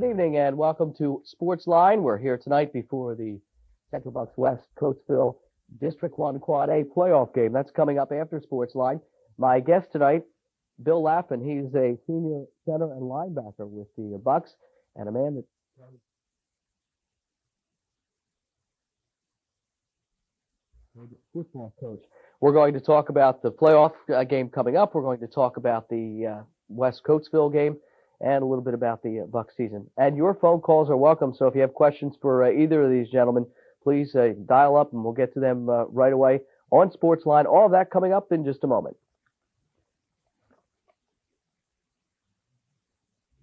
Good evening and welcome to Sportsline. We're here tonight before the Central Bucks West Coatesville District 1 Quad A playoff game. That's coming up after Sportsline. My guest tonight, Bill Lappin. He's a senior center and linebacker with the Bucks and a man that football coach. We're going to talk about the playoff game coming up. We're going to talk about the West Coatesville game and a little bit about the Bucks season. And your phone calls are welcome. So if you have questions for either of these gentlemen, please dial up and we'll get to them right away on Sportsline. All of that coming up in just a moment.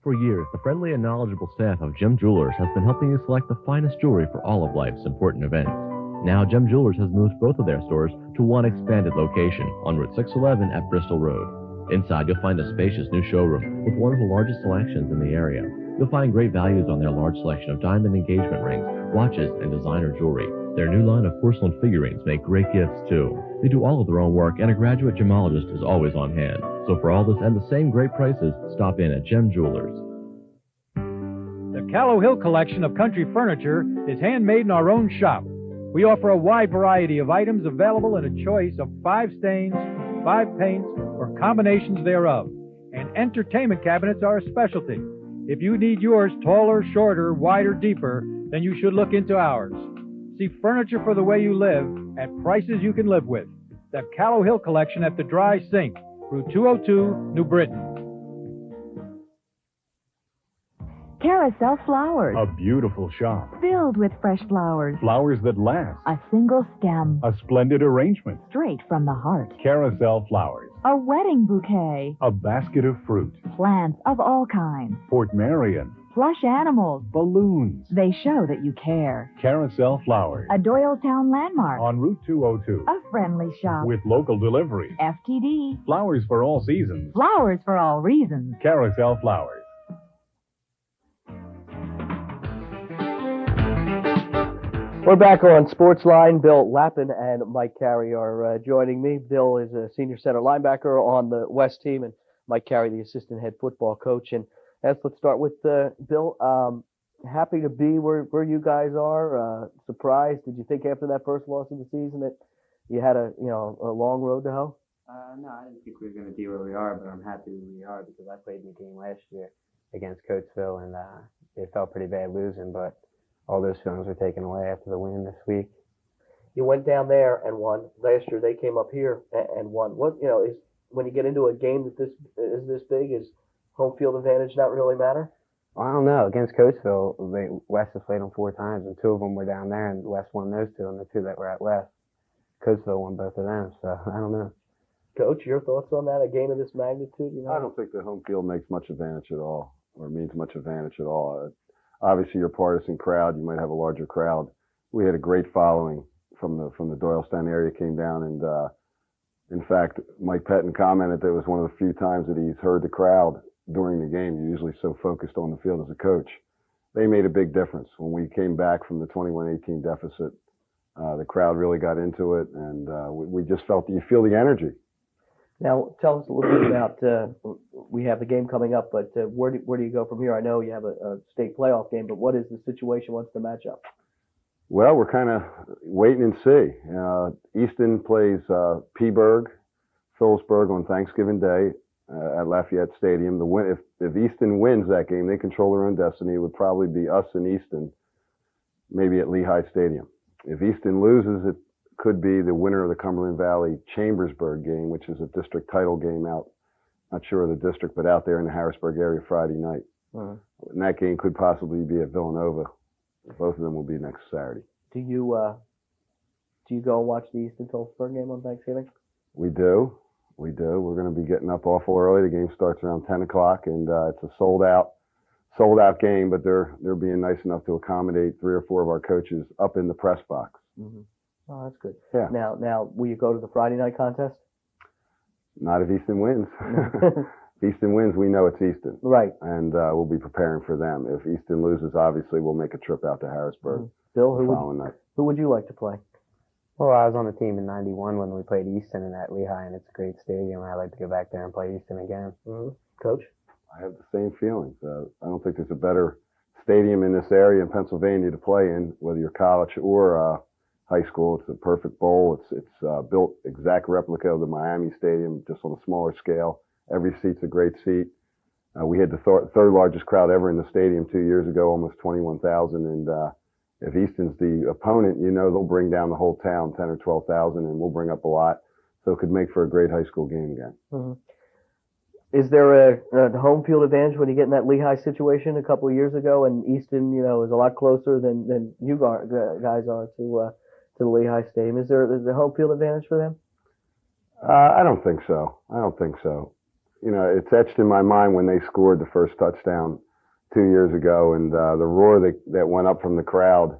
For years, the friendly and knowledgeable staff of Gem Jewelers has been helping you select the finest jewelry for all of life's important events. Now, Gem Jewelers has moved both of their stores to one expanded location on Route 611 at Bristol Road. Inside, you'll find a spacious new showroom with one of the largest selections in the area. You'll find great values on their large selection of diamond engagement rings, watches, and designer jewelry. Their new line of porcelain figurines make great gifts, too. They do all of their own work, and a graduate gemologist is always on hand. So for all this and the same great prices, stop in at Gem Jewelers. The Callow Hill collection of country furniture is handmade in our own shop. We offer a wide variety of items available in a choice of 5 stains, 5 paints, or combinations thereof. And entertainment cabinets are a specialty. If you need yours taller, shorter, wider, deeper, then you should look into ours. See furniture for the way you live at prices you can live with. The Callow Hill collection at the Dry Sink, Route 202, New Britain. Carousel Flowers. A beautiful shop. Filled with fresh flowers. Flowers that last. A single stem. A splendid arrangement. Straight from the heart. Carousel Flowers. A wedding bouquet. A basket of fruit. Plants of all kinds. Port Marion. Plush animals. Balloons. They show that you care. Carousel Flowers. A Doylestown landmark. On Route 202. A friendly shop. With local delivery. FTD. Flowers for all seasons. Flowers for all reasons. Carousel Flowers. We're back on Sportsline. Bill Lappin and Mike Carey are joining me. Bill is a senior center linebacker on the West team, and Mike Carey, the assistant head football coach. And let's start with Bill. Happy to be where you guys are. Surprised? Did you think after that first loss of the season that you had a long road to hoe? No, I didn't think we were going to be where we are, but I'm happy where we are because I played in the game last year against Coatesville, and it felt pretty bad losing, but all those feelings were taken away after the win this week. You went down there and won. Last year they came up here and won. What is when you get into a game that this big, is home field advantage not really matter? Well, I don't know. Against Coatesville, West has played them 4 times, and 2 of them were down there, and West won those 2, and the 2 that were at West, Coatesville won both of them. So I don't know. Coach, your thoughts on that? A game of this magnitude? I don't think the home field makes much advantage at all, or means much advantage at all. Obviously, your partisan crowd, you might have a larger crowd. We had a great following from the Doylestown area, came down, and in fact, Mike Pettin commented that it was one of the few times that he's heard the crowd during the game. You're usually so focused on the field as a coach. They made a big difference. When we came back from the 21-18 deficit, the crowd really got into it, and we just felt, you feel the energy. Now, tell us a little bit about, we have the game coming up, but where do you go from here? I know you have a state playoff game, but what is the situation? What's the matchup? Well, we're kind of waiting and see. Easton plays Peaburg, Phillipsburg on Thanksgiving Day at Lafayette Stadium. If Easton wins that game, they control their own destiny. It would probably be us and Easton, maybe at Lehigh Stadium. If Easton loses, it could be the winner of the Cumberland Valley Chambersburg game, which is a district title game out, not sure of the district, but out there in the Harrisburg area Friday night. And that game could possibly be at Villanova. Both of them will be next Saturday. Do you go and watch the Easton Phillipsburg game on Thanksgiving? We do. We're going to be getting up awful early. The game starts around 10 o'clock, and it's a sold out game, but they're being nice enough to accommodate 3 or 4 of our coaches up in the press box. Mm-hmm. Oh, that's good. Yeah. Now, will you go to the Friday night contest? Not if Easton wins. If Easton wins, we know it's Easton. Right. And we'll be preparing for them. If Easton loses, obviously, we'll make a trip out to Harrisburg. Mm-hmm. Bill, who would you like to play? Well, I was on the team in '91 when we played Easton and at Lehigh, and it's a great stadium. I'd like to go back there and play Easton again. Mm-hmm. Coach? I have the same feelings. I don't think there's a better stadium in this area in Pennsylvania to play in, whether you're college or high school. It's a perfect bowl. It's built exact replica of the Miami Stadium, just on a smaller scale. Every seat's a great seat. We had the third largest crowd ever in the stadium 2 years ago, almost 21,000. And if Easton's the opponent, you know they'll bring down the whole town, 10 or 12,000, and we'll bring up a lot. So it could make for a great high school game again. Mm-hmm. Is there a home field advantage when you get in that Lehigh situation a couple of years ago, and Easton, is a lot closer than you guys are to the Lehigh Stadium? Is there a home field advantage for them? I don't think so. It's etched in my mind when they scored the first touchdown 2 years ago, and the roar that went up from the crowd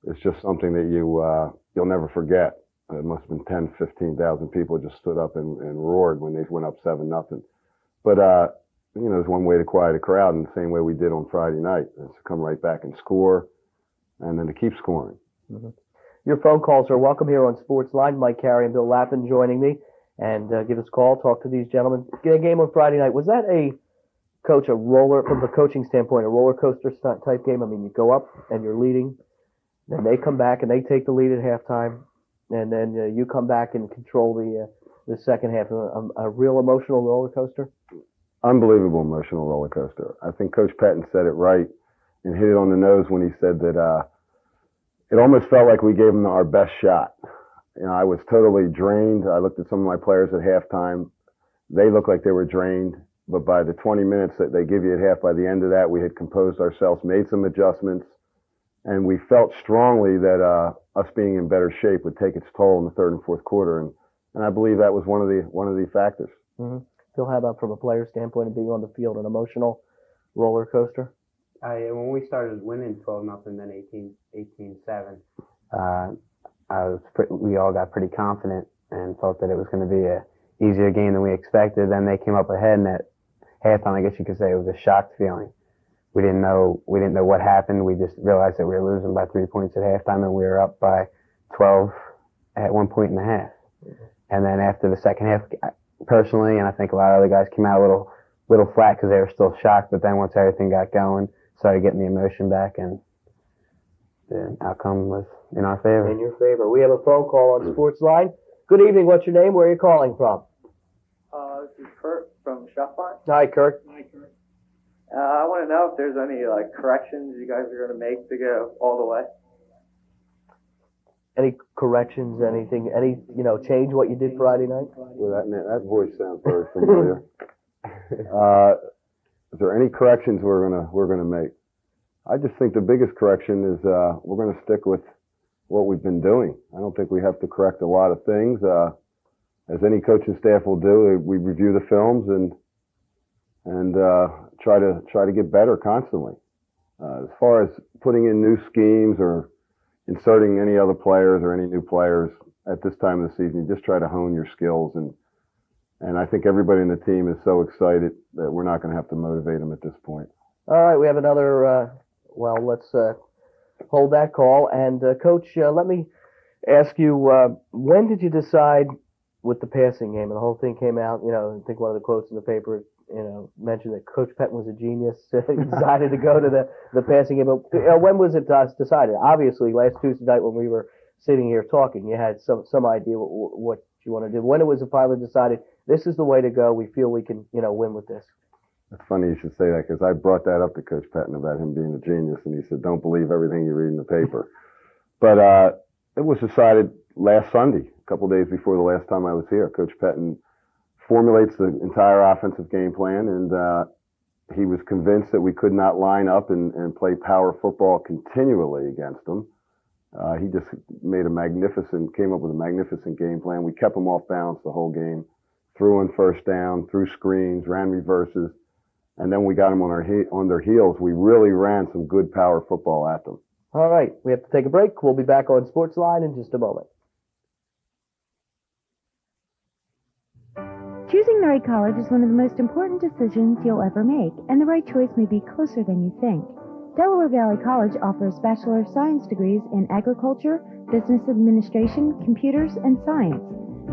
is just something that you'll never forget. It must have been 10, 15,000 people just stood up and roared when they went up 7-0. But there's one way to quiet a crowd, in the same way we did on Friday night, is to come right back and score, and then to keep scoring. Mm-hmm. Your phone calls are welcome here on Sportsline. Mike Carey and Bill Lappin joining me. And give us a call, talk to these gentlemen. Get a game on Friday night. Was that from the coaching standpoint, a roller coaster type game? I mean, you go up and you're leading, then they come back and they take the lead at halftime, and then you come back and control the second half. A real emotional roller coaster? Unbelievable emotional roller coaster. I think Coach Patton said it right and hit it on the nose when he said that it almost felt like we gave them our best shot. I was totally drained. I looked at some of my players at halftime. They looked like they were drained, but by the 20 minutes that they give you at half, by the end of that, we had composed ourselves, made some adjustments, and we felt strongly that us being in better shape would take its toll in the third and fourth quarter, and I believe that was one of the factors. Mm-hmm. Phil, how about from a player standpoint of being on the field, an emotional roller coaster? When we started winning 12-0, then 18-7, we all got pretty confident and thought that it was going to be a easier game than we expected. Then they came up ahead, and at halftime, I guess you could say it was a shocked feeling. We didn't know what happened. We just realized that we were losing by 3 points at halftime, and we were up by 12 at 1 point in the half. And then after the second half, personally, and I think a lot of other guys came out a little flat because they were still shocked. But then once everything got going, started getting the emotion back, and the outcome was in our favor. In your favor. We have a phone call on Sportsline. Good evening. What's your name? Where are you calling from? This is Kurt from Shopline. Hi, Kurt. I want to know if there's any corrections you guys are going to make to go all the way. Any corrections? Anything? Change what you did Friday night? Well, that voice sounds very familiar. Is there any corrections we're gonna make? I just think the biggest correction is we're going to stick with what we've been doing. I don't think we have to correct a lot of things. As any coaching staff will do, we review the films and try to get better constantly. As far as putting in new schemes or inserting any other players or any new players at this time of the season, you just try to hone your skills, and I think everybody in the team is so excited that we're not going to have to motivate them at this point. All right, we have another. Let's hold that call. And Coach, let me ask you: when did you decide with the passing game? And the whole thing came out. I think one of the quotes in the paper, mentioned that Coach Patton was a genius. He decided to go to the passing game. But when was it decided? Obviously, last Tuesday night when we were sitting here talking, you had some idea what you want to do. When it was finally decided, this is the way to go. We feel we can, win with this. It's funny you should say that, because I brought that up to Coach Patton about him being a genius, and he said, "Don't believe everything you read in the paper." But it was decided last Sunday, a couple of days before the last time I was here. Coach Patton formulates the entire offensive game plan, and he was convinced that we could not line up and play power football continually against them. He just came up with a magnificent game plan. We kept them off balance the whole game, threw in first down, threw screens, ran reverses, and then we got them on their heels. We really ran some good power football at them. All right, we have to take a break. We'll be back on Sportsline in just a moment. Choosing the right college is one of the most important decisions you'll ever make, and the right choice may be closer than you think. Delaware Valley College offers Bachelor of Science degrees in Agriculture, Business Administration, Computers, and Science.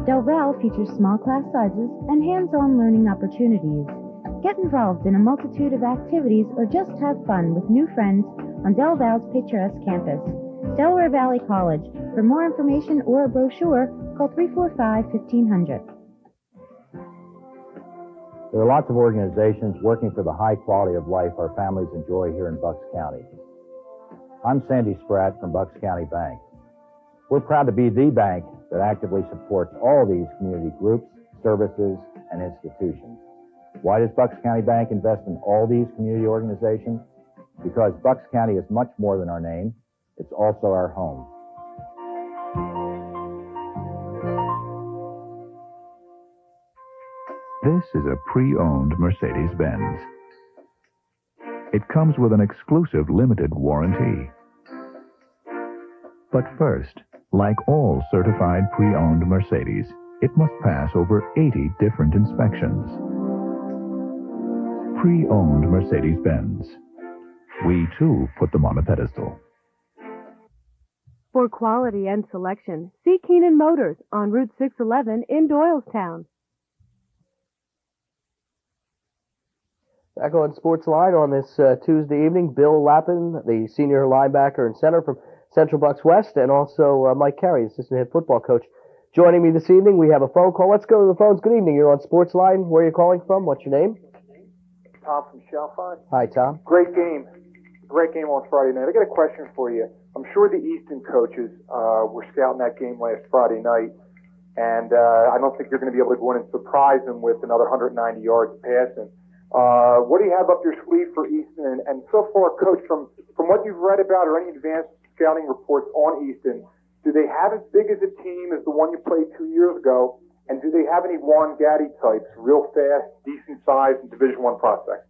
Del Val features small class sizes and hands-on learning opportunities. Get involved in a multitude of activities or just have fun with new friends on Del Val's picturesque campus. Delaware Valley College. For more information or a brochure, call 345-1500. There are lots of organizations working for the high quality of life our families enjoy here in Bucks County. I'm Sandy Spratt from Bucks County Bank. We're proud to be the bank that actively supports all these community groups, services, and institutions. Why does Bucks County Bank invest in all these community organizations? Because Bucks County is much more than our name. It's also our home. This is a pre-owned Mercedes-Benz. It comes with an exclusive limited warranty. But first, like all certified pre-owned Mercedes, it must pass over 80 different inspections. Pre-owned Mercedes-Benz. We, too, put them on a pedestal. For quality and selection, see Keenan Motors on Route 611 in Doylestown. Back on Sportsline on this Tuesday evening, Bill Lappin, the senior linebacker and center from Central Bucks West, and also Mike Carey, assistant head football coach. Joining me this evening, we have a phone call. Let's go to the phones. Good evening. You're on Sportsline. Where are you calling from? What's your name? Tom from Chalfont. Hi, Tom. Great game on Friday night. I got a question for you. I'm sure the Easton coaches were scouting that game last Friday night, and I don't think you're going to be able to go in and surprise them with another 190 yards passing. What do you have up your sleeve for Easton? And so far, Coach, from what you've read about or any advanced scouting reports on Easton, do they have as big as a team as the one you played 2 years ago? And do they have any Warren Gaddy types, real fast, decent size, and Division I prospects?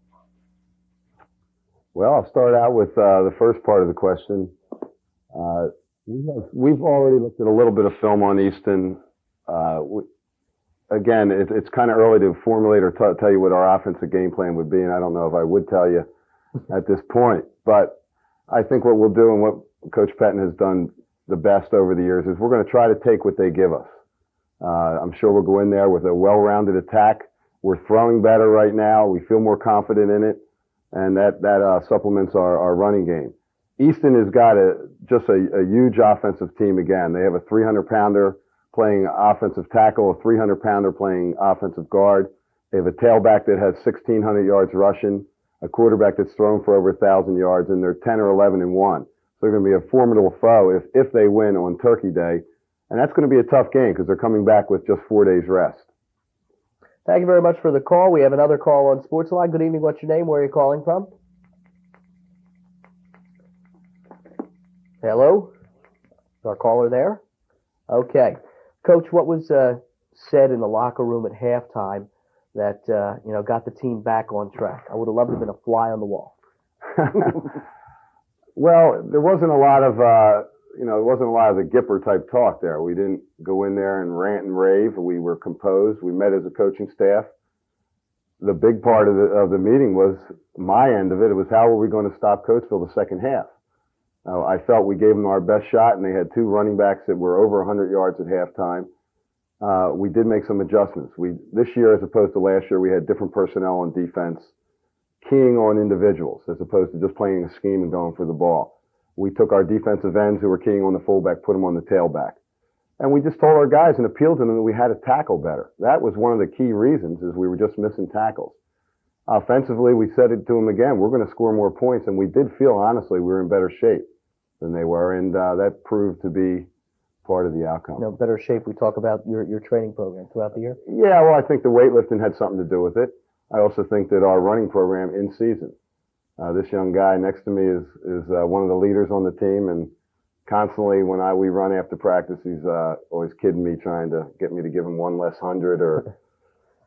Well, I'll start out with the first part of the question. We've already looked at a little bit of film on Easton. Again, it's kind of early to formulate or tell you what our offensive game plan would be, and I don't know if I would tell you at this point. But I think what we'll do and what Coach Patton has done the best over the years is we're going to try to take what they give us. I'm sure we'll go in there with a well-rounded attack. We're throwing better right now. We feel more confident in it, and that supplements our running game. Easton has got just a huge offensive team again. They have a 300-pounder playing offensive tackle, a 300-pounder playing offensive guard. They have a tailback that has 1,600 yards rushing, a quarterback that's thrown for over 1,000 yards, and they're 10 or 11-1. So they're going to be a formidable foe if they win on Turkey Day. And that's going to be a tough game because they're coming back with just 4 days rest. Thank you very much for the call. We have another call on Sportsline. Good evening. What's your name? Where are you calling from? Hello? Is our caller there? Okay. Coach, what was said in the locker room at halftime that got the team back on track? I would have loved to have been a fly on the wall. Well, there wasn't a lot of the Gipper type talk there. We didn't go in there and rant and rave. We were composed. We met as a coaching staff. The big part of the meeting was my end of it. It was how were we going to stop Coatesville the second half? I felt we gave them our best shot, and they had two running backs that were over 100 yards at halftime. We did make some adjustments. This year, as opposed to last year, we had different personnel on defense, keying on individuals as opposed to just playing a scheme and going for the ball. We took our defensive ends who were keying on the fullback, put them on the tailback. And we just told our guys and appealed to them that we had to tackle better. That was one of the key reasons, is we were just missing tackles. Offensively, we said it to them again, we're going to score more points, and we did feel, honestly, we were in better shape than they were, and that proved to be part of the outcome. Better shape. We talk about your training program throughout the year. Yeah, well, I think the weightlifting had something to do with it. I also think that our running program in season. This young guy next to me is one of the leaders on the team, and constantly when we run after practice, he's always kidding me, trying to get me to give him one less 100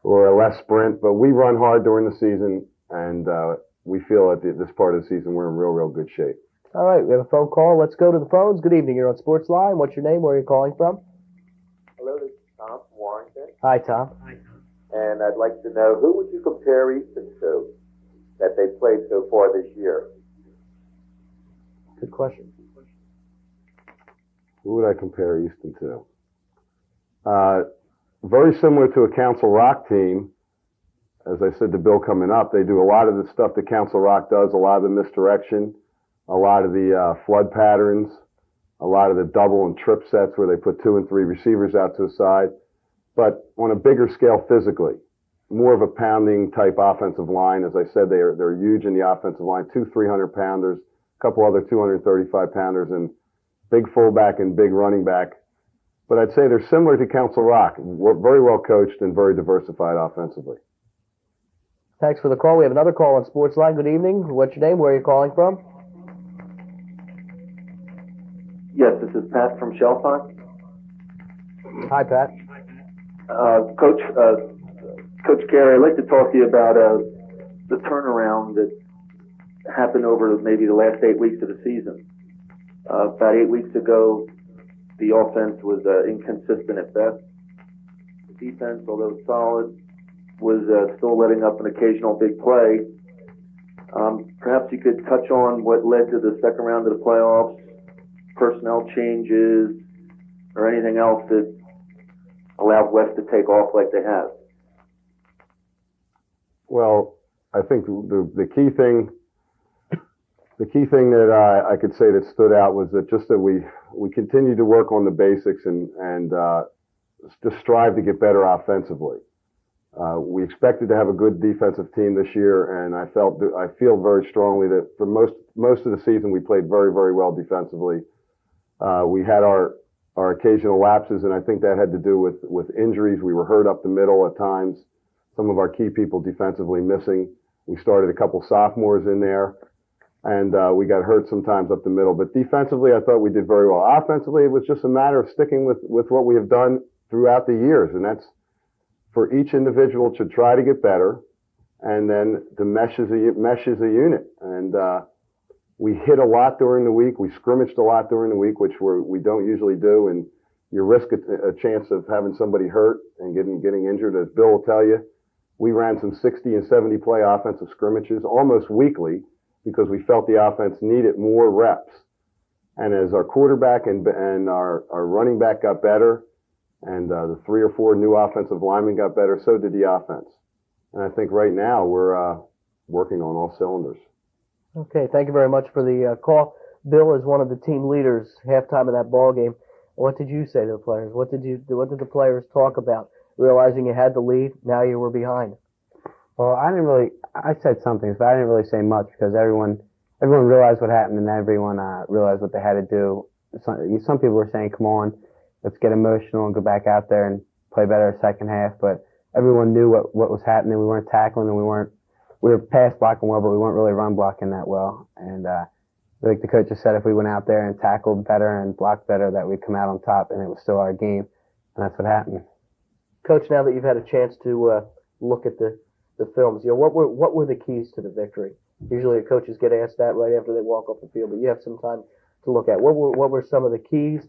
or a less sprint. But we run hard during the season, and we feel at this part of the season we're in real good shape. All right, we have a phone call. Let's go to the phones. Good evening. You're on Sportsline. What's your name? Where are you calling from? Hello, this is Tom from Warrington. Hi, Tom. And I'd like to know, who would you compare Easton to that they've played so far this year? Good question. Who would I compare Easton to? Very similar to a Council Rock team. as I said to Bill coming up, they do a lot of the stuff that Council Rock does, a lot of the misdirection, a lot of the flood patterns, a lot of the double and trip sets where they put 2 and 3 receivers out to the side, but on a bigger scale physically. More of a pounding type offensive line. As I said, they're huge in the offensive line, 2 300-pounders, a couple other 235-pounders, and big fullback and big running back. But I'd say they're similar to Council Rock, very well coached and very diversified offensively. Thanks for the call. We have another call on Sportsline. Good evening. What's your name? Where are you calling from? Yes, this is Pat from Chalfont. Hi, Pat. Coach Carey, I'd like to talk to you about the turnaround that happened over maybe the last 8 weeks of the season. About 8 weeks ago, the offense was inconsistent at best. The defense, although solid, was still letting up an occasional big play. Perhaps you could touch on what led to the second round of the playoffs, personnel changes, or anything else that allowed West to take off like they have. Well, I think the key thing that I could say that stood out was that just that we continued to work on the basics and just strive to get better offensively. We expected to have a good defensive team this year, and I feel very strongly that for most of the season we played very, very well defensively. We had our occasional lapses, and I think that had to do with injuries. We were hurt up the middle at times. Some of our key people defensively missing. We started a couple sophomores in there, and we got hurt sometimes up the middle. But defensively, I thought we did very well. Offensively, it was just a matter of sticking with what we have done throughout the years, and that's for each individual to try to get better, and then to mesh as a unit. And we hit a lot during the week. We scrimmaged a lot during the week, which we don't usually do, and you risk a chance of having somebody hurt and getting injured. As Bill will tell you, we ran some 60 and 70 play offensive scrimmages almost weekly because we felt the offense needed more reps. And as our quarterback and our running back got better, and the 3 or 4 new offensive linemen got better, so did the offense. And I think right now we're working on all cylinders. Okay, thank you very much for the call. Bill is one of the team leaders halftime of that ball game. What did you say to the players? What did the players talk about? Realizing you had the lead, now you were behind. Well, I said something, but I didn't really say much because everyone realized what happened and everyone realized what they had to do. Some people were saying, come on, let's get emotional and go back out there and play better second half, but everyone knew what was happening. We weren't tackling and we were pass blocking well, but we weren't really run blocking that well. And like the coach just said, if we went out there and tackled better and blocked better, that we'd come out on top, and it was still our game. And that's what happened. Coach, now that you've had a chance to look at the films, what were the keys to the victory? Usually the coaches get asked that right after they walk off the field, but you have some time to look at. What were some of the keys,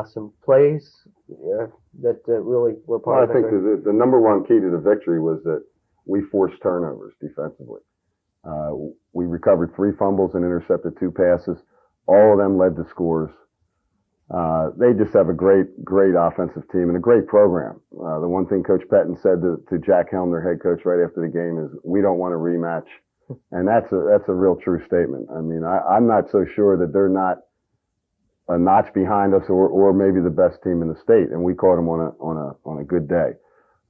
some plays that really were part of the victory? I think the number one key to the victory was that we forced turnovers defensively. We recovered 3 fumbles and intercepted 2 passes. All of them led to scores. They just have a great offensive team and a great program. The one thing Coach Pettin said to Jack Helm, their head coach, right after the game is, "We don't want a rematch," and that's a real true statement. I mean, I'm not so sure that they're not a notch behind us or maybe the best team in the state, and we caught them on a good day.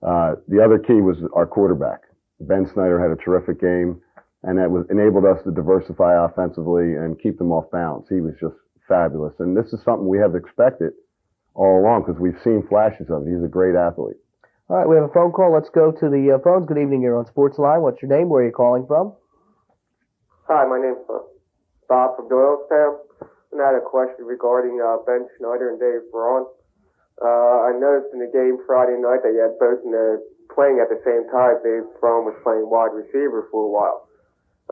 The other key was our quarterback. Ben Snyder had a terrific game, and that enabled us to diversify offensively and keep them off balance. He was just fabulous, and this is something we have expected all along because we've seen flashes of it. He's a great athlete. All right, we have a phone call. Let's go to the phones. Good evening. You're on Sportsline. What's your name? Where are you calling from? Hi, my name's Bob from Doylestown, and I had a question regarding Ben Schneider and Dave Braun. I noticed in the game Friday night that you had both playing at the same time. Dave Braun was playing wide receiver for a while.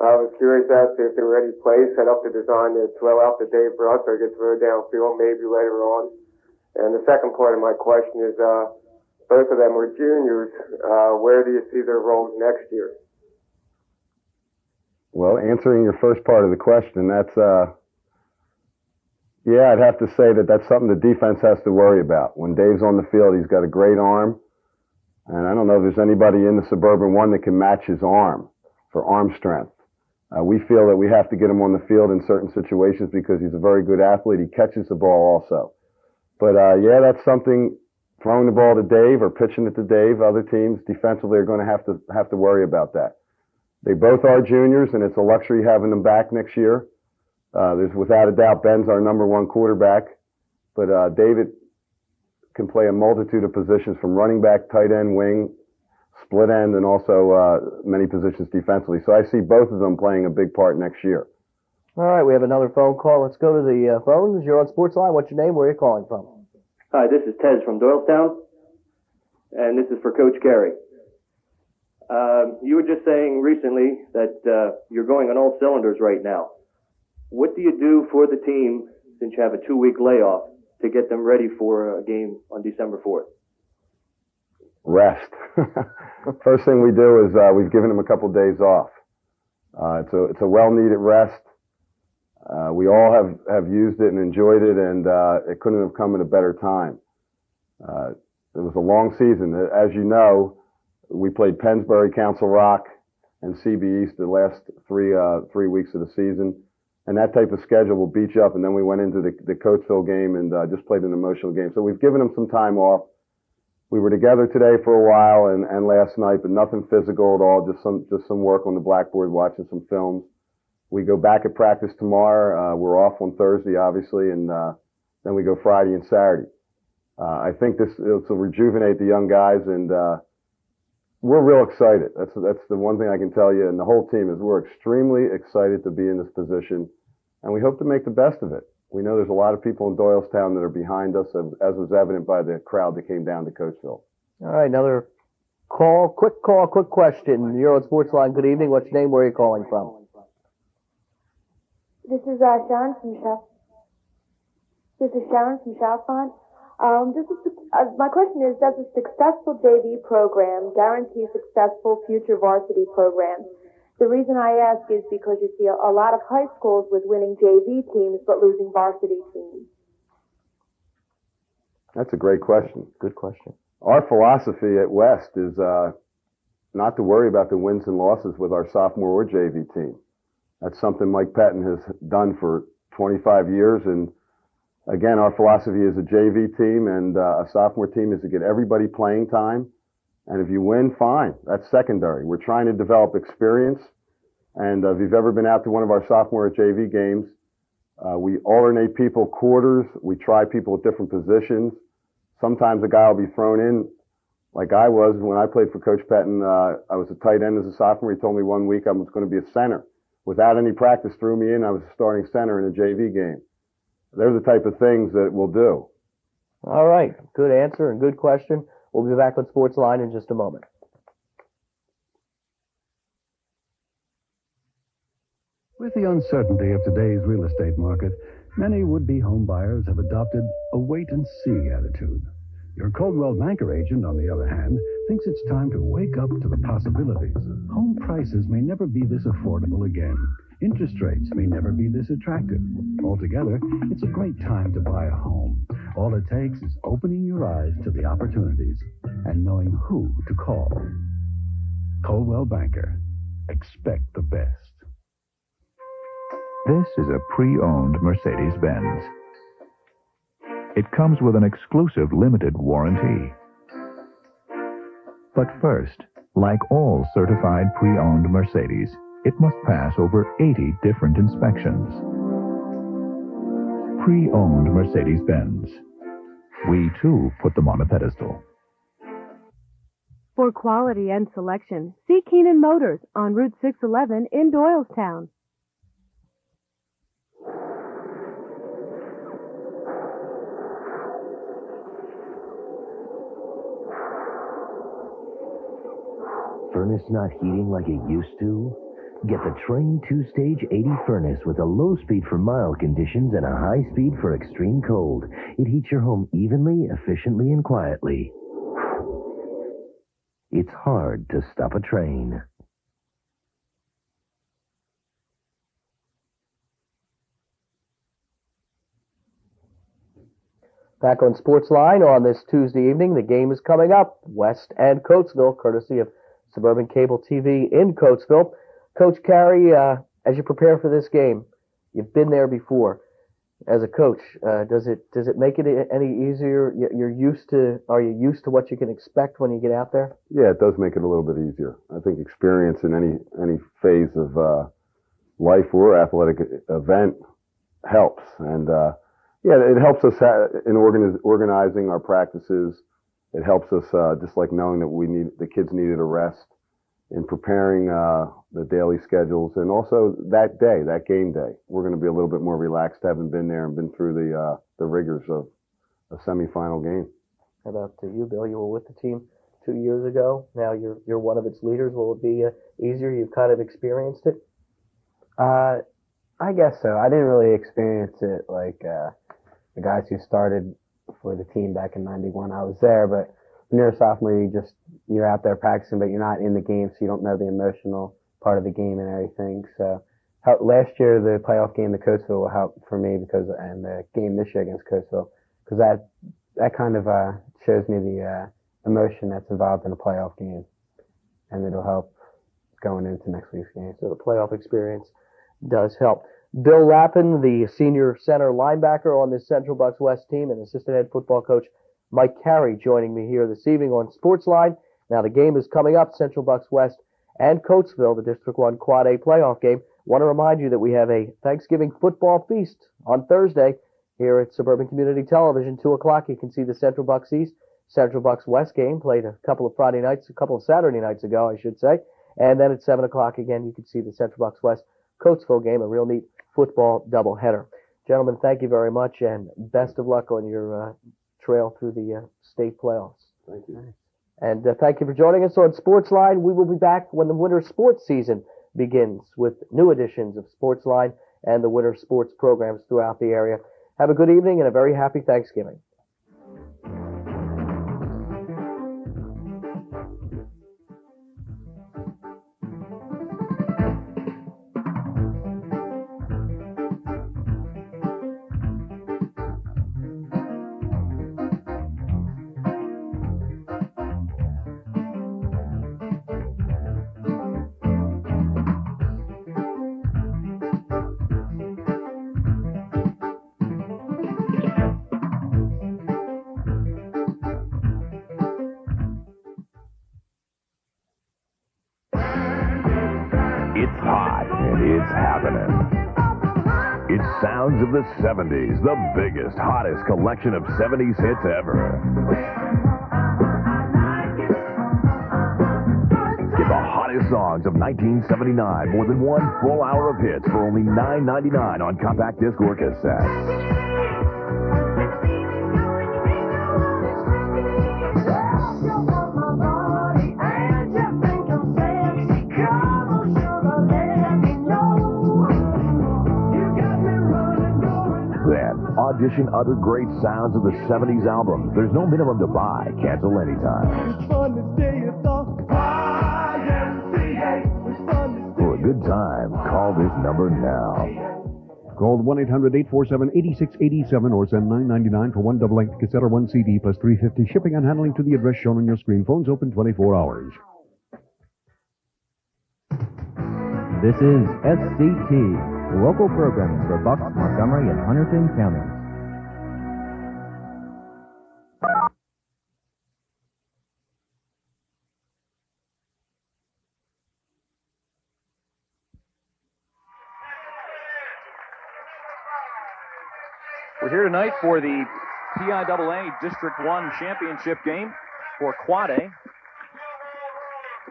I was curious as to if there were any plays set up to design to throw out to Dave Braun so he could throw downfield maybe later on. And the second part of my question is, both of them were juniors. Where do you see their roles next year? Well, answering your first part of the question, that's I'd have to say that's something the defense has to worry about. When Dave's on the field, he's got a great arm. And I don't know if there's anybody in the Suburban one that can match his arm for arm strength. We feel that we have to get him on the field in certain situations because he's a very good athlete. He catches the ball also. But yeah, that's something. Throwing the ball to Dave or pitching it to Dave, other teams defensively are going to have to worry about that. They both are juniors, and it's a luxury having them back next year. There's without a doubt Ben's our number one quarterback, but David can play a multitude of positions from running back, tight end, wing, split end, and also many positions defensively. So I see both of them playing a big part next year. All right, we have another phone call. Let's go to the phones. You're on Sportsline. What's your name? Where are you calling from? Hi, this is Tez from Doylestown, and this is for Coach Carey. You were just saying recently that you're going on all cylinders right now. What do you do for the team since you have a 2-week layoff to get them ready for a game on December 4th? Rest. First thing we do is we've given them a couple days off. It's a well-needed rest. We all have used it and enjoyed it, and it couldn't have come at a better time. It was a long season. As you know, we played Pennsbury, Council Rock, and CB East the last three weeks of the season, and that type of schedule will beat you up. And then we went into the Coatesville game and just played an emotional game. So we've given them some time off. We were together today for a while and last night, but nothing physical at all. Just some work on the blackboard, watching some films. We go back at practice tomorrow. We're off on Thursday, obviously, and then we go Friday and Saturday. I think this will rejuvenate the young guys, and we're real excited. That's the one thing I can tell you, and the whole team is we're extremely excited to be in this position, and we hope to make the best of it. We know there's a lot of people in Doylestown that are behind us, as was evident by the crowd that came down to Coatesville. All right, another call, quick question. You're on Sportsline. Good evening. What's your name? Where are you calling from? This is Sharon from Chalfont. My question is, does a successful JV program guarantee successful future varsity programs? The reason I ask is because you see a lot of high schools with winning JV teams but losing varsity teams. That's a great question. Good question. Our philosophy at West is not to worry about the wins and losses with our sophomore or JV team. That's something Mike Patton has done for 25 years. And again, our philosophy is a JV team and a sophomore team is to get everybody playing time. And if you win, fine. That's secondary. We're trying to develop experience. And if you've ever been out to one of our sophomore or JV games, we alternate people quarters. We try people at different positions. Sometimes a guy will be thrown in like I was when I played for Coach Patton. I was a tight end as a sophomore. He told me one week I was going to be a center. Without any practice, threw me in. I was a starting center in a JV game. They're the type of things that we'll do. All right. Good answer and good question. We'll be back on Sportsline in just a moment. With the uncertainty of today's real estate market, many would-be home buyers have adopted a wait-and-see attitude. Your Coldwell Banker agent, on the other hand, thinks it's time to wake up to the possibilities. Home prices may never be this affordable again. Interest rates may never be this attractive. Altogether, it's a great time to buy a home. All it takes is opening your eyes to the opportunities and knowing who to call. Coldwell Banker. Expect the best. This is a pre-owned Mercedes-Benz. It comes with an exclusive limited warranty. But first, like all certified pre-owned Mercedes, it must pass over 80 different inspections. Pre-owned Mercedes-Benz. We, too, put them on a pedestal. For quality and selection, see Keenan Motors on Route 611 in Doylestown. Furnace not heating like it used to? Get the Train 2-stage 80 furnace with a low speed for mild conditions and a high speed for extreme cold. It heats your home evenly, efficiently, and quietly. It's hard to stop a train. Back on Sportsline on this Tuesday evening, the game is coming up, West and Coatesville, courtesy of Suburban Cable TV in Coatesville. Coach Carey, as you prepare for this game, you've been there before. As a coach, does it make it any easier? Are you used to what you can expect when you get out there? Yeah, it does make it a little bit easier. I think experience in any phase of life or athletic event helps, and yeah, it helps us in organizing our practices. It helps us just like knowing that the kids needed a rest in preparing the daily schedules, and also that game day, we're going to be a little bit more relaxed, having been there and been through the rigors of a semifinal game. How about you, Bill? You were with the team 2 years ago. Now you're one of its leaders. Will it be easier? You've kind of experienced it. I guess so. I didn't really experience it like the guys who started for the team back in '91. I was there, but when you're a sophomore, you're out there practicing, but you're not in the game, so you don't know the emotional part of the game and everything. So last year, the playoff game, the Coatesville, will help for me and the game this year against Coatesville, because that kind of shows me the emotion that's involved in a playoff game, and it'll help going into next week's game. So the playoff experience does help. Bill Lappin, the senior center linebacker on this Central Bucks West team, and assistant head football coach Mike Carey joining me here this evening on Sportsline. Now the game is coming up, Central Bucks West and Coatesville, the District 1 Quad A playoff game. Want to remind you that we have a Thanksgiving football feast on Thursday here at Suburban Community Television, 2 o'clock. You can see the Central Bucks East, Central Bucks West game, played a couple of Saturday nights ago, I should say. And then at 7 o'clock again, you can see the Central Bucks West Coatesville game, a real neat football doubleheader. Gentlemen, thank you very much, and best of luck on your trail through the state playoffs. Thank you. And thank you for joining us on Sportsline. We will be back when the winter sports season begins with new editions of Sportsline and the winter sports programs throughout the area. Have a good evening and a very happy Thanksgiving. It's hot and it's happening. It's sounds of the 70s, the biggest, hottest collection of 70s hits ever. Get the hottest songs of 1979, more than 1 full hour of hits for only $9.99 on compact disc or cassette. Audition other great sounds of the 70s albums. There's no minimum to buy. Cancel anytime. For a good time, call this number now. Call 1-800-847-8687 or send $9.99 for 1 double-length cassette or 1 CD plus $3.50 shipping and handling to the address shown on your screen. Phones open 24 hours. This is SCT, local programming for Bucks, Montgomery, and Hunterdon counties. We're here tonight for the PIAA District 1 championship game for Quad A.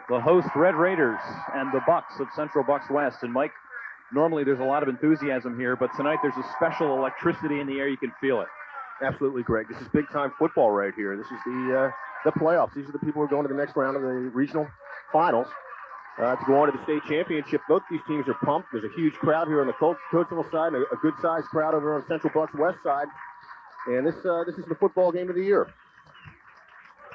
The host, Red Raiders, and the Bucks of Central Bucks West. And Mike, normally there's a lot of enthusiasm here, but tonight there's a special electricity in the air. You can feel it. Absolutely, Greg. This is big-time football right here. This is the playoffs. These are the people who are going to the next round of the regional finals to go on to the state championship. Both these teams are pumped. There's a huge crowd here on the Coatesville side, and a good-sized crowd over on Central Bucks West side. And this is the football game of the year.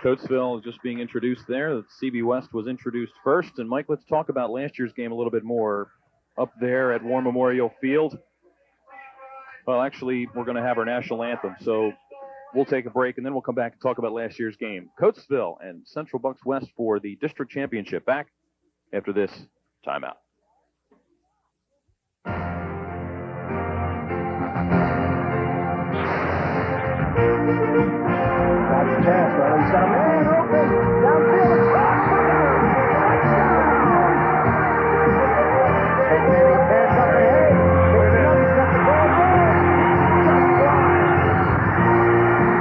Coatesville is just being introduced there. The CB West was introduced first. And, Mike, let's talk about last year's game a little bit more. Up there at War Memorial Field, well, actually, we're going to have our national anthem. So we'll take a break, and then we'll come back and talk about last year's game. Coatesville and Central Bucks West for the district championship. Back after this timeout. That's a chance, brother. He's got a man open. Downfield. Hey, baby, pass up ahead. Picks it up. He's got the ball rolling. Just flying.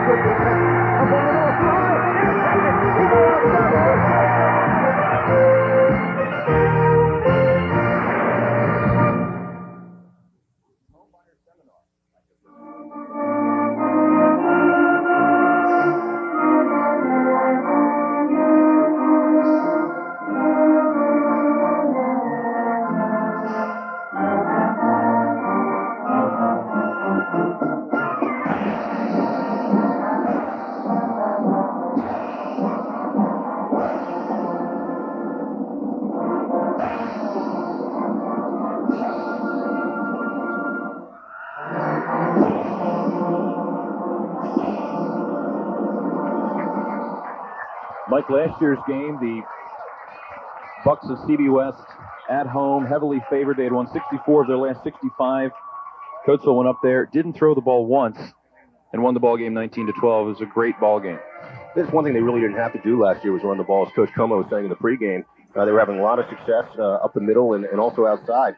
Good defense. Up on the north line. Intercepted. He goes down. Like last year's game, the Bucks of CB West at home, heavily favored. They had won 64 of their last 65. Coatesville went up there, didn't throw the ball once, and won the ball game 19-12. It was a great ball game. That's one thing they really didn't have to do last year was run the ball, as Coach Como was saying in the pregame. They were having a lot of success up the middle and also outside,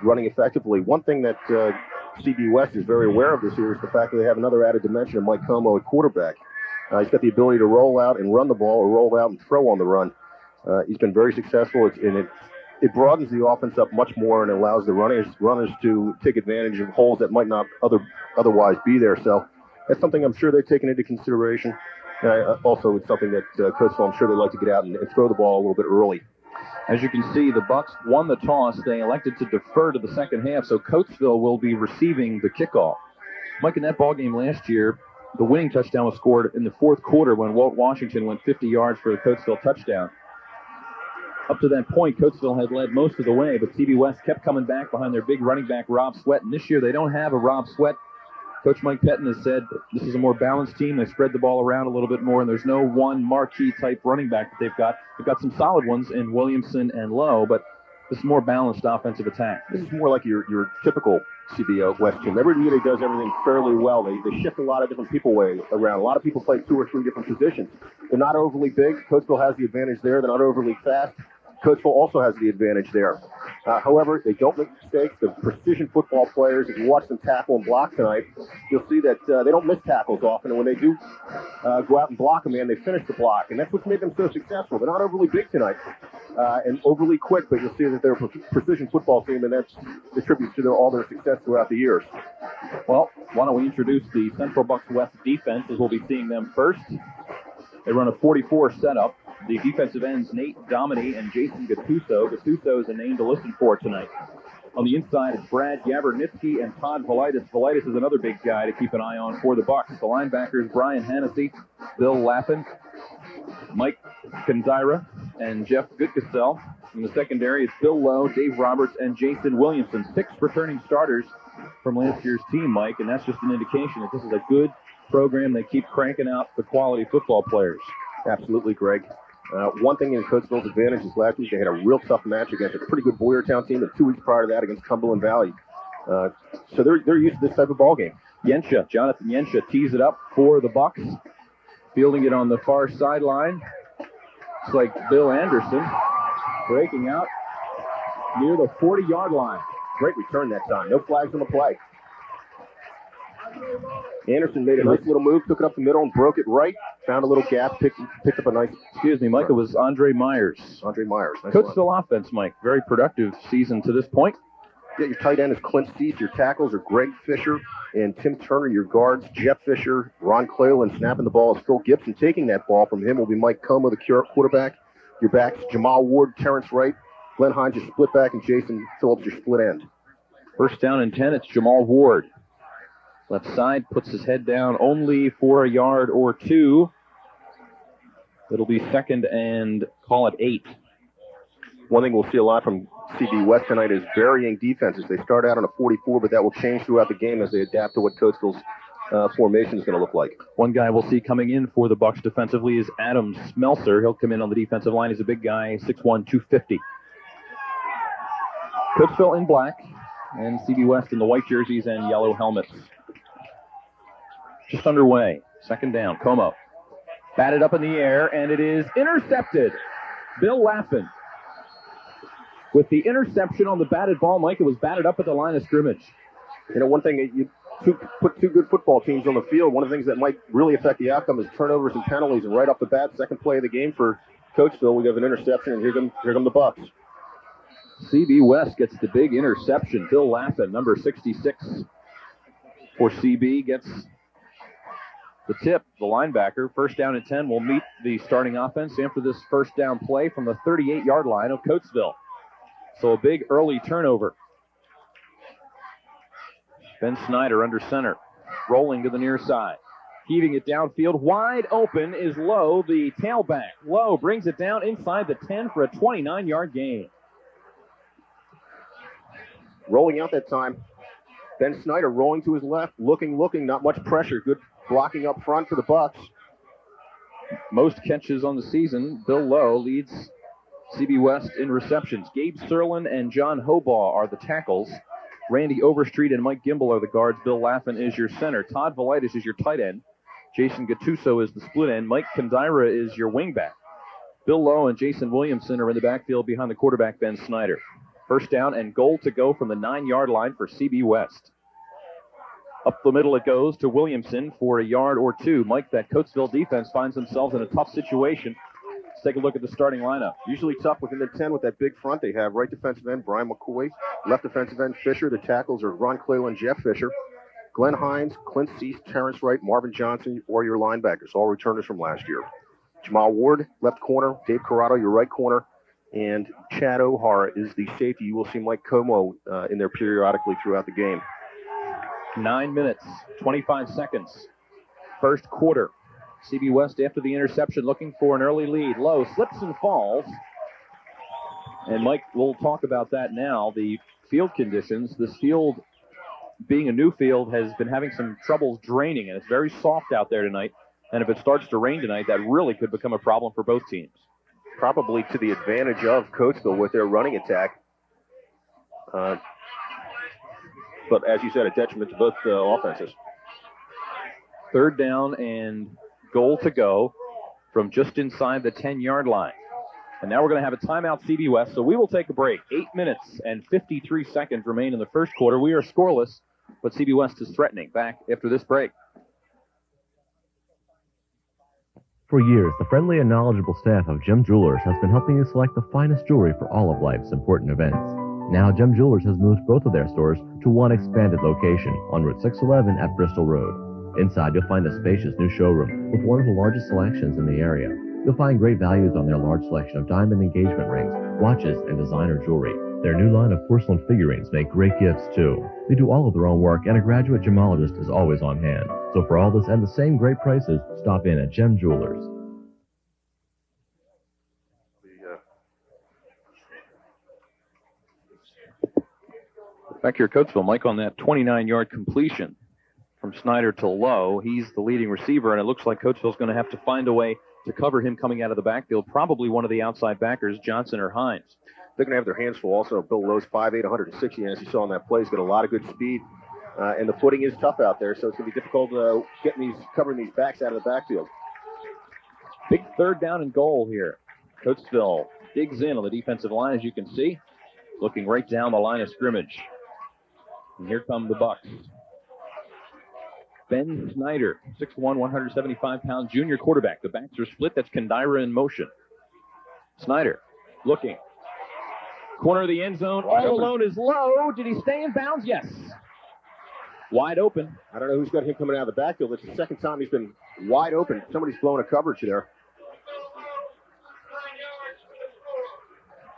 running effectively. One thing that CB West is very aware of this year is the fact that they have another added dimension of Mike Como at quarterback. He's got the ability to roll out and run the ball, or roll out and throw on the run. He's been very successful, it broadens the offense up much more and allows the runners to take advantage of holes that might not otherwise be there. So that's something I'm sure they've taken into consideration. Also, it's something that Coatesville, I'm sure they like to get out and throw the ball a little bit early. As you can see, the Bucks won the toss. They elected to defer to the second half, so Coatesville will be receiving the kickoff. Mike, in that ball game last year, the winning touchdown was scored in the fourth quarter when Walt Washington went 50 yards for the Coatesville touchdown. Up to that point, Coatesville had led most of the way, but CB West kept coming back behind their big running back, Rob Sweat. And this year, they don't have a Rob Sweat. Coach Mike Pettin has said this is a more balanced team. They spread the ball around a little bit more, and there's no one marquee type running back that they've got. They've got some solid ones in Williamson and Lowe, but this is more balanced offensive attack. This is more like your typical CB West team. Every year does everything fairly well. They shift a lot of different people around. A lot of people play 2 or 3 different positions. They're not overly big. Coatesville has the advantage there. They're not overly fast. Coatesville also has the advantage there. However, they don't make mistakes. They're precision football players. If you watch them tackle and block tonight, you'll see that they don't miss tackles often. And when they do go out and block a man, they finish the block. And that's what's made them so successful. They're not overly big tonight and overly quick, but you'll see that they're a precision football team, and that attributes to all their success throughout the years. Well, why don't we introduce the Central Bucks West defense, as we'll be seeing them first. They run a 44 setup. The defensive ends, Nate Dominy and Jason Gattuso. Gattuso is a name to listen for tonight. On the inside, it's Brad Yabernitsky and Todd Velitis. Velitis is another big guy to keep an eye on for the Bucks. The linebackers, Brian Hannessy, Bill Lappin, Mike Kanzaira, and Jeff Goodkessel. In the secondary, it's Bill Lowe, Dave Roberts, and Jason Williamson. 6 returning starters from last year's team, Mike, and that's just an indication that this is a good program. They keep cranking out the quality football players. Absolutely, Greg. One thing in Coatesville's advantage is last week they had a real tough match against a pretty good Boyertown team, and 2 weeks prior to that against Cumberland Valley. So they're used to this type of ball game. Jonathan Yensha tees it up for the Bucks, fielding it on the far sideline. It's like Bill Anderson breaking out near the 40-yard line. Great return that time. No flags on the play. Anderson made a nice little move, took it up the middle and broke it right. Found a little gap, picked up a nice... Excuse me, Mike, it was Andre Myers. Nice Coatesville offense, Mike. Very productive season to this point. Yeah, your tight end is Clint Cease. Your tackles are Greg Fisher and Tim Turner. Your guards, Jeff Fisher, Ron Cleland. Snapping the ball is Phil Gibson. Taking that ball from him will be Mike Como, the quarterback. Your backs, Jamal Ward, Terrence Wright, Glenn Hines, your split back, and Jason Phillips, your split end. First down and 10, it's Jamal Ward. Left side, puts his head down only for a yard or 2. It'll be second and call it 8. One thing we'll see a lot from CB West tonight is varying defenses. They start out on a 44, but that will change throughout the game as they adapt to what Coatesville's formation is going to look like. One guy we'll see coming in for the Bucks defensively is Adam Smelser. He'll come in on the defensive line. He's a big guy, 6'1", 250. Coatesville in black and CB West in the white jerseys and yellow helmets. Just underway. Second down. Como batted up in the air, and it is intercepted. Bill Laffin with the interception on the batted ball. Mike, it was batted up at the line of scrimmage. You know, one thing, you put two good football teams on the field. One of the things that might really affect the outcome is turnovers and penalties. And right off the bat, second play of the game for Coatesville, we have an interception, and here come the Bucks. CB West gets the big interception. Bill Laffin, number 66 for CB, gets the tip. The linebacker, first down and 10, will meet the starting offense after this first down play from the 38-yard line of Coatesville. So a big early turnover. Ben Snyder under center, rolling to the near side. Heaving it downfield, wide open is Lowe, the tailback. Lowe brings it down inside the 10 for a 29-yard gain. Rolling out that time, Ben Snyder rolling to his left, looking, not much pressure. Good blocking up front for the Bucks. Most catches on the season. Bill Lowe leads CB West in receptions. Gabe Serlin and John Hobaugh are the tackles. Randy Overstreet and Mike Gimble are the guards. Bill Laffin is your center. Todd Velitis is your tight end. Jason Gattuso is the split end. Mike Kandira is your wingback. Bill Lowe and Jason Williamson are in the backfield behind the quarterback, Ben Snyder. First down and goal to go from the 9-yard line for CB West. Up the middle it goes to Williamson for a yard or two. Mike, that Coatesville defense finds themselves in a tough situation. Let's take a look at the starting lineup. Usually tough within the 10 with that big front they have. Right defensive end, Brian McCoy. Left defensive end, Fisher. The tackles are Ron Cleland, Jeff Fisher. Glenn Hines, Clint Cease, Terrence Wright, Marvin Johnson, or your linebackers, all returners from last year. Jamal Ward, left corner. Dave Corrado, your right corner. And Chad O'Hara is the safety. You will see Mike Como in there periodically throughout the game. 9 minutes, 25 seconds. First quarter. CB West, after the interception, looking for an early lead. Lowe slips and falls. And Mike, we'll talk about that now. The field conditions. This field, being a new field, has been having some troubles draining, and it's very soft out there tonight. And if it starts to rain tonight, that really could become a problem for both teams. Probably to the advantage of Coatesville with their running attack. But as you said, a detriment to both offenses. Third down and goal to go from just inside the 10-yard line. And now we're going to have a timeout, CB West, so we will take a break. 8 minutes and 53 seconds remain in the first quarter. We are scoreless, but CB West is threatening. Back after this break. For years, the friendly and knowledgeable staff of Gem Jewelers has been helping you select the finest jewelry for all of life's important events. Now, Gem Jewelers has moved both of their stores to one expanded location on Route 611 at Bristol Road. Inside, you'll find a spacious new showroom with one of the largest selections in the area. You'll find great values on their large selection of diamond engagement rings, watches, and designer jewelry. Their new line of porcelain figurines make great gifts, too. They do all of their own work, and a graduate gemologist is always on hand. So for all this and the same great prices, stop in at Gem Jewelers. Back here at Coatesville, Mike, on that 29-yard completion from Snyder to Lowe. He's the leading receiver, and it looks like Coatesville's going to have to find a way to cover him coming out of the backfield, probably one of the outside backers, Johnson or Hines. They're going to have their hands full. Also, Bill Lowe's 5'8", 160, and as you saw on that play, he's got a lot of good speed, and the footing is tough out there, so it's going to be difficult covering these backs out of the backfield. Big third down and goal here. Coatesville digs in on the defensive line, as you can see, looking right down the line of scrimmage. And here come the Bucks. Ben Snyder, 6'1", 175-pound junior quarterback. The backs are split. That's Kandira in motion. Snyder looking. Corner of the end zone. All alone is Lowe. Did he stay in bounds? Yes. Wide open. I don't know who's got him coming out of the backfield. It's the second time he's been wide open. Somebody's blown a coverage there.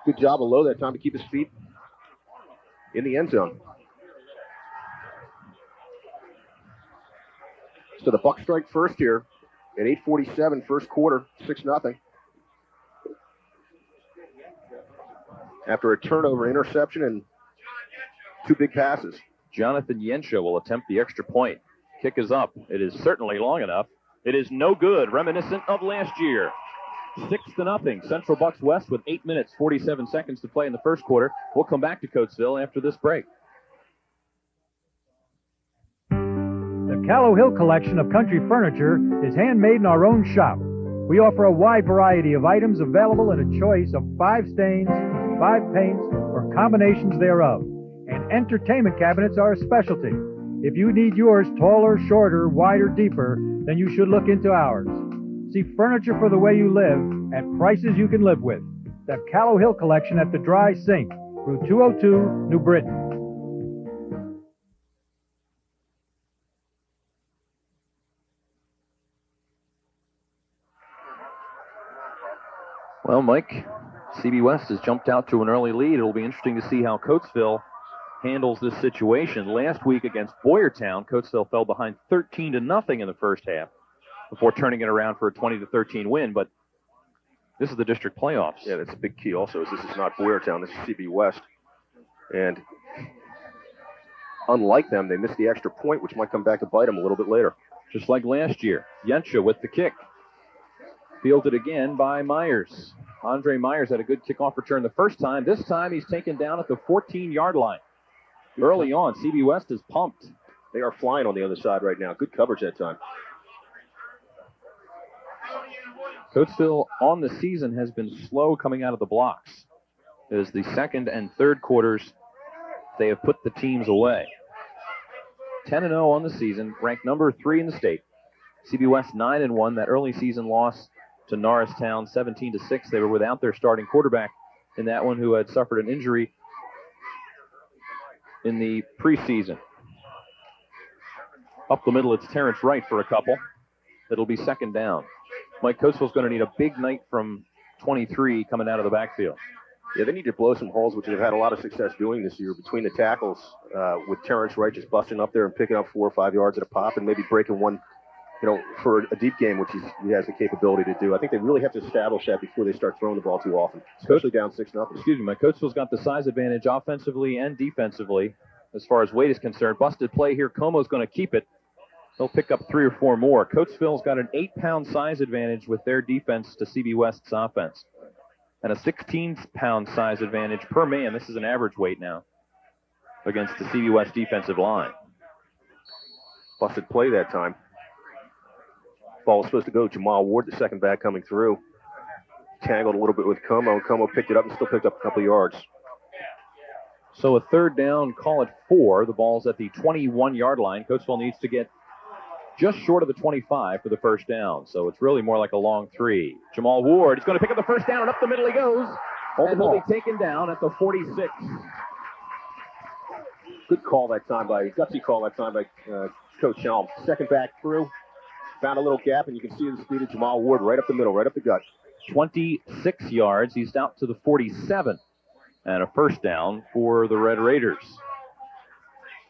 Good job of Lowe that time to keep his feet in the end zone. So the Bucks strike first here at 8:47, first quarter, 6-0. After a turnover, interception, and two big passes. Jonathan Yensha will attempt the extra point. Kick is up. It is certainly long enough. It is no good, reminiscent of last year. 6-0. Central Bucks West with 8 minutes, 47 seconds to play in the first quarter. We'll come back to Coatesville after this break. The Callow Hill collection of country furniture is handmade in our own shop. We offer a wide variety of items available in a choice of 5 stains, 5 paints, or combinations thereof. And entertainment cabinets are a specialty. If you need yours taller, shorter, wider, deeper, then you should look into ours. See furniture for the way you live at prices you can live with. The Callow Hill collection at the Dry Sink, Route 202, New Britain. Well, Mike, CB West has jumped out to an early lead. It'll be interesting to see how Coatesville handles this situation. Last week against Boyertown, Coatesville fell behind 13-0 in the first half before turning it around for a 20-13 win. But this is the district playoffs. Yeah, that's a big key also. This is not Boyertown. This is CB West. And unlike them, they missed the extra point, which might come back to bite them a little bit later. Just like last year. Yensha with the kick. Fielded again by Myers. Andre Myers had a good kickoff return the first time. This time he's taken down at the 14-yard line. Early on, CB West is pumped. They are flying on the other side right now. Good coverage that time. Coatesville on the season has been slow coming out of the blocks. It is the second and third quarters they have put the teams away. 10-0 on the season, ranked number 3 in the state. CB West 9-1, that early season loss to Norristown 17-6. They were without their starting quarterback in that one, who had suffered an injury in the preseason. Up the middle, it's Terrence Wright for a couple. It'll be second down. Mike, Coatesville's going to need a big night from 23 coming out of the backfield. Yeah, they need to blow some holes, which they've had a lot of success doing this year between the tackles, with Terrence Wright just busting up there and picking up 4 or 5 yards at a pop and maybe breaking one, for a deep game, which he has the capability to do. I think they really have to establish that before they start throwing the ball too often, especially down 6-0. Excuse me, Mike. Coatesville's got the size advantage offensively and defensively as far as weight is concerned. Busted play here. Como's going to keep it. They'll pick up 3 or 4 more. Coatesville's got an 8-pound size advantage with their defense to CB West's offense, and a 16-pound size advantage per man. This is an average weight now against the CB West defensive line. Busted play that time. Ball was supposed to go. Jamal Ward, the second back, coming through. Tangled a little bit with Como. Como picked it up and still picked up a couple of yards. So a third down, call it 4. The ball's at the 21-yard line. Coatesville needs to get just short of the 25 for the first down. So it's really more like a long 3. Jamal Ward is going to pick up the first down, and up the middle he goes. And he'll be taken down at the 46. Good call that time gutsy call that time by Coach Helm. Second back through. Found a little gap, and you can see the speed of Jamal Ward right up the middle, right up the gut. 26 yards. He's out to the 47. And a first down for the Red Raiders.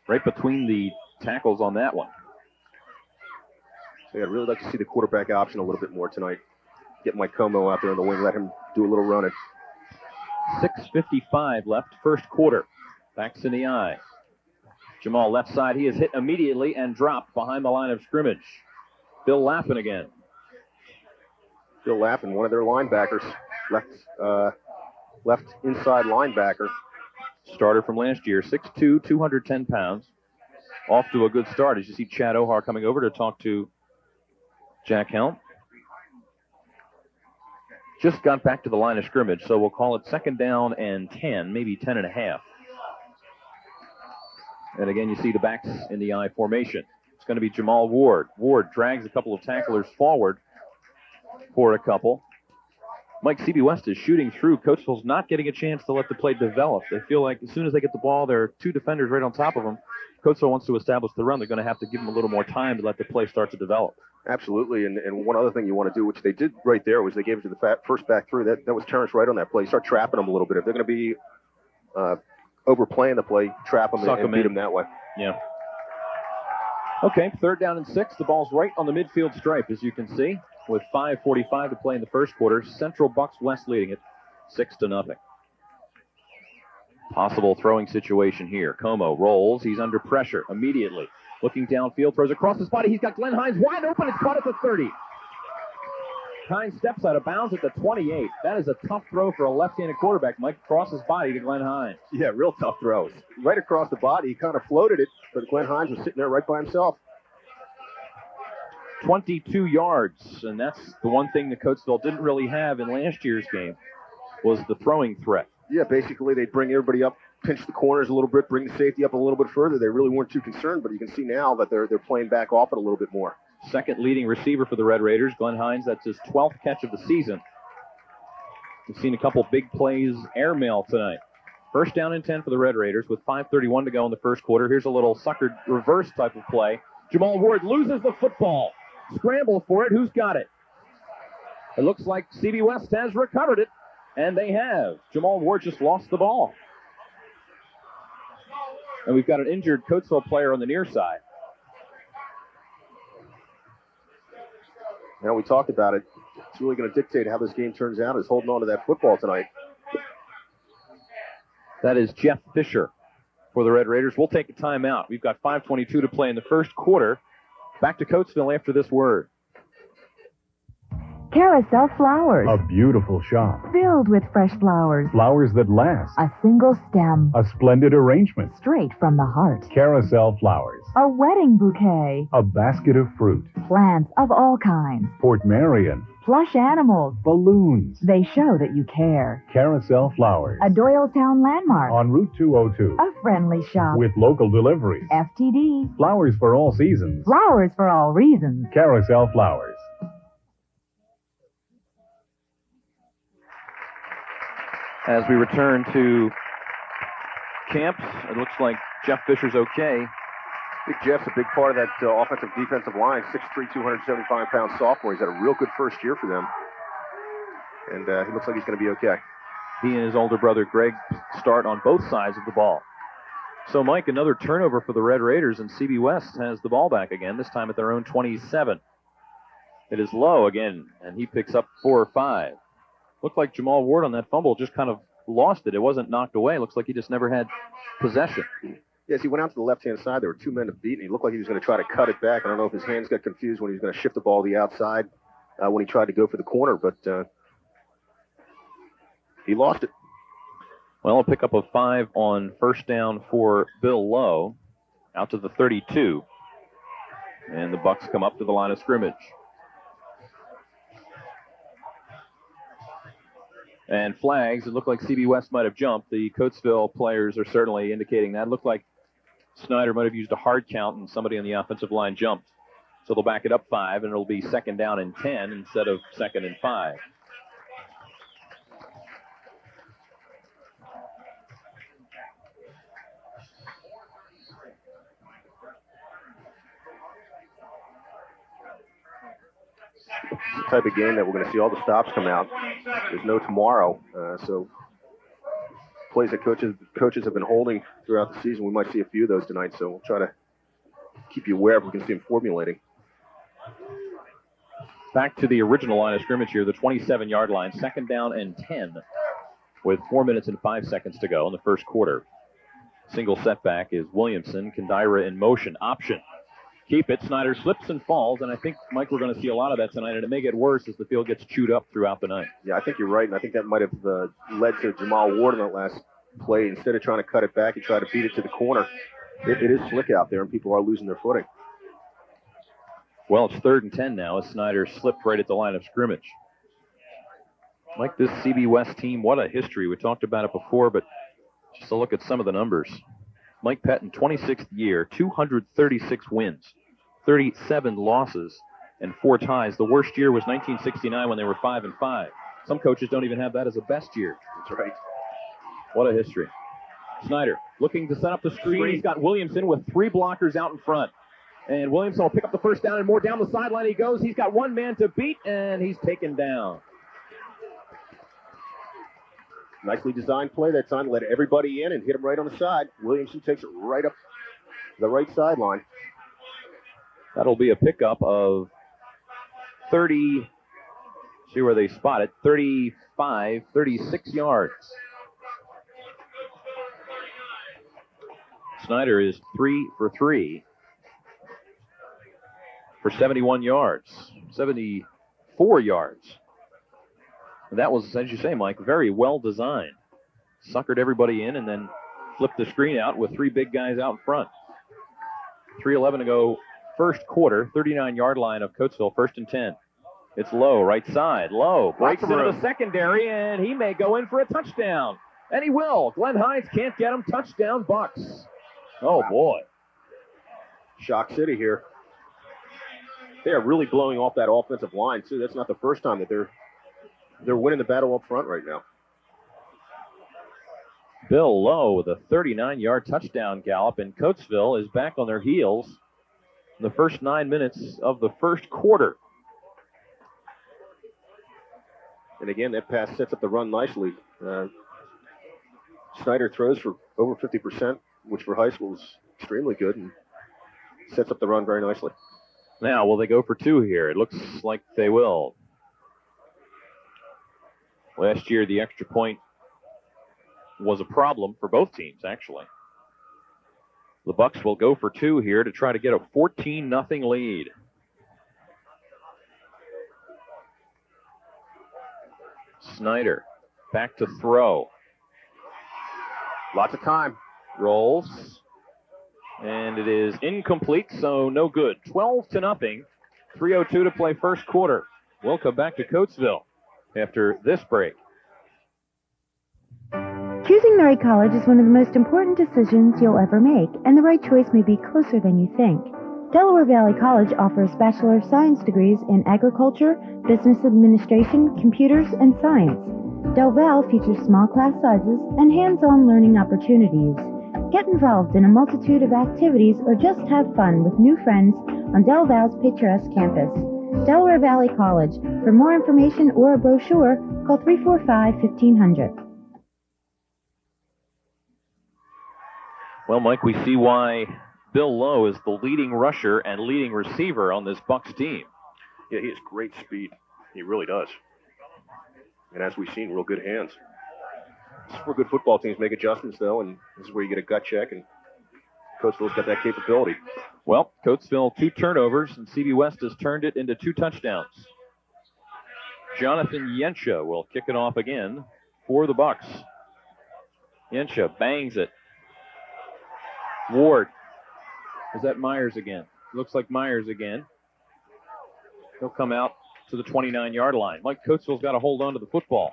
Right between the tackles on that one. So I'd really like to see the quarterback option a little bit more tonight. Get Mike Como out there on the wing, let him do a little running. 6:55 left, first quarter. Backs in the eye. Jamal left side. He is hit immediately and dropped behind the line of scrimmage. Bill Lappin again. Bill Lappin, one of their linebackers, left inside linebacker. Starter from last year, 6'2", 210 pounds. Off to a good start as you see Chad Ohar coming over to talk to Jack Helm. Just got back to the line of scrimmage, so we'll call it second down and 10, maybe 10 and a half. And again, you see the backs in the eye formation. It's going to be Jamal Ward. Ward drags a couple of tacklers forward for a couple. Mike, CB West is shooting through. Coatesville's not getting a chance to let the play develop. They feel like as soon as they get the ball, there are 2 defenders right on top of them. Coatesville wants to establish the run. They're going to have to give them a little more time to let the play start to develop. Absolutely, and one other thing you want to do, which they did right there, was they gave it to the first back through. That was Terrence Wright on that play. Start trapping them a little bit. If they're going to be overplaying the play, trap them and beat them that way. Yeah. Okay, third down and 6. The ball's right on the midfield stripe, as you can see, with 5:45 to play in the first quarter. Central Bucks West leading it 6-0. Possible throwing situation here. Como rolls. He's under pressure immediately. Looking downfield, throws across his body. He's got Glenn Hines wide open. It's caught at the 30. Hines steps out of bounds at the 28. That is a tough throw for a left-handed quarterback, Mike. Across his body to Glenn Hines. Yeah, real tough throws. Right across the body. He kind of floated it, but Glenn Hines was sitting there right by himself. 22 yards, and that's the one thing that Coatesville didn't really have in last year's game, was the throwing threat. Yeah, basically they bring everybody up, pinch the corners a little bit, bring the safety up a little bit further. They really weren't too concerned, but you can see now that they're playing back off it a little bit more. Second leading receiver for the Red Raiders, Glenn Hines. That's his 12th catch of the season. We've seen a couple big plays airmail tonight. First down and 10 for the Red Raiders with 5:31 to go in the first quarter. Here's a little suckered reverse type of play. Jamal Ward loses the football. Scramble for it. Who's got it? It looks like CB West has recovered it, and they have. Jamal Ward just lost the ball. And we've got an injured Coatesville player on the near side. Now, we talked about it. It's really going to dictate how this game turns out, is holding on to that football tonight. That is Jeff Fisher for the Red Raiders. We'll take a timeout. We've got 5:22 to play in the first quarter. Back to Coatesville after this word. Carousel Flowers. A beautiful shop. Filled with fresh flowers. Flowers that last. A single stem. A splendid arrangement. Straight from the heart. Carousel Flowers. A wedding bouquet. A basket of fruit. Plants of all kinds. Port Marion. Plush animals. Balloons. They show that you care. Carousel Flowers. A Doylestown landmark. On Route 202. A friendly shop. With local deliveries. FTD. Flowers for all seasons. Flowers for all reasons. Carousel Flowers. As we return to camps, it looks like Jeff Fisher's okay. Big Jeff's a big part of that offensive defensive line. 6'3", 275-pound sophomore. He's had a real good first year for them. And he looks like he's going to be okay. He and his older brother Greg start on both sides of the ball. So, Mike, another turnover for the Red Raiders, and CB West has the ball back again, this time at their own 27. It is Lowe again, and he picks up 4 or 5. Looked like Jamal Ward on that fumble just kind of lost it. It wasn't knocked away. Looks like he just never had possession. Yes, he went out to the left-hand side. There were 2 men to beat, and he looked like he was going to try to cut it back. I don't know if his hands got confused when he was going to shift the ball to the outside when he tried to go for the corner, but he lost it. Well, a pickup of 5 on first down for Bill Lowe, out to the 32. And the Bucks come up to the line of scrimmage. And flags, it looked like CB West might have jumped. The Coatesville players are certainly indicating that. It looked like Snyder might have used a hard count and somebody on the offensive line jumped. So they'll back it up 5, and it'll be 2nd down and 10 instead of 2nd and 5. It's the type of game that we're going to see all the stops come out. There's no tomorrow, so plays that coaches have been holding throughout the season, we might see a few of those tonight, so we'll try to keep you aware if we can see them formulating. Back to the original line of scrimmage here, the 27-yard line, 2nd down and 10 with 4 minutes and 5 seconds to go in the first quarter. Single setback is Williamson. Kandira in motion. Option. Keep it. Snyder slips and falls, and I think, Mike, we're going to see a lot of that tonight, and it may get worse as the field gets chewed up throughout the night. Yeah, I think you're right, and I think that might have led to Jamal Ward in that last play. Instead of trying to cut it back, he tried to beat it to the corner. It is slick out there, and people are losing their footing. Well, it's 3rd and 10 now as Snyder slipped right at the line of scrimmage. Mike, this CB West team, what a history. We talked about it before, but just a look at some of the numbers. Mike Pettin, 26th year, 236 wins, 37 losses, and 4 ties. The worst year was 1969 when they were 5-5. Some coaches don't even have that as a best year. That's right. What a history. Snyder looking to set up the screen. He's got Williamson with 3 blockers out in front. And Williamson will pick up the first down and more. Down the sideline he goes. He's got 1 man to beat, and he's taken down. Nicely designed play that time. Let everybody in and hit him right on the side. Williamson takes it right up the right sideline. That'll be a pickup of 30, see where they spot it, 35, 36 yards. Snyder is 3 for 3 for 71 yards, 74 yards. And that was, as you say, Mike, very well designed. Suckered everybody in and then flipped the screen out with three big guys out in front. 3:11 to go, first quarter, 39-yard line of Coatesville, 1st and 10. It's Lowe, right side. Lowe breaks into the secondary, and he may go in for a touchdown. And he will. Glenn Hines can't get him. Touchdown, Bucks. Oh, boy. Shock City here. They are really blowing off that offensive line, too. That's not the first time that they're winning the battle up front right now. Bill Lowe with a 39-yard touchdown gallop, and Coatesville is back on their heels in the first 9 minutes of the first quarter. And again, that pass sets up the run nicely. Snyder throws for over 50%, which for high school is extremely good, and sets up the run very nicely. Now, will they go for two here? It looks like they will. Last year, the extra point was a problem for both teams, actually. The Bucks will go for two here to try to get a 14-0 lead. Snyder back to throw. Lots of time. Rolls. And it is incomplete, so no good. 12-0. 3:02 to play first quarter. We'll come back to Coatesville after this break. Choosing the right college is one of the most important decisions you'll ever make, and the right choice may be closer than you think. Delaware Valley College offers Bachelor of Science degrees in agriculture, business administration, computers, and science. Del Val features small class sizes and hands-on learning opportunities. Get involved in a multitude of activities or just have fun with new friends on Del Val's picturesque campus. Delaware Valley College. For more information or a brochure, call 345-1500. Well, Mike, we see why Bill Lowe is the leading rusher and leading receiver on this Bucks team. Yeah, he has great speed. He really does. And as we've seen, real good hands. This is where good football teams make adjustments, though, and this is where you get a gut check, and Coatesville's got that capability. Well, Coatesville, 2 turnovers, and CB West has turned it into 2 touchdowns. Jonathan Yensha will kick it off again for the Bucks. Yensha bangs it. Ward. Is that Myers again? Looks like Myers again. He'll come out to the 29-yard line. Mike, Coatesville's got to hold on to the football.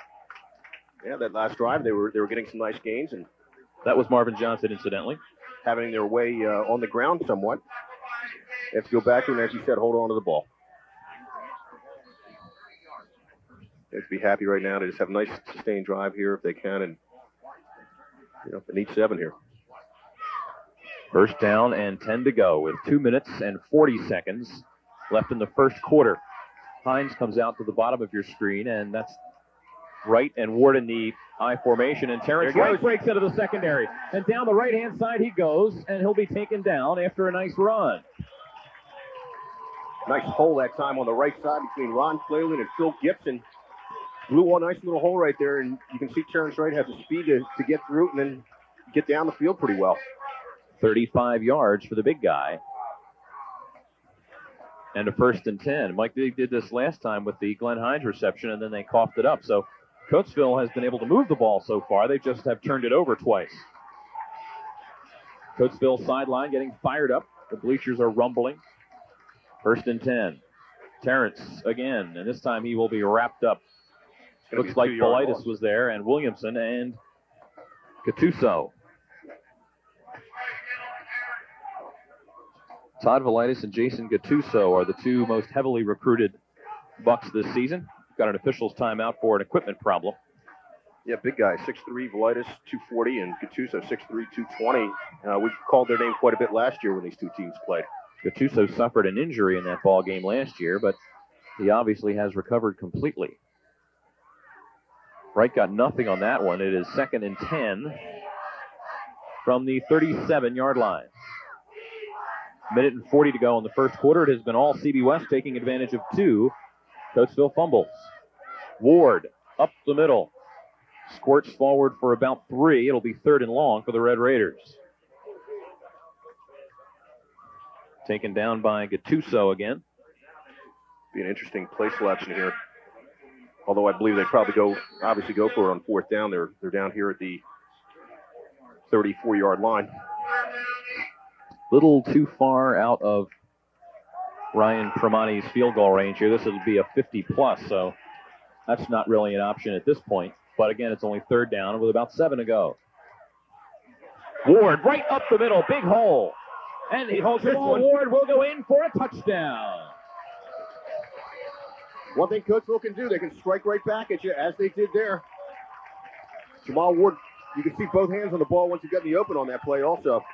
Yeah, that last drive, they were getting some nice gains, and that was Marvin Johnson, incidentally. Having their way on the ground somewhat. They have to go back and, as you said, hold on to the ball. They have to be happy right now to just have a nice sustained drive here if they can, and they need 7 here. First down and 10 to go with 2 minutes and 40 seconds left in the first quarter. Hines comes out to the bottom of your screen, and that's Wright and Ward in the I formation, and Terrence Wright breaks into the secondary. And down the right-hand side he goes, and he'll be taken down after a nice run. Nice hole that time on the right side between Ron Flayland and Phil Gibson. Blew one nice little hole right there, and you can see Terrence Wright has the speed to get through it and then get down the field pretty well. 35 yards for the big guy. And a 1st and 10. Mike, they did this last time with the Glenn Hines reception, and then they coughed it up. So Coatesville has been able to move the ball so far. They just have turned it over twice. Coatesville sideline getting fired up. The bleachers are rumbling. 1st and 10. Terrence again, and this time he will be wrapped up. Looks like Politis was there, and Williamson and Gattuso. Todd Velitis and Jason Gattuso are the 2 most heavily recruited Bucks this season. Got an official's timeout for an equipment problem. Yeah, big guy, 6'3", Velitis, 240, and Gattuso, 6'3", 220. We called their name quite a bit last year when these 2 teams played. Gattuso suffered an injury in that ball game last year, but he obviously has recovered completely. Wright got nothing on that one. It is 2nd and 10 from the 37-yard line. Minute and 40 to go in the first quarter. It has been all CB West taking advantage of 2. Coatesville fumbles. Ward up the middle. Squirts forward for about 3. It'll be 3rd and long for the Red Raiders. Taken down by Gattuso again. Be an interesting play selection here. Although I believe they probably obviously go for it on fourth down. They're down here at the 34-yard line. Little too far out of Ryan Primani's field goal range here. This would be a 50-plus, so that's not really an option at this point. But again, it's only third down with about 7 to go. Ward right up the middle, big hole. And Jamal Ward will go in for a touchdown. One thing Coatesville can do, they can strike right back at you, as they did there. Jamal Ward, you can see both hands on the ball once you get in the open on that play also.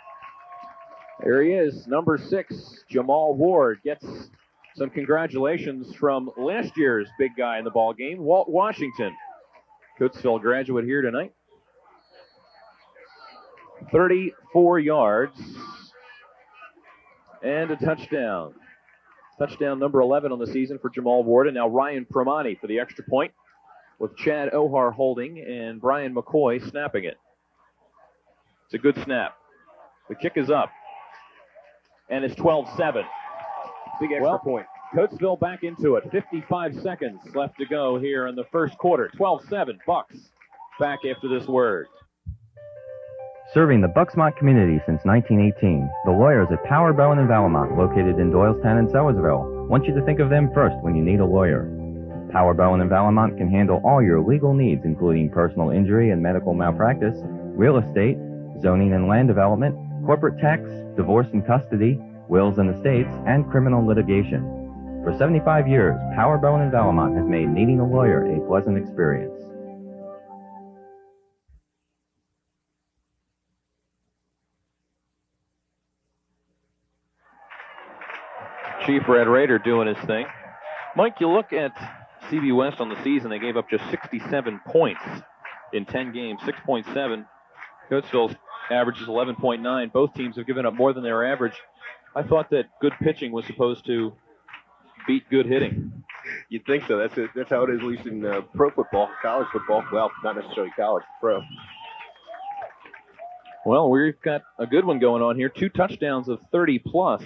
There he is, number 6, Jamal Ward gets some congratulations from last year's big guy in the ball game, Walt Washington. Coatesville graduate here tonight. 34 yards and a touchdown. Touchdown number 11 on the season for Jamal Ward, and now Ryan Primani for the extra point with Chad Ohar holding and Brian McCoy snapping it. It's a good snap. The kick is up, and it's 12-7. Big extra point. Coatesville back into it. 55 seconds left to go here in the first quarter. 12-7, Bucks back after this word. Serving the Bucksmont community since 1918, the lawyers at Power, Bowen & Valamont, located in Doylestown and Sellersville, want you to think of them first when you need a lawyer. Power, Bowen & Valamont can handle all your legal needs, including personal injury and medical malpractice, real estate, zoning and land development, corporate tax, divorce and custody, wills and estates, and criminal litigation. For 75 years, Power, Bowen & Valamont has made needing a lawyer a pleasant experience. Chief Red Raider doing his thing. Mike, you look at CB West on the season, they gave up just 67 points in 10 games, 6.7. Coatesville's average is 11.9. Both teams have given up more than their average. I thought that good pitching was supposed to beat good hitting. You'd think so. That's how it is, at least in pro football, college football. Well, not necessarily college, pro. Well, we've got a good one going on here. 2 touchdowns of 30-plus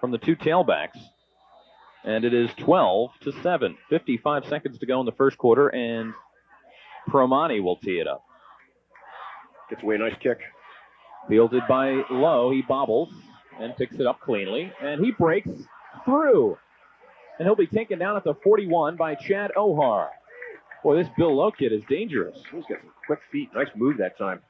from the 2 tailbacks. And it is 12-7. 55 seconds to go in the first quarter, and Primani will tee it up. Gets away a nice kick. Fielded by Lowe. He bobbles and picks it up cleanly. And he breaks through. And he'll be taken down at the 41 by Chad Ohar. Boy, this Bill Lowe kid is dangerous. He's got some quick feet. Nice move that time.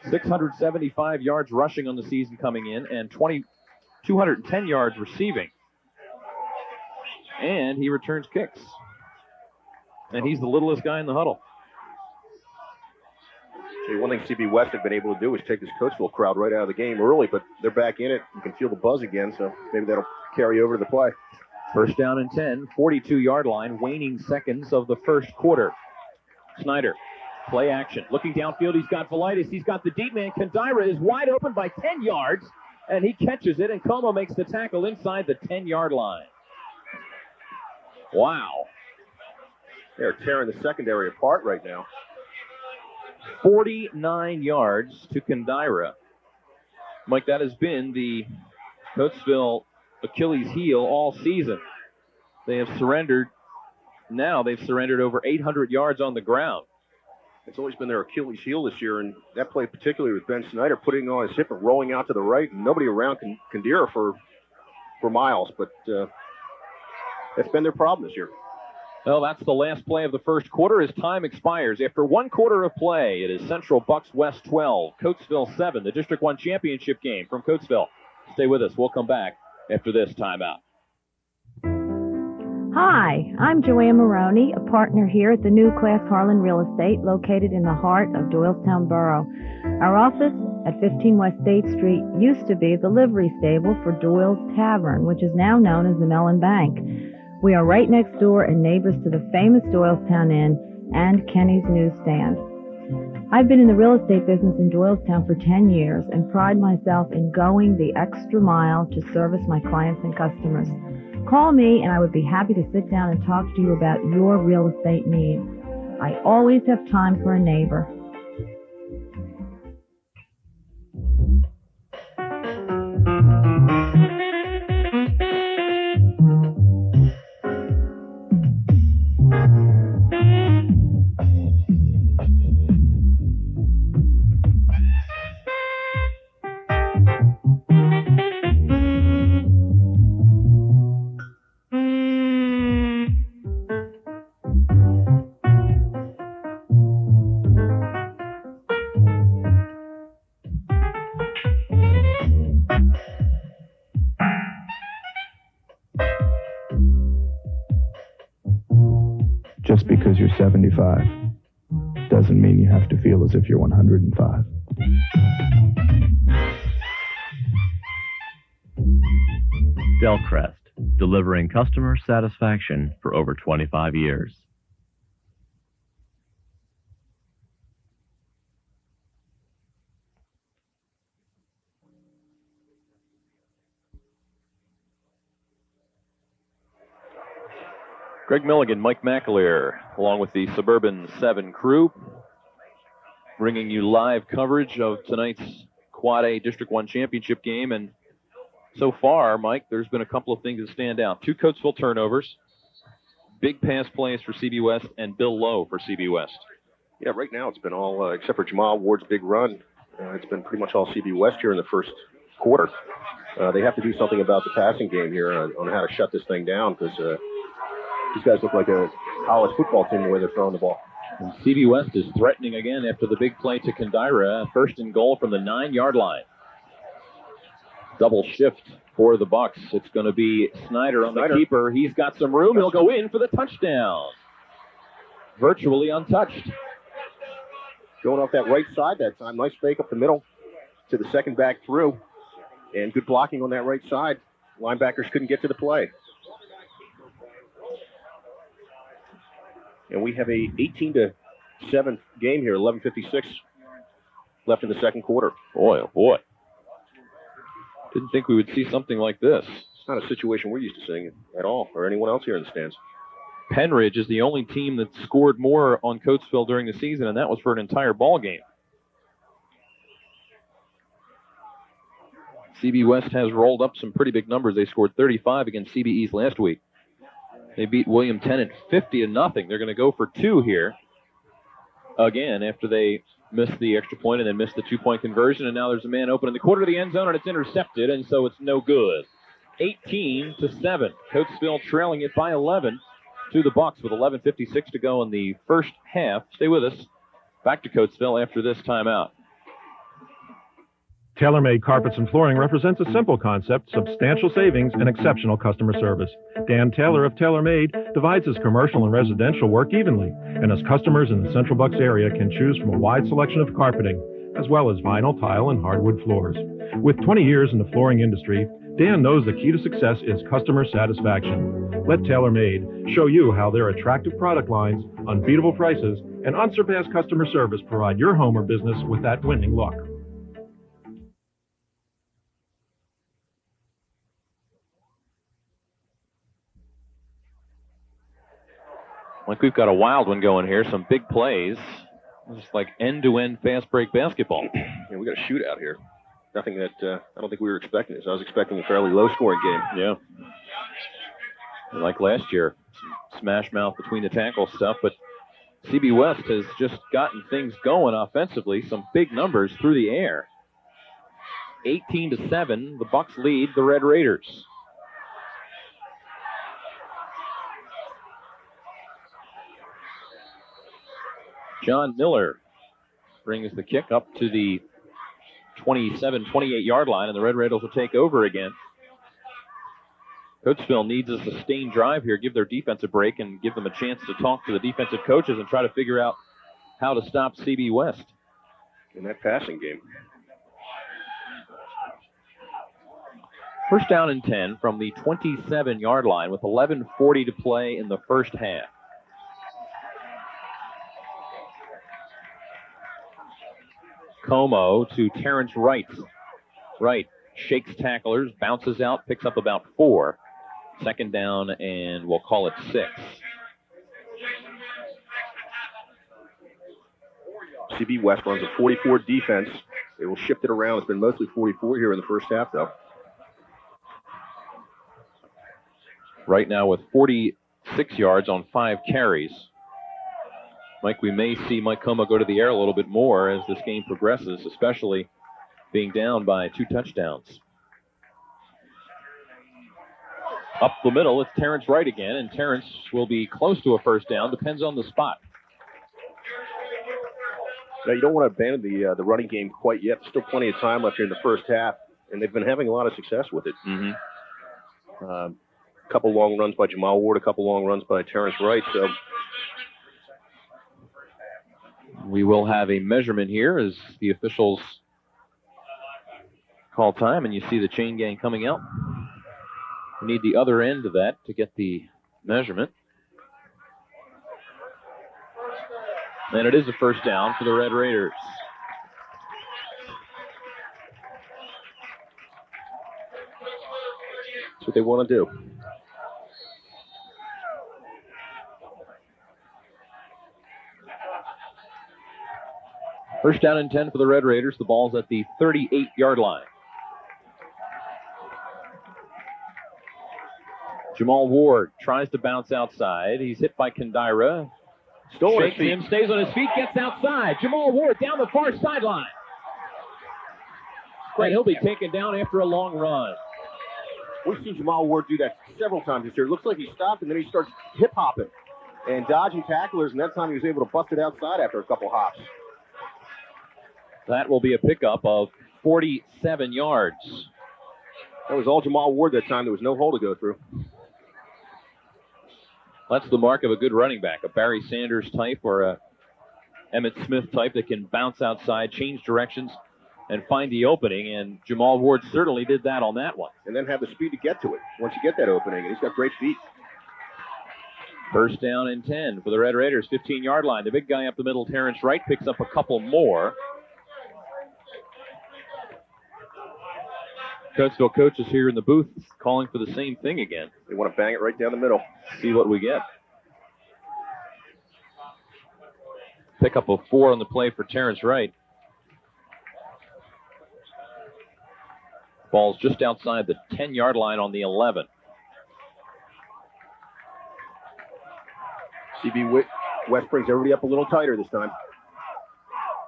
675 yards rushing on the season coming in, and 210 yards receiving. And he returns kicks. And he's the littlest guy in the huddle. See, one thing CB West have been able to do is take this Coatesville crowd right out of the game early, but they're back in it. You can feel the buzz again, so maybe that'll carry over to the play. First down and 10, 42-yard line, waning seconds of the first quarter. Snyder. Play action. Looking downfield, he's got Velitis. He's got the deep man. Kandira is wide open by 10 yards, and he catches it, and Como makes the tackle inside the 10-yard line. Wow. They're tearing the secondary apart right now. 49 yards to Kandira. Mike, that has been the Coatesville Achilles heel all season. They have surrendered. Now they've surrendered over 800 yards on the ground. It's always been their Achilles heel this year, and that play particularly with Ben Snyder putting on his hip and rolling out to the right, and nobody around Kandira for miles, but that's been their problem this year. Well, that's the last play of the first quarter as time expires. After 1 quarter of play, it is Central Bucks West 12, Coatesville 7, the District 1 championship game from Coatesville. Stay with us. We'll come back after this timeout. Hi, I'm Joanne Maroney, a partner here at the New Class Harlan Real Estate, located in the heart of Doylestown Borough. Our office at 15 West State Street used to be the livery stable for Doyle's Tavern, which is now known as the Mellon Bank. We are right next door and neighbors to the famous Doylestown Inn and Kenny's Newsstand. I've been in the real estate business in Doylestown for 10 years and pride myself in going the extra mile to service my clients and customers. Call me and I would be happy to sit down and talk to you about your real estate needs. I always have time for a neighbor. you're 75. Doesn't mean you have to feel as if you're 105. Delcrest, delivering customer satisfaction for over 25 years. Greg Milligan, Mike McAleer, along with the Suburban 7 crew, bringing you live coverage of tonight's Quad A District 1 championship game. And so far, Mike, there's been a couple of things that stand out. 2 Coatesville turnovers, big pass plays for CB West, and Bill Lowe for CB West. Yeah, right now it's been all, except for Jamal Ward's big run, it's been pretty much all CB West here in the first quarter. They have to do something about the passing game here on how to shut this thing down, because these guys look like a college football team the way they're throwing the ball. And CB West is threatening again after the big play to Kandira. First and goal from the 9-yard line. Double shift for the Bucks. It's going to be Snyder on the keeper. He's got some room. He'll go in for the touchdown. Virtually untouched. Going off that right side that time. Nice fake up the middle to the second back through. And good blocking on that right side. Linebackers couldn't get to the play. And we have a 18-7 game here, 11:56 left in the second quarter. Boy, oh boy. Didn't think we would see something like this. It's not a situation we're used to seeing at all, or anyone else here in the stands. Penridge is the only team that scored more on Coatesville during the season, and that was for an entire ball game. CB West has rolled up some pretty big numbers. They scored 35 against CB East last week. They beat William Tennant 50-0. They're going to go for 2 here again after they missed the extra point and then missed the 2-point conversion. And now there's a man open in the quarter of the end zone, and it's intercepted, and so it's no good. 18-7. Coatesville trailing it by 11 to the Bucks with 11:56 to go in the first half. Stay with us. Back to Coatesville after this timeout. TaylorMade Carpets and Flooring represents a simple concept, substantial savings, and exceptional customer service. Dan Taylor of TaylorMade divides his commercial and residential work evenly, and his customers in the Central Bucks area can choose from a wide selection of carpeting, as well as vinyl, tile, and hardwood floors. With 20 years in the flooring industry, Dan knows the key to success is customer satisfaction. Let TaylorMade show you how their attractive product lines, unbeatable prices, and unsurpassed customer service provide your home or business with that winning look. Like we've got a wild one going here, some big plays. Just like end-to-end fast break basketball. Yeah, we got a shootout here. Nothing that I don't think we were expecting. So I was expecting a fairly low-scoring game. Yeah. Like last year, some smash mouth between the tackle stuff, but CB West has just gotten things going offensively. Some big numbers through the air. 18-7, the Bucks lead the Red Raiders. John Miller brings the kick up to the 27, 28-yard line, and the Red Raiders will take over again. Coatesville needs a sustained drive here, give their defense a break, and give them a chance to talk to the defensive coaches and try to figure out how to stop CB West. In that passing game. First down and 10 from the 27-yard line with 11:40 to play in the first half. Como to Terrence Wright. Wright shakes tacklers, bounces out, picks up about 4. Second down, and we'll call it 6. CB West runs a 44 defense. They will shift it around. It's been mostly 44 here in the first half, though. Right now with 46 yards on 5 carries. Mike, we may see Mike Como go to the air a little bit more as this game progresses, especially being down by 2 touchdowns. Up the middle, it's Terrence Wright again, and Terrence will be close to a first down. Depends on the spot. Now, you don't want to abandon the running game quite yet. Still plenty of time left here in the first half, and they've been having a lot of success with it. A couple long runs by Jamal Ward, a couple long runs by Terrence Wright. So We will have a measurement here as the officials call time, and you see the chain gang coming out. We need the other end of that to get the measurement. And it is a first down for the Red Raiders. That's what they want to do. First down and 10 for the Red Raiders. The ball's at the 38-yard line. Jamal Ward tries to bounce outside. He's hit by Kandira. Shakes him, stays on his feet, gets outside. Jamal Ward down the far sideline. And he'll be taken down after a long run. We've seen Jamal Ward do that several times this year. It looks like he stopped and then he starts hip-hopping and dodging tacklers, and that time he was able to bust it outside after a couple hops. That will be a pickup of 47 yards. That was all Jamal Ward that time. There was no hole to go through. That's the mark of a good running back, a Barry Sanders type or a Emmett Smith type that can bounce outside, change directions, and find the opening. And Jamal Ward certainly did that on that one. And then have the speed to get to it once you get that opening. And he's got great feet. First down and 10 for the Red Raiders, 15-yard line. The big guy up the middle, Terrence Wright, picks up a couple more. Coatesville coaches here in the booth calling for the same thing again. They want to bang it right down the middle. See what we get. Pickup of 4 on the play for Terrence Wright. Ball's just outside the 10-yard line on the 11. CB West brings everybody up a little tighter this time.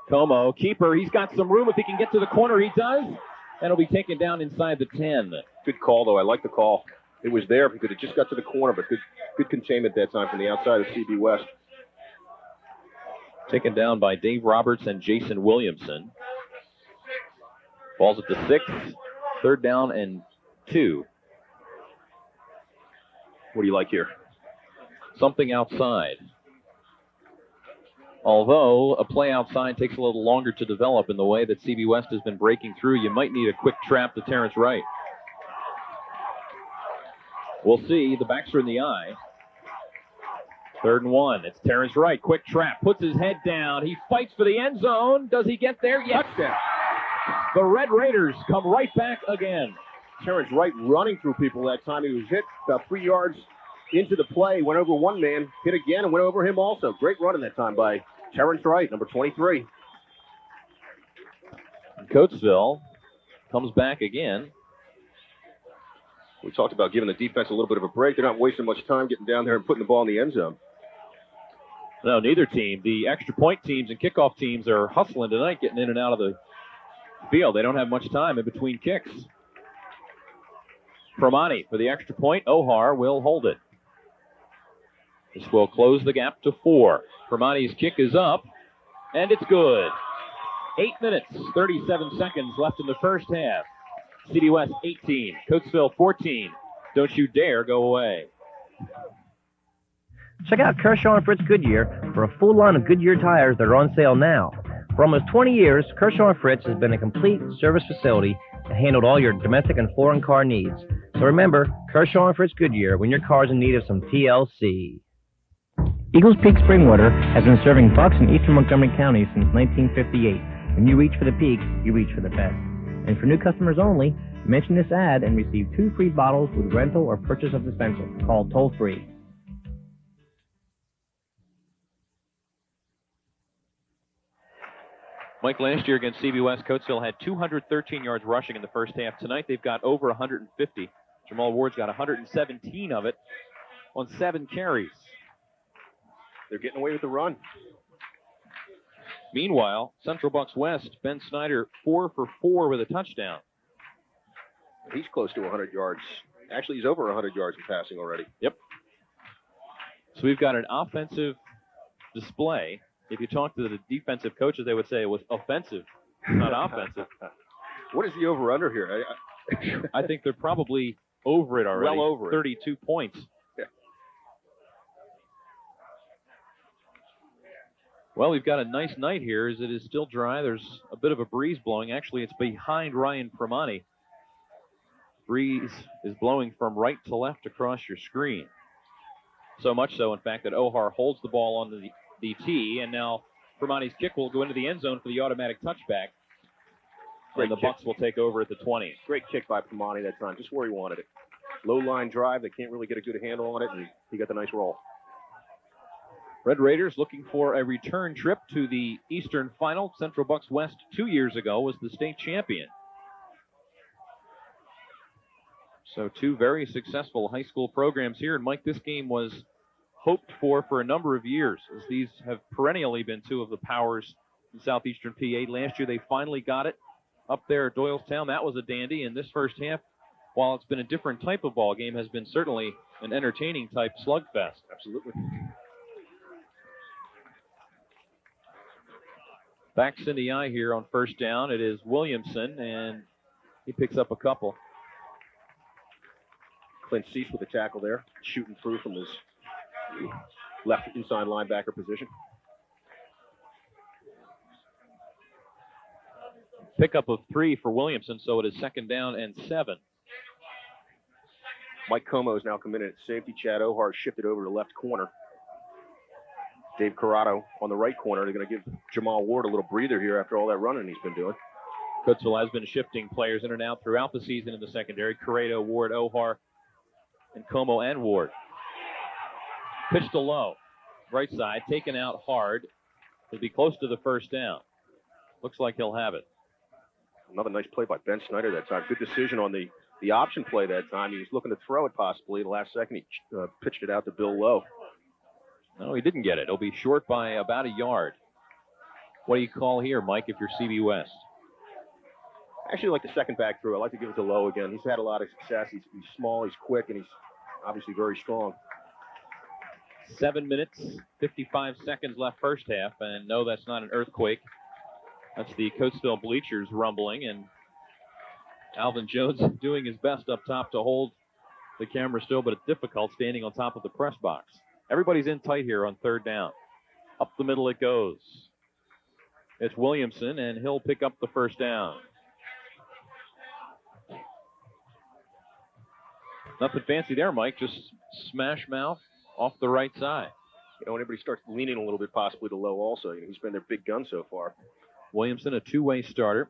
Como, keeper, he's got some room if he can get to the corner. He does. And he'll be taken down inside the 10. Good call, though. I like the call. It was there if he could have just got to the corner, but good containment that time from the outside of CB West. Taken down by Dave Roberts and Jason Williamson. Ball's at the 6. Third down and 2. What do you like here? Something outside. Although a play outside takes a little longer to develop in the way that CB West has been breaking through, you might need a quick trap to Terrence Wright. We'll see. The backs are in the eye. 3rd and 1. It's Terrence Wright. Quick trap. Puts his head down. He fights for the end zone. Does he get there? Yes. Touchdown. The Red Raiders come right back again. Terrence Wright running through people that time. He was hit about 3 yards into the play. Went over one man. Hit again and went over him also. Great running that time by Terrence Wright, number 23. Coatesville comes back again. We talked about giving the defense a little bit of a break. They're not wasting much time getting down there and putting the ball in the end zone. No, neither team. The extra point teams and kickoff teams are hustling tonight, getting in and out of the field. They don't have much time in between kicks. Permani for the extra point. Ohar will hold it. This will close the gap to 4. Permani's kick is up, and it's good. 8 minutes, 37 seconds left in the first half. CB West 18, Coatesville 14. Don't you dare go away. Check out Kershaw and Fritz Goodyear for a full line of Goodyear tires that are on sale now. For almost 20 years, Kershaw and Fritz has been a complete service facility that handled all your domestic and foreign car needs. So remember, Kershaw and Fritz Goodyear when your car's in need of some TLC. Eagles Peak Springwater has been serving Bucks in eastern Montgomery County since 1958. When you reach for the peak, you reach for the best. And for new customers only, mention this ad and receive 2 free bottles with rental or purchase of dispenser. Call toll-free. Mike, last year against CB West, Coatesville had 213 yards rushing in the first half. Tonight they've got over 150. Jamal Ward's got 117 of it on 7 carries. They're getting away with the run. Meanwhile, Central Bucks West, Ben Snyder 4 for 4 with a touchdown. He's close to 100 yards. Actually, he's over 100 yards in passing already. Yep. So we've got an offensive display. If you talk to the defensive coaches, they would say it was offensive, not offensive. What is the over-under here? I think they're probably over it already. Well over it. 32 points. Yeah. Well, we've got a nice night here as it is still dry. There's a bit of a breeze blowing. Actually, it's behind Ryan Primani. Breeze is blowing from right to left across your screen. So much so, in fact, that Ohar holds the ball on the tee, and now Primani's kick will go into the end zone for the automatic touchback. And the Bucks will take over at the 20. Great kick by Primani that time, just where he wanted it. Low line drive, they can't really get a good handle on it, and he got the nice roll. Red Raiders looking for a return trip to the Eastern Final. Central Bucks West 2 years ago was the state champion. So two very successful high school programs here. And Mike, this game was hoped for a number of years, as these have perennially been two of the powers in southeastern PA. Last year they finally got it up there at Doylestown. That was a dandy. And this first half, while it's been a different type of ball game, has been certainly an entertaining type slugfest. Absolutely. Backs in the eye here on first down. It is Williamson, and he picks up a couple. Clint Cease with a tackle there, shooting through from his left inside linebacker position. Pickup of 3 for Williamson, so it is 2nd down and 7. Mike Como is now coming in at safety. Chad Ohar shifted over to left corner. Dave Corrado on the right corner. They're going to give Jamal Ward a little breather here after all that running he's been doing. Coatesville has been shifting players in and out throughout the season in the secondary. Corrado, Ward, Ohar, and Como and Ward. Pitch to low. Right side, taken out hard. He'll be close to the first down. Looks like he'll have it. Another nice play by Ben Snyder that time. Good decision on the option play that time. He was looking to throw it possibly. The last second, he pitched it out to Bill Lowe. No, he didn't get it. It'll be short by about a yard. What do you call here, Mike, if you're CB West? I actually like the second back throw. I like to give it to Lowe again. He's had a lot of success. He's small, he's quick, and he's obviously very strong. 7 minutes, 55 seconds left first half, and no, that's not an earthquake. That's the Coatesville bleachers rumbling, and Alvin Jones doing his best up top to hold the camera still, but it's difficult standing on top of the press box. Everybody's in tight here on 3rd down. Up the middle it goes. It's Williamson, and he'll pick up the first down. Nothing fancy there, Mike. Just smash mouth off the right side. You know, when everybody starts leaning a little bit possibly to Lowe also. You know, he's been their big gun so far. Williamson, a two-way starter.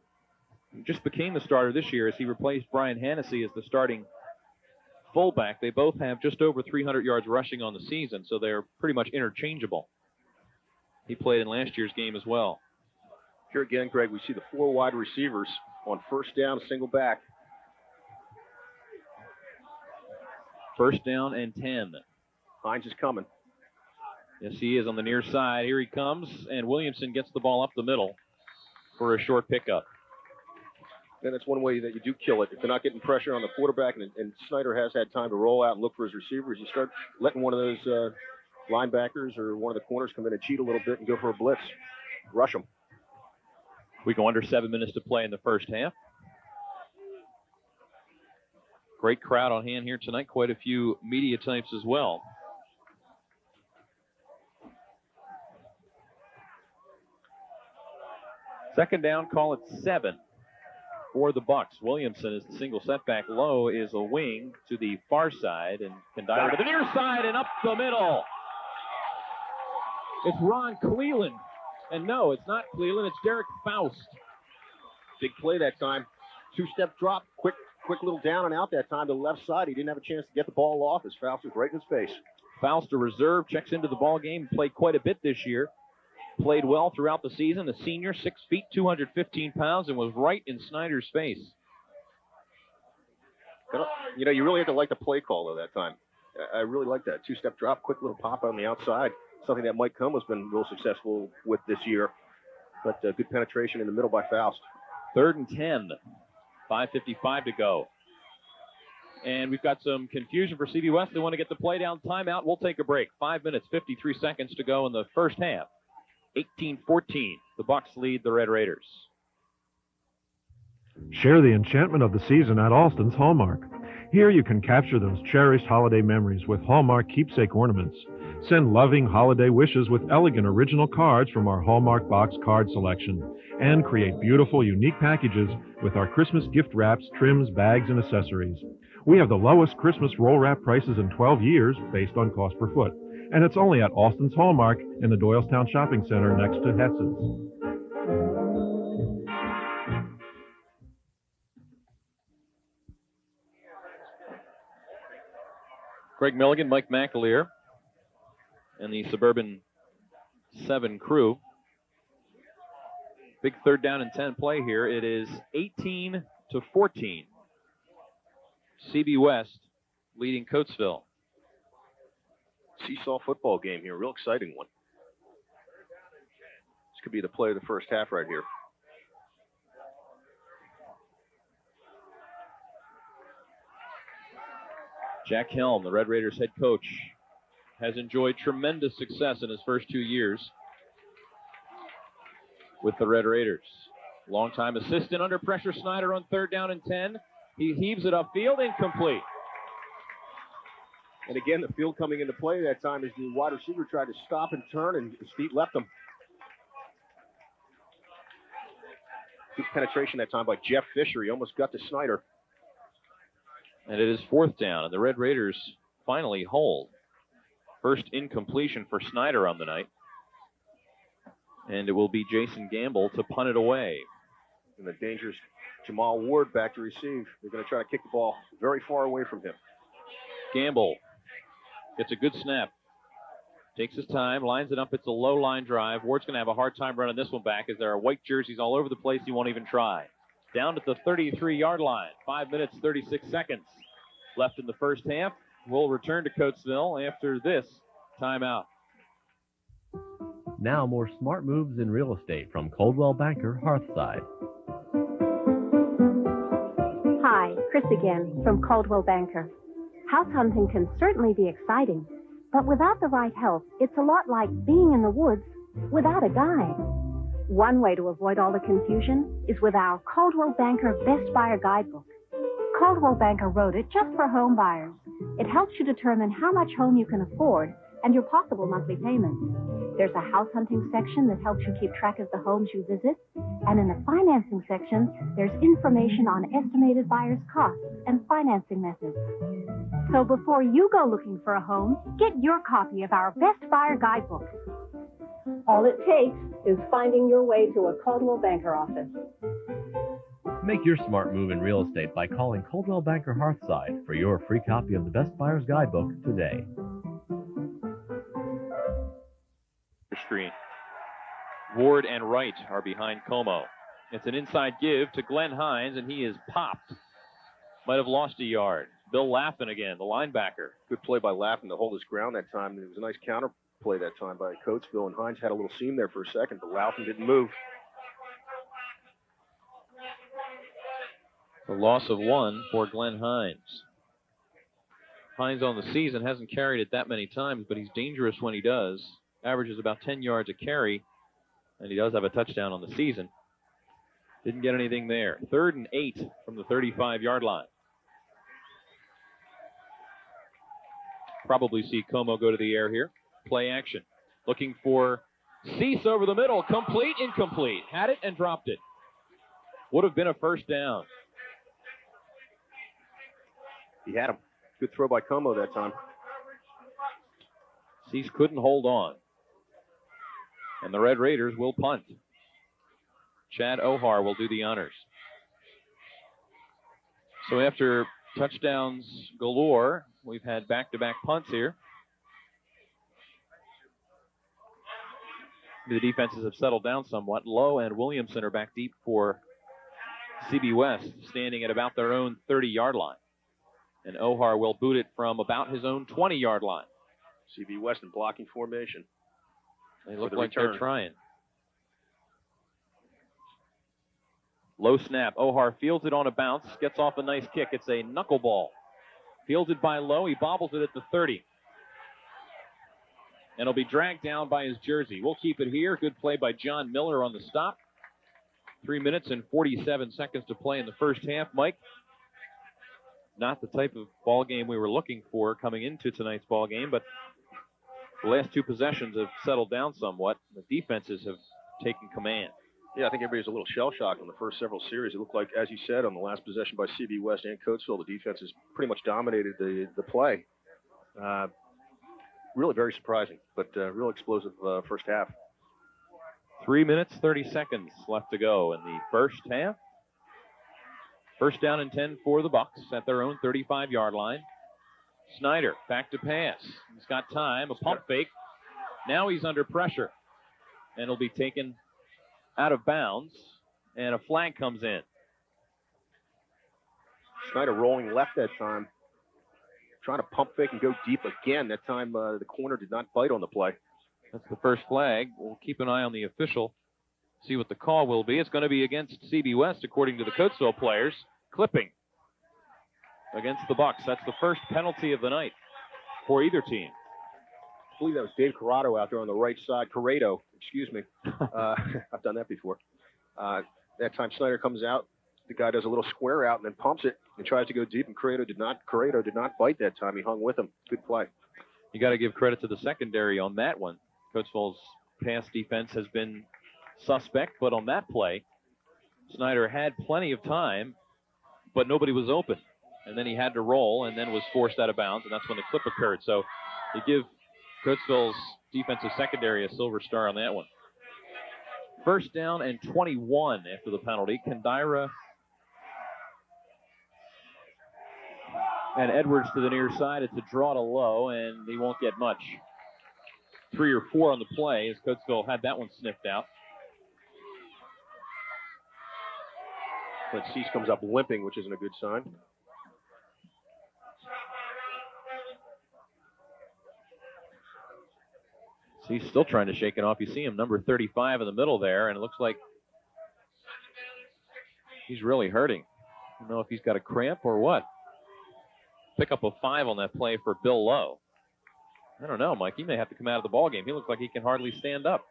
He just became the starter this year as he replaced Brian Hannessy as the starting fullback. They both have just over 300 yards rushing on the season, so they're pretty much interchangeable. He played in last year's game as well. Here again, Greg, we see the 4 wide receivers on first down, single back. 1st down and 10. Hines is coming. Yes, he is on the near side. Here he comes, and Williamson gets the ball up the middle for a short pickup. And that's one way that you do kill it. If they're not getting pressure on the quarterback, and Snyder has had time to roll out and look for his receivers, you start letting one of those linebackers or one of the corners come in and cheat a little bit and go for a blitz. Rush them. We go under 7 minutes to play in the first half. Great crowd on hand here tonight. Quite a few media types as well. Second down, call it 7 for the Bucks. Williamson is the single setback. Lowe is a wing to the far side and can dive to the near side and up the middle. It's Ron Cleland. And no, it's not Cleland, it's Derek Faust. Big play that time. 2-step drop, quick little down and out that time to the left side. He didn't have a chance to get the ball off as Faust was right in his face. Faust, a reserve, checks into the ball game, played quite a bit this year. Played well throughout the season. The senior, 6 feet, 215 pounds, and was right in Snyder's face. You know, you really have to like the play call, though, that time. I really like that. 2-step drop, quick little pop on the outside. Something that Mike Combs has been real successful with this year. But good penetration in the middle by Faust. 3rd and 10. 5:55 to go. And we've got some confusion for CB West. They want to get the play down. Timeout. We'll take a break. 5 minutes, 53 seconds to go in the first half. 18-14. The Bucks lead the Red Raiders. Share the enchantment of the season at Alston's Hallmark. Here you can capture those cherished holiday memories with Hallmark keepsake ornaments. Send loving holiday wishes with elegant original cards from our Hallmark box card selection. And create beautiful, unique packages with our Christmas gift wraps, trims, bags, and accessories. We have the lowest Christmas roll wrap prices in 12 years based on cost per foot. And it's only at Austin's Hallmark in the Doylestown Shopping Center next to Hess's. Greg Milligan, Mike McAleer, and the Suburban 7 crew. Big 3rd down and 10 play here. It is 18-14. CB West leading Coatesville. Seesaw football game here. Real exciting one. This could be the play of the first half right here. Jack Helm, the Red Raiders head coach, has enjoyed tremendous success in his first 2 years with the Red Raiders. Longtime assistant under pressure, Snyder on 3rd down and 10. He heaves it upfield, incomplete. And again, the field coming into play that time as the wide receiver tried to stop and turn, and his feet left him. Good penetration that time by Jeff Fisher. He almost got to Snyder. And it is 4th down, and the Red Raiders finally hold. First incompletion for Snyder on the night. And it will be Jason Gamble to punt it away. And the dangerous Jamal Ward back to receive. They're going to try to kick the ball very far away from him. Gamble gets a good snap. Takes his time, lines it up. It's a low line drive. Ward's going to have a hard time running this one back as there are white jerseys all over the place. He won't even try. Down to the 33-yard line. 5 minutes, 36 seconds left in the first half. We'll return to Coatesville after this timeout. Now more smart moves in real estate from Coldwell Banker Hearthside. Hi, Chris again from Coldwell Banker. House hunting can certainly be exciting, but without the right help, it's a lot like being in the woods without a guide. One way to avoid all the confusion is with our Coldwell Banker Best Buyer Guidebook. Coldwell Banker wrote it just for home buyers. It helps you determine how much home you can afford and your possible monthly payments. There's a house hunting section that helps you keep track of the homes you visit. And in the financing section, there's information on estimated buyers' costs and financing methods. So before you go looking for a home, get your copy of our Best Buyer Guidebook. All it takes is finding your way to a Coldwell Banker office. Make your smart move in real estate by calling Coldwell Banker Hearthside for your free copy of the Best Buyer's Guidebook today. Screen. Ward and Wright are behind Como. It's an inside give to Glenn Hines, and he is popped. Might have lost a yard. Bill Laffin again, the linebacker. Good play by Laffin to hold his ground that time. It was a nice counter play that time by Coatesville, and Hines had a little seam there for a second, but Laffin didn't move. The loss of 1 for Glenn Hines. Hines on the season hasn't carried it that many times, but he's dangerous when he does. Averages about 10 yards a carry, and he does have a touchdown on the season. Didn't get anything there. 3rd and 8 from the 35-yard line. Probably see Como go to the air here. Play action. Looking for Cease over the middle. Complete, incomplete. Had it and dropped it. Would have been a first down. He had him. Good throw by Como that time. Cease couldn't hold on. And the Red Raiders will punt. Chad Ohar will do the honors. So after touchdowns galore, we've had back-to-back punts here. The defenses have settled down somewhat. Lowe and Williamson are back deep for CB West, standing at about their own 30-yard line. And Ohar will boot it from about his own 20-yard line. CB West in blocking formation. They look like they're trying. Low snap. Ohar fields it on a bounce. Gets off a nice kick. It's a knuckleball. Fielded by Lowe. He bobbles it at the 30. And it'll be dragged down by his jersey. We'll keep it here. Good play by John Miller on the stop. 3 minutes and 47 seconds to play in the first half. Mike, not the type of ball game we were looking for coming into tonight's ball game, but The last two possessions have settled down somewhat. The defenses have taken command. Yeah, I think everybody's a little shell-shocked in the first several series. It looked like, as you said, on the last possession by CB West and Coatesville, the defense has pretty much dominated the play. Really very surprising, but real explosive first half. 3 minutes, 30 seconds left to go in the first half. First down and 10 for the Bucks at their own 35-yard line. Snyder back to pass. He's got time, a pump fake. Now he's under pressure, and he'll be taken out of bounds, and a flag comes in. Snyder rolling left that time, trying to pump fake and go deep again. That time the corner did not bite on the play. That's the first flag. We'll keep an eye on the official, see what the call will be. It's going to be against CB West, according to the Coatesville players. Clipping against the Bucks. That's the first penalty of the night for either team. I believe that was Dave Corrado out there on the right side. Corrado, excuse me. I've done that before. That time Snyder comes out. The guy does a little square out and then pumps it and tries to go deep, and Corrado did not bite that time. He hung with him. Good play. You got to give credit to the secondary on that one. Coatesville's pass defense has been suspect, but on that play, Snyder had plenty of time, but nobody was open. And then he had to roll and then was forced out of bounds, and that's when the clip occurred. So you give Coatesville's defensive secondary a silver star on that one. First down and 21 after the penalty. Kandira and Edwards to the near side. It's a draw to low, and he won't get much. 3 or 4 on the play as Coatesville had that one sniffed out. But Cease comes up limping, which isn't a good sign. He's still trying to shake it off. You see him, number 35 in the middle there, and it looks like he's really hurting. I don't know if he's got a cramp or what. Pick up a 5 on that play for Bill Lowe. I don't know, Mike. He may have to come out of the ballgame. He looks like he can hardly stand up.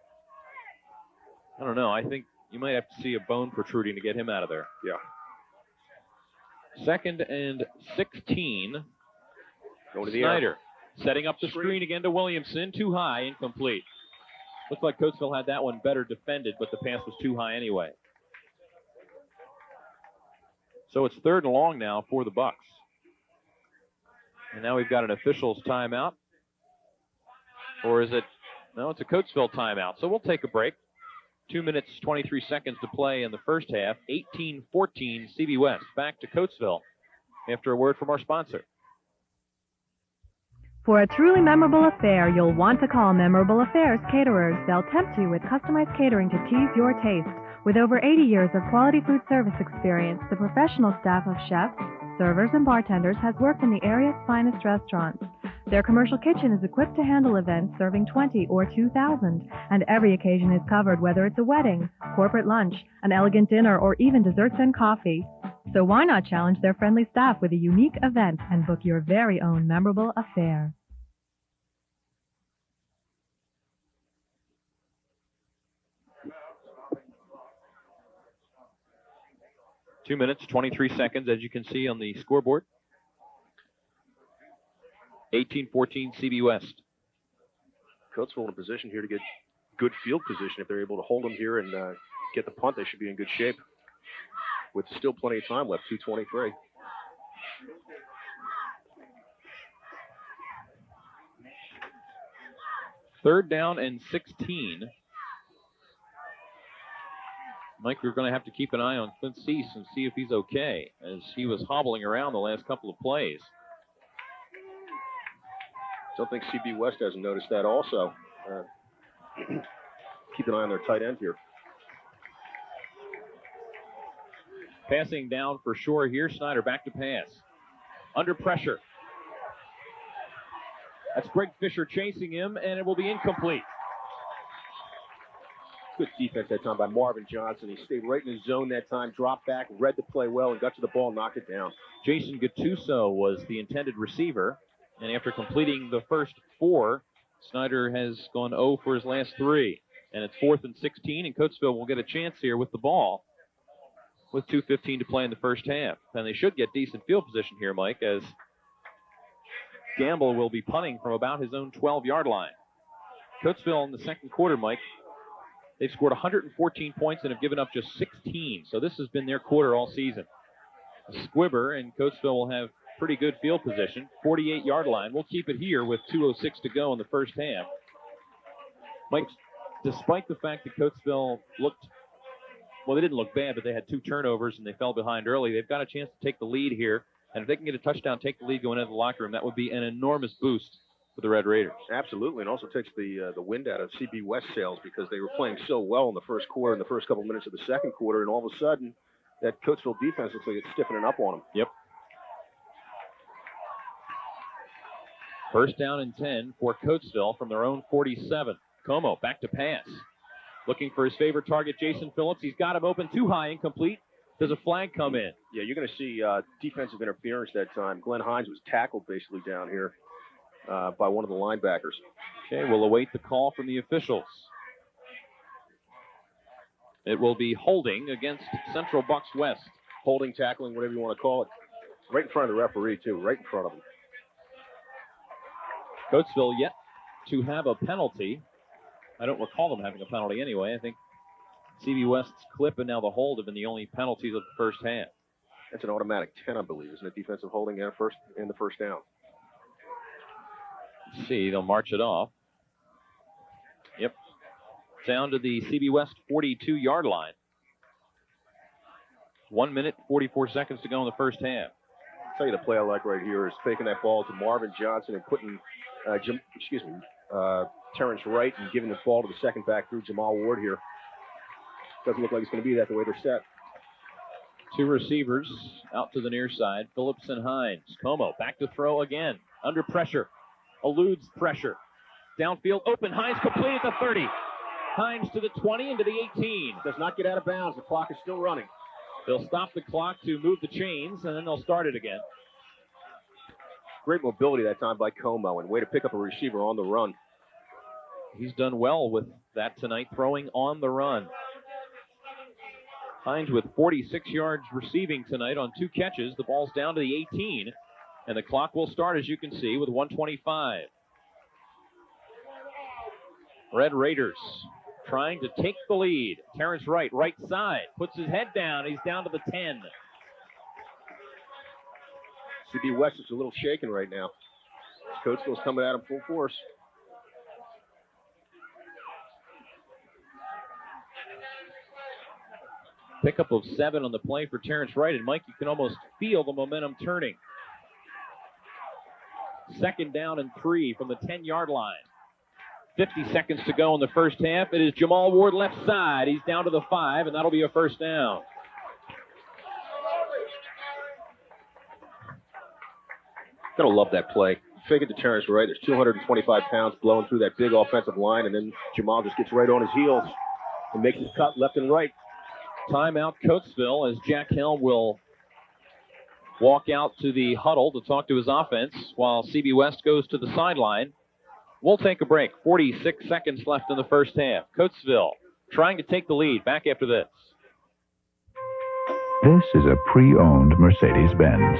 I don't know. I think you might have to see a bone protruding to get him out of there. Yeah. Second and 16. Going to the Snyder. air. Setting up the screen again to Williamson. Too high, incomplete. Looks like Coatesville had that one better defended, but the pass was too high anyway. So it's 3rd and long now for the Bucks. And now we've got an official's timeout. Or is it? No, it's a Coatesville timeout. So we'll take a break. 2 minutes, 23 seconds to play in the first half. 18-14 CB West. Back to Coatesville after a word from our sponsor. For a truly memorable affair, you'll want to call Memorable Affairs Caterers. They'll tempt you with customized catering to tease your taste. With over 80 years of quality food service experience, the professional staff of chefs, servers, and bartenders has worked in the area's finest restaurants. Their commercial kitchen is equipped to handle events serving 20 or 2,000, and every occasion is covered, whether it's a wedding, corporate lunch, an elegant dinner, or even desserts and coffee. So why not challenge their friendly staff with a unique event and book your very own memorable affair? Two minutes, 23 seconds, as you can see on the scoreboard. 18-14 CB West. Coatesville in a position here to get good field position. If they're able to hold them here and get the punt, they should be in good shape. With still plenty of time left, 2:23. Third down and 16. Mike, we're going to have to keep an eye on Clint Cease and see if he's okay, as he was hobbling around the last couple of plays. Don't think CB West hasn't noticed that also. Keep an eye on their tight end here. Passing down for sure here. Snyder back to pass. Under pressure. That's Greg Fisher chasing him, and it will be incomplete. Good defense that time by Marvin Johnson. He stayed right in his zone that time, dropped back, read the play well, and got to the ball, knocked it down. Jason Gattuso was the intended receiver, and after completing the first 4, Snyder has gone 0 for his last 3. And it's 4th and 16, and Coatesville will get a chance here with the ball with 2:15 to play in the first half. And they should get decent field position here, Mike, as Gamble will be punting from about his own 12-yard line. Coatesville in the second quarter, Mike, they've scored 114 points and have given up just 16. So this has been their quarter all season. A squibber, and Coatesville will have pretty good field position. 48-yard line. We'll keep it here with 2:06 to go in the first half. Mike, despite the fact that Coatesville they didn't look bad, but they had 2 turnovers and they fell behind early. They've got a chance to take the lead here. And if they can get a touchdown, take the lead going into the locker room, that would be an enormous boost for the Red Raiders. Absolutely, and also takes the wind out of CB West sails because they were playing so well in the first quarter and the first couple minutes of the second quarter, and all of a sudden, that Coatesville defense looks like it's stiffening up on them. Yep. First down and 10 for Coatesville from their own 47. Como back to pass. Looking for his favorite target, Jason Phillips. He's got him open too high, incomplete. Does a flag come in? Yeah, you're going to see defensive interference that time. Glenn Hines was tackled basically down here by one of the linebackers. Okay, we'll await the call from the officials. It will be holding against Central Bucks West. Holding, tackling, whatever you want to call it. Right in front of the referee, too. Right in front of him. Coatesville yet to have a penalty. I don't recall them having a penalty anyway. I think CB West's clip and now the hold have been the only penalties of the first half. That's an automatic 10, I believe, isn't it? Defensive holding in the first down. Let's see, they'll march it off. Yep. Down to the CB West 42-yard line. 1 minute, 44 seconds to go in the first half. I'll tell you the play I like right here is faking that ball to Marvin Johnson and putting Terrence Wright and giving the ball to the second back through Jamal Ward here. Doesn't look like it's going to be that the way they're set. 2 receivers out to the near side. Phillips and Hines. Como back to throw again. Under pressure. Eludes pressure. Downfield open. Hines complete at the 30. Hines to the 20 and to the 18. Does not get out of bounds. The clock is still running. They'll stop the clock to move the chains, and then they'll start it again. Great mobility that time by Como, and way to pick up a receiver on the run. He's done well with that tonight, throwing on the run. Hines with 46 yards receiving tonight on 2 catches. The ball's down to the 18, and the clock will start, as you can see, with 1:25. Red Raiders trying to take the lead. Terrence Wright, right side, puts his head down. He's down to the 10. CB West is a little shaken right now. Coatesville's coming at him full force. Pickup of 7 on the play for Terrence Wright, and Mike, you can almost feel the momentum turning. Second down and 3 from the 10-yard line. 50 seconds to go in the first half. It is Jamal Ward left side. He's down to the 5, and that'll be a first down. Gonna love that play. Fake it to Terrence Wright. There's 225 pounds blowing through that big offensive line, and then Jamal just gets right on his heels and makes his cut left and right. Timeout Coatesville as Jack Helm will walk out to the huddle to talk to his offense while CB West goes to the sideline. We'll take a break. 46 seconds left in the first half. Coatesville trying to take the lead. Back after this. This is a pre-owned Mercedes-Benz.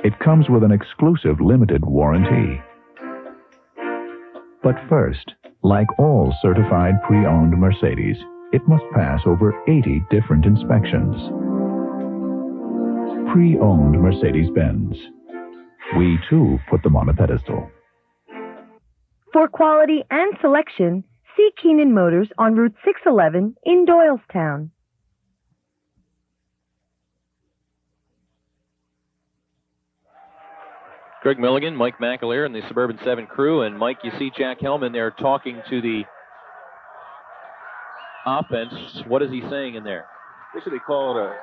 It comes with an exclusive limited warranty. But first, like all certified pre-owned Mercedes, it must pass over 80 different inspections. Pre-owned Mercedes-Benz. We, too, put them on a pedestal. For quality and selection, see Keenan Motors on Route 611 in Doylestown. Greg Milligan, Mike McAleer, and the Suburban 7 crew. And, Mike, you see Jack Helm in there talking to the offense. What is he saying in there? Basically, they call it a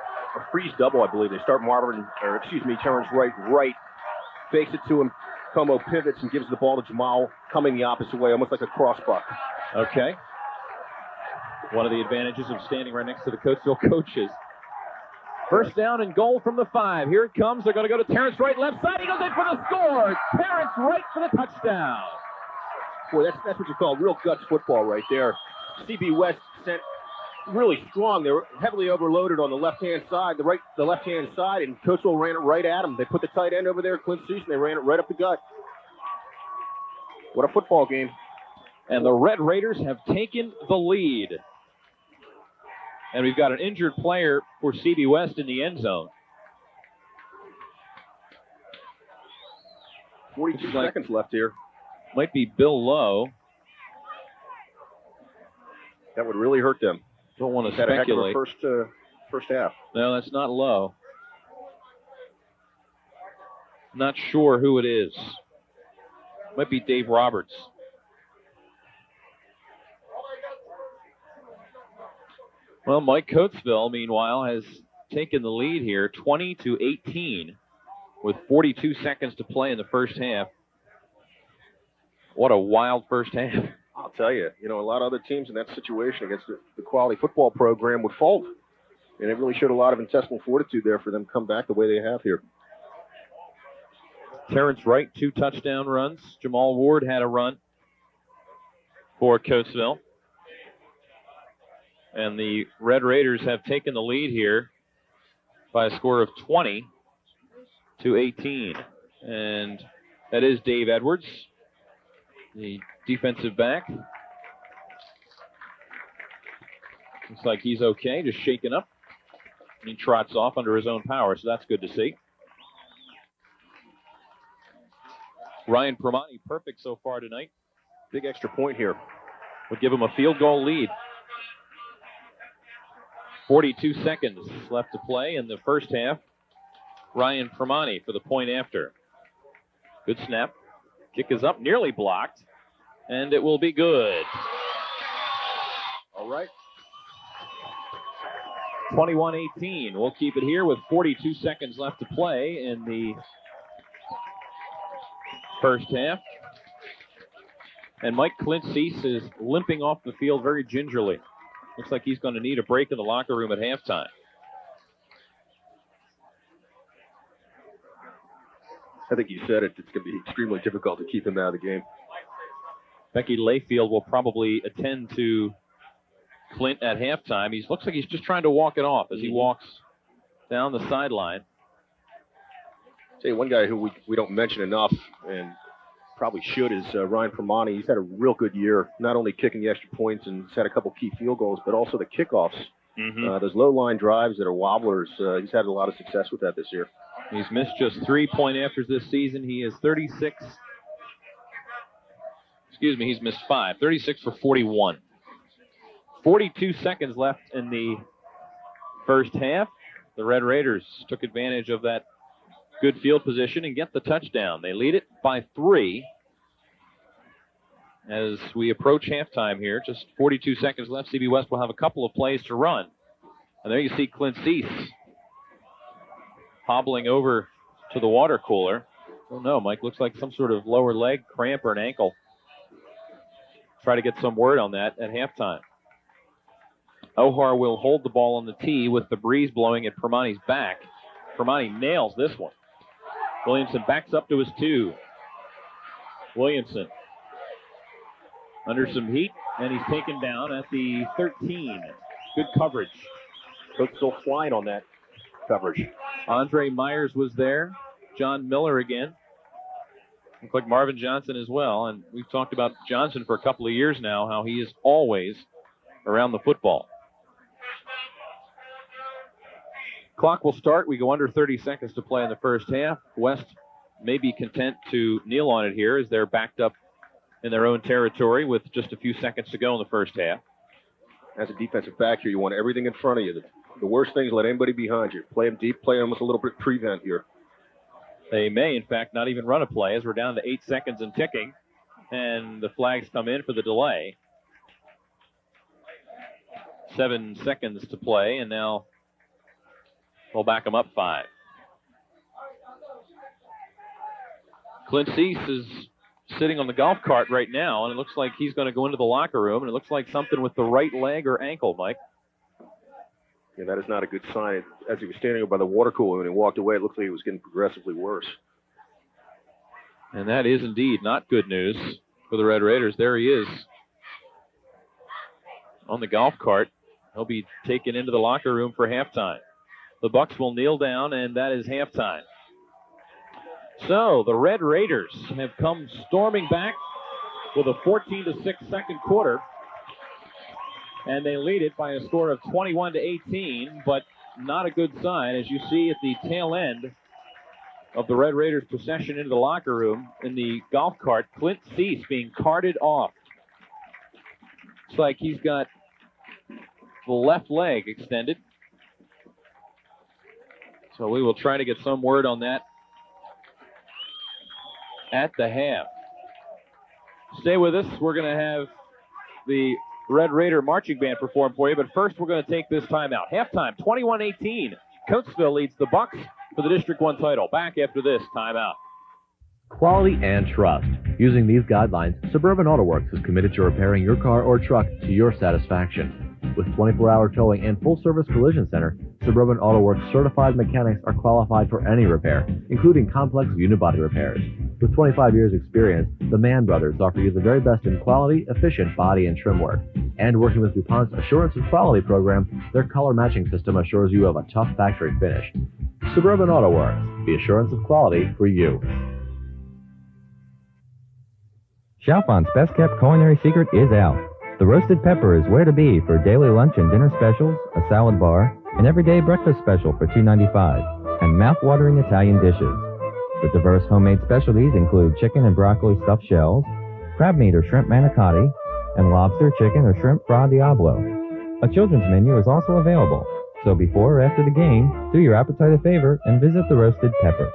freeze double, I believe. They start Terrence Wright right, fakes it to him. Como pivots and gives the ball to Jamal, coming the opposite way, almost like a crossbuck. Okay. One of the advantages of standing right next to the Coatesville coaches. First down and goal from the 5. Here it comes. They're going to go to Terrence Wright, left side. He goes in for the score. Terrence Wright for the touchdown. Boy, that's what you call real guts football right there. CB West sent really strong. They were heavily overloaded on the left-hand side, the left-hand side, and Coatesville ran it right at them. They put the tight end over there, Clint Susan. They ran it right up the gut. What a football game. And the Red Raiders have taken the lead. And we've got an injured player for CB West in the end zone. 42 seconds left here. Might be Bill Lowe. That would really hurt them. Don't want to Had a heck of a speculate. first half. No, that's not Lowe. Not sure who it is. Might be Dave Roberts. Well, Mike Coatesville, meanwhile, has taken the lead here, 20-18, with 42 seconds to play in the first half. What a wild first half. I'll tell you, a lot of other teams in that situation against the quality football program would fold. And it really showed a lot of intestinal fortitude there for them to come back the way they have here. Terrence Wright, 2 touchdown runs. Jamal Ward had a run for Coatesville. And the Red Raiders have taken the lead here by a score of 20-18. And that is Dave Edwards, the defensive back. Looks like he's okay, just shaken up. And he trots off under his own power, so that's good to see. Ryan Permani, perfect so far tonight. Big extra point here. Would give him a field goal lead. 42 seconds left to play in the first half. Ryan Permani for the point after. Good snap. Kick is up, nearly blocked. And it will be good. All right. 21-18. We'll keep it here with 42 seconds left to play in the first half. And Mike Clint-Cease is limping off the field very gingerly. Looks like he's going to need a break in the locker room at halftime. I think you said it. It's going to be extremely difficult to keep him out of the game. Becky Layfield will probably attend to Clint at halftime. He looks like he's just trying to walk it off as he walks down the sideline. Say one guy who we don't mention enough and probably should is Ryan Permani. He's had a real good year, not only kicking the extra points and he's had a couple key field goals, but also the kickoffs. Those low-line drives that are wobblers. He's had a lot of success with that this year. He's missed just 3 point-afters this season. He is 36. Excuse me, he's missed 5. 36 for 41. 42 seconds left in the first half. The Red Raiders took advantage of that good field position and get the touchdown. They lead it by 3 as we approach halftime here. Just 42 seconds left. CB West will have a couple of plays to run. And there you see Clint Cease hobbling over to the water cooler. Oh no, Mike, looks like some sort of lower leg cramp or an ankle. Try to get some word on that at halftime. Ohar will hold the ball on the tee with the breeze blowing at Permani's back. Permani nails this one. Williamson backs up to his 2. Williamson under some heat, and he's taken down at the 13. Good coverage. Coach still flying on that coverage. Andre Myers was there. John Miller again. Looks like Marvin Johnson as well. And we've talked about Johnson for a couple of years now, how he is always around the football. Clock will start. We go under 30 seconds to play in the first half. West may be content to kneel on it here as they're backed up in their own territory with just a few seconds to go in the first half. As a defensive back here, you want everything in front of you. The worst thing is let anybody behind you. Play them deep, play almost a little bit prevent here. They may, in fact, not even run a play as we're down to 8 seconds and ticking. And the flags come in for the delay. 7 seconds to play, and now we'll back them up 5. Clint Cease is sitting on the golf cart right now, and it looks like he's going to go into the locker room, and it looks like something with the right leg or ankle, Mike. Yeah, that is not a good sign. As he was standing over by the water cooler when he walked away, it looked like he was getting progressively worse. And that is indeed not good news for the Red Raiders. There he is on the golf cart. He'll be taken into the locker room for halftime. The Bucks will kneel down, and that is halftime. So the Red Raiders have come storming back with a 14-6 second quarter. And they lead it by a score of 21-18, but not a good sign. As you see at the tail end of the Red Raiders' procession into the locker room in the golf cart, Clint Cease being carted off. Looks like he's got the left leg extended. So we will try to get some word on that at the half. Stay with us. We're going to have the Red Raider marching band perform for you, but first we're going to take this timeout. Halftime, 21-18. Coatesville leads the Bucks for the District 1 title. Back after this timeout. Quality and trust. Using these guidelines, Suburban Auto Works is committed to repairing your car or truck to your satisfaction. With 24-hour towing and full-service collision center, Suburban Auto Works certified mechanics are qualified for any repair, including complex unibody repairs. With 25 years experience, the Mann brothers offer you the very best in quality, efficient body and trim work. And working with DuPont's Assurance of Quality program, their color matching system assures you of a tough factory finish. Suburban Auto Works, the assurance of quality for you. Chalfont's best-kept culinary secret is out. The roasted pepper is where to be for daily lunch and dinner specials, a salad bar, an everyday breakfast special for $2.95, and mouth-watering Italian dishes. The diverse homemade specialties include chicken and broccoli stuffed shells, crab meat or shrimp manicotti, and lobster, chicken, or shrimp fra diablo. A children's menu is also available, so before or after the game, do your appetite a favor and visit the Roasted Pepper.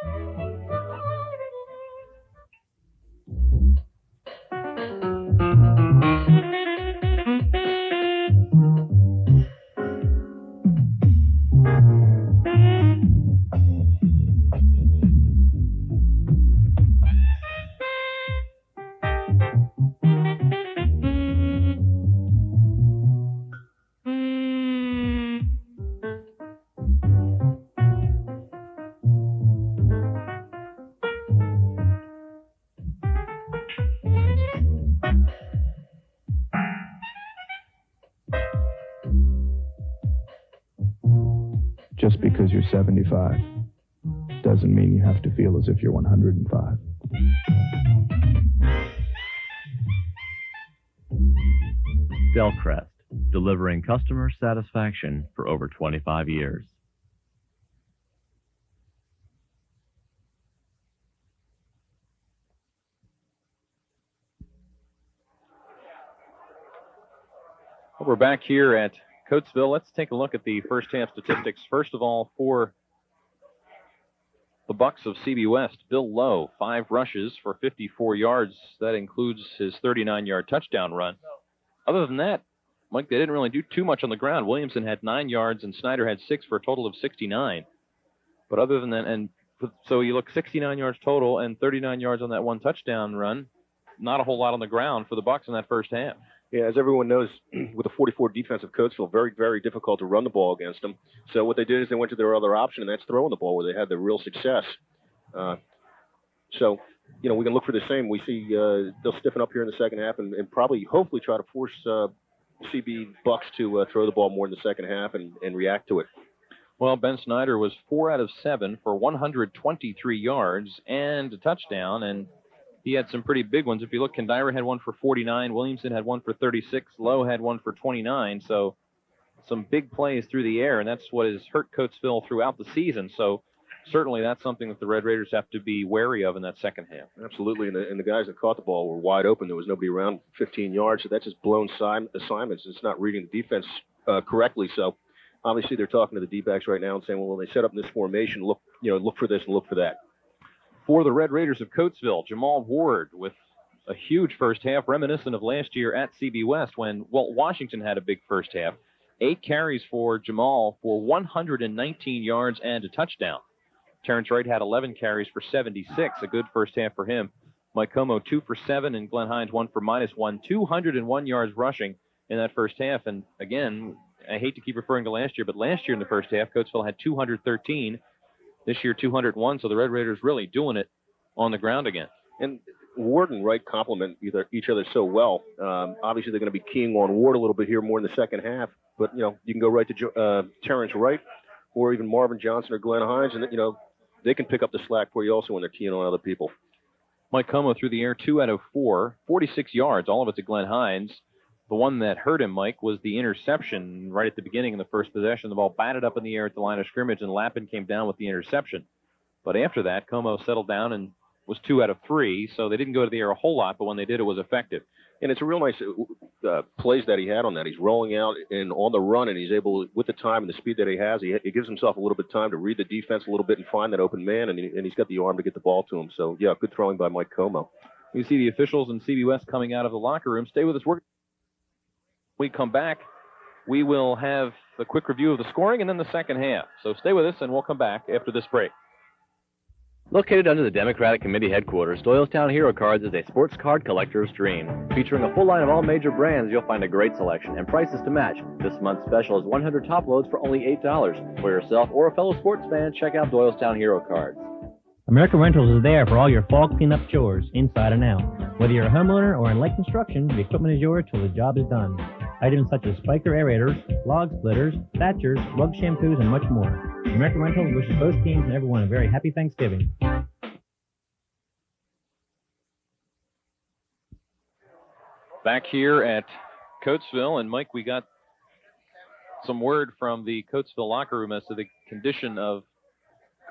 Just because you're 75 doesn't mean you have to feel as if you're 105. Delcrest, delivering customer satisfaction for over 25 years. Well, we're back here at Coatesville. Let's take a look at the first half statistics. First of all, for the Bucks of CB West, Bill Lowe, 5 rushes for 54 yards. That includes his 39-yard touchdown run. Other than that, Mike, they didn't really do too much on the ground. Williamson had 9 yards and Snyder had 6 for a total of 69. But other than that, and so you look 69 yards total and 39 yards on that one touchdown run. Not a whole lot on the ground for the Bucks in that first half. Yeah, as everyone knows, with the 44 defense of Coatesville, very, very difficult to run the ball against them. So what they did is they went to their other option, and that's throwing the ball, where they had the real success. So, you know, we can look for the same. We see they'll stiffen up here in the second half and probably, hopefully, try to force CB Bucks to throw the ball more in the second half and react to it. Well, Ben Snyder was 4 out of 7 for 123 yards and a touchdown, and he had some pretty big ones. If you look, Kandira had one for 49. Williamson had one for 36. Lowe had one for 29. So some big plays through the air, and that's what has hurt Coatesville throughout the season. So certainly that's something that the Red Raiders have to be wary of in that second half. Absolutely, and the guys that caught the ball were wide open. There was nobody around 15 yards, so that's just blown assignments. It's not reading the defense correctly. So obviously they're talking to the D-backs right now and saying, well, when they set up in this formation, look for this and look for that. For the Red Raiders of Coatesville, Jamal Ward with a huge first half, reminiscent of last year at CB West when Walt Washington had a big first half. 8 carries for Jamal for 119 yards and a touchdown. Terrence Wright had 11 carries for 76, a good first half for him. Mike Como 2 for 7, and Glenn Hines 1 for -1, 201 yards rushing in that first half. And again, I hate to keep referring to last year, but last year in the first half, Coatesville had 213. This year, 201, so the Red Raiders really doing it on the ground again. And Ward and Wright complement each other so well. Obviously, they're going to be keying on Ward a little bit here more in the second half. But, you know, you can go right to Terrence Wright or even Marvin Johnson or Glenn Hines, and, you know, they can pick up the slack for you also when they're keying on other people. Mike Como threw the air 2 out of 4, 46 yards, all of it to Glenn Hines. The one that hurt him, Mike, was the interception right at the beginning in the first possession. The ball batted up in the air at the line of scrimmage, and Lappin came down with the interception. But after that, Como settled down and was 2 out of 3, so they didn't go to the air a whole lot, but when they did, it was effective. And it's a real nice plays that he had on that. He's rolling out and on the run, and he's able, with the time and the speed that he has, he gives himself a little bit of time to read the defense a little bit and find that open man, and he's got the arm to get the ball to him. So, yeah, good throwing by Mike Como. You see the officials and CB West coming out of the locker room. Stay with us. When we come back, we will have a quick review of the scoring and then the second half. So stay with us, and we'll come back after this break. Located under the Democratic Committee headquarters, Doylestown Hero Cards is a sports card collector's dream. Featuring a full line of all major brands, you'll find a great selection and prices to match. This month's special is 100 top loads for only $8. For yourself or a fellow sports fan, check out Doylestown Hero Cards. American Rentals is there for all your fall cleanup chores, inside and out. Whether you're a homeowner or in light construction, the equipment is yours till the job is done. Items such as spiker aerators, log splitters, thatchers, rug shampoos, and much more. American Rentals wishes both teams and everyone a very happy Thanksgiving. Back here at Coatesville, and Mike, we got some word from the Coatesville locker room as to the condition of